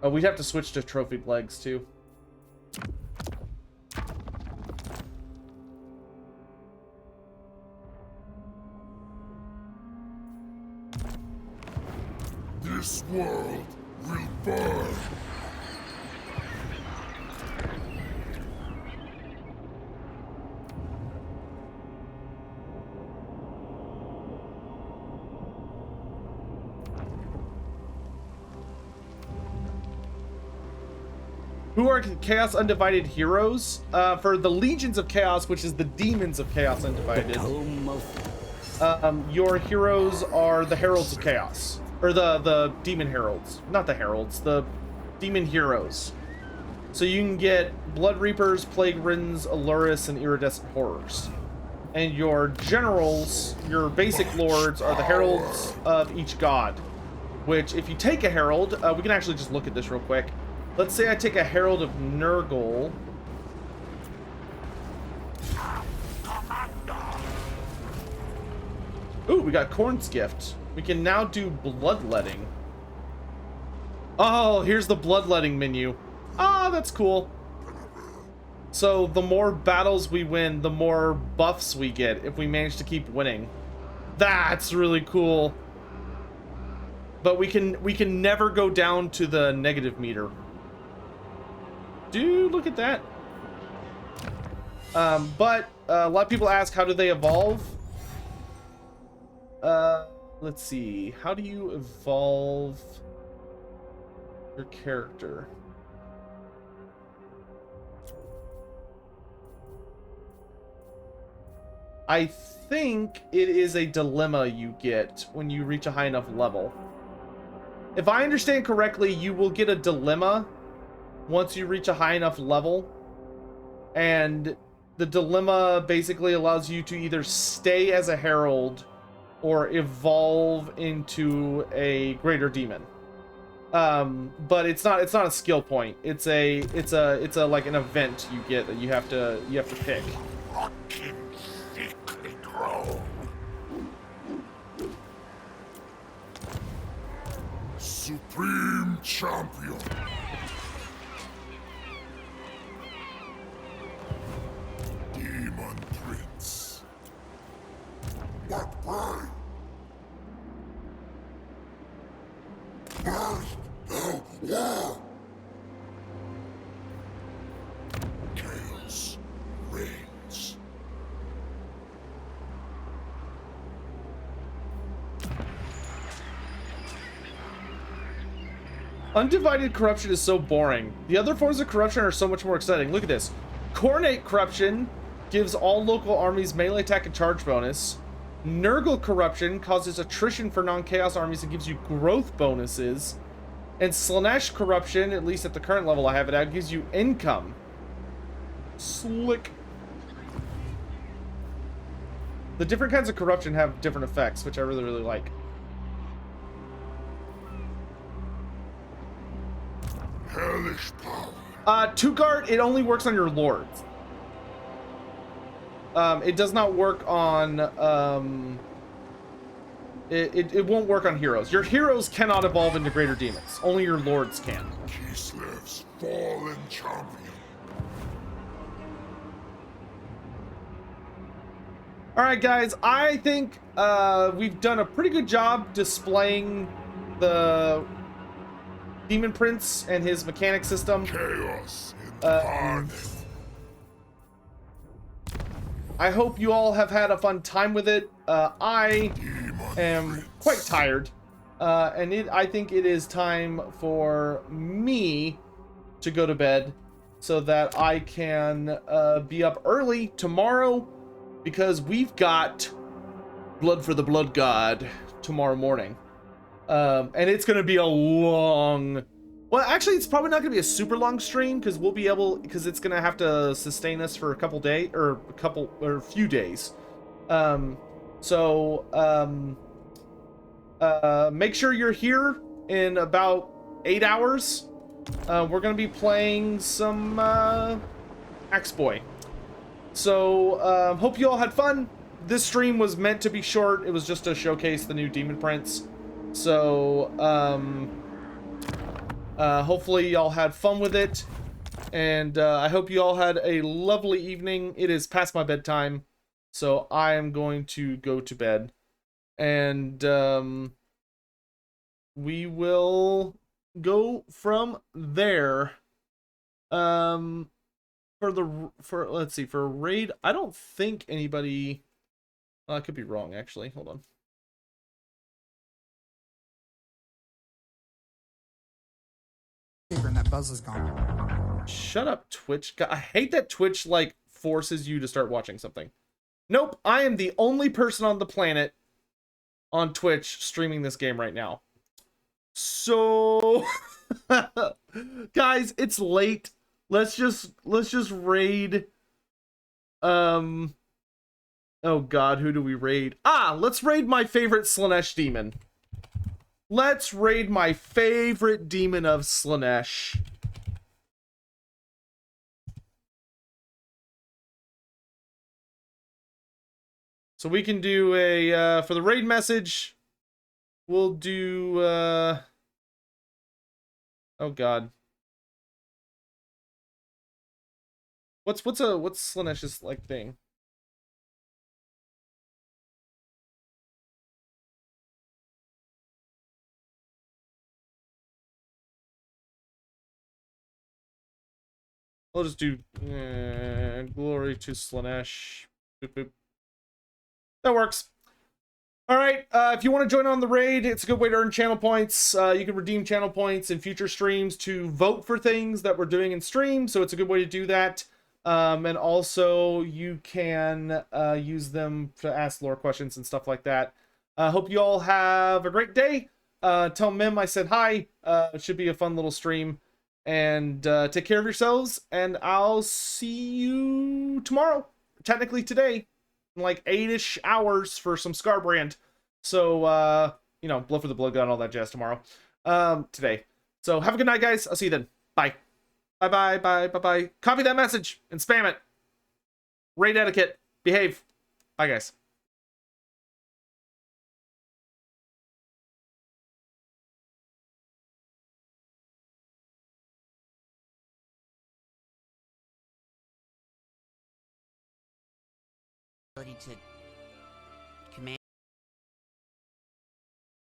Oh, we'd have to switch to trophied legs too. This world will burn. Who are Chaos Undivided heroes? For the Legions of Chaos, which is the Demons of Chaos Undivided. Your heroes are the Heralds of Chaos. Or the Demon Heralds. Not the Heralds, the Demon Heroes. So you can get Blood Reapers, Plague Riddens, Aluris, and Iridescent Horrors. And your generals, your basic lords, are the Heralds of each god. Which, if you take a Herald, we can actually just look at this real quick. Let's say I take a Herald of Nurgle. Ooh, we got Corn's Gift. We can now do Bloodletting. Oh, here's the Bloodletting menu. Ah, that's cool. So the more battles we win, the more buffs we get if we manage to keep winning. That's really cool. But we can never go down to the negative meter. Dude, look at that. But a lot of people ask, how do they evolve? Let's see. How do you evolve your character? I think it is a dilemma you get when you reach a high enough level. If I understand correctly, you will get a dilemma once you reach a high enough level, and the dilemma basically allows you to either stay as a herald or evolve into a greater demon. But it's not a skill point. It's a like an event you get that you have to pick. Supreme Champion. Demon Prince. What pride? First, the war. Chaos reigns. Undivided corruption is so boring. The other forms of corruption are so much more exciting. Look at this. Coronate corruption gives all local armies melee attack and charge bonus. Nurgle corruption causes attrition for non-chaos armies and gives you growth bonuses. And Slaanesh corruption, at least at the current level I have it at, gives you income. Slick. The different kinds of corruption have different effects, which I really, really like. Hellish power. Two-guard, it only works on your lords. It does not work on, it won't work on heroes. Your heroes cannot evolve into greater demons. Only your lords can. Kislev's fallen champion. Alright guys, I think we've done a pretty good job displaying the Demon Prince and his mechanic system. Chaos incarnate. I hope you all have had a fun time with it. I am quite tired. And I think it is time for me to go to bed so that I can be up early tomorrow, because we've got Blood for the Blood God tomorrow morning. And it's going to be a long... Well, actually, it's probably not going to be a super long stream, because we'll be able... Because it's going to have to sustain us for a couple days, or a few days. Make sure you're here in about 8 hours. We're going to be playing some Axe Boy. So, hope you all had fun. This stream was meant to be short. It was just to showcase the new Demon Prince. So, hopefully y'all had fun with it. And I hope you all had a lovely evening. It is past my bedtime, so I am going to go to bed. And we will go from there. Let's see, for a raid, I don't think anybody... I could be wrong, actually. Hold on. And that buzz is gone. Shut up, Twitch. God, I hate that Twitch, like, forces you to start watching something. Nope, I am the only person on the planet on Twitch streaming this game right now. So... Guys, it's late. Let's just raid. Oh god, who do we raid? Let's raid my favorite Slaanesh demon. Let's raid my favorite demon of Slaanesh. So we can do a for the raid message, we'll do oh god. What's Slaanesh's like thing? I'll just do glory to Slaanesh. Boop, boop. That works. All right, if you want to join on the raid, it's a good way to earn channel points. You can redeem channel points in future streams to vote for things that we're doing in stream, so it's a good way to do that. And also, you can use them to ask lore questions and stuff like that. Hope you all have a great day. Tell Mim I said hi. It should be a fun little stream. And take care of yourselves, and I'll see you tomorrow. Technically today, in like 8-ish hours for some Scarbrand. So, you know, Blood for the Blood God and all that jazz tomorrow. Today. So, have a good night, guys. I'll see you then. Bye. Bye-bye, bye-bye. Copy that message and spam it. Raid etiquette. Behave. Bye, guys. To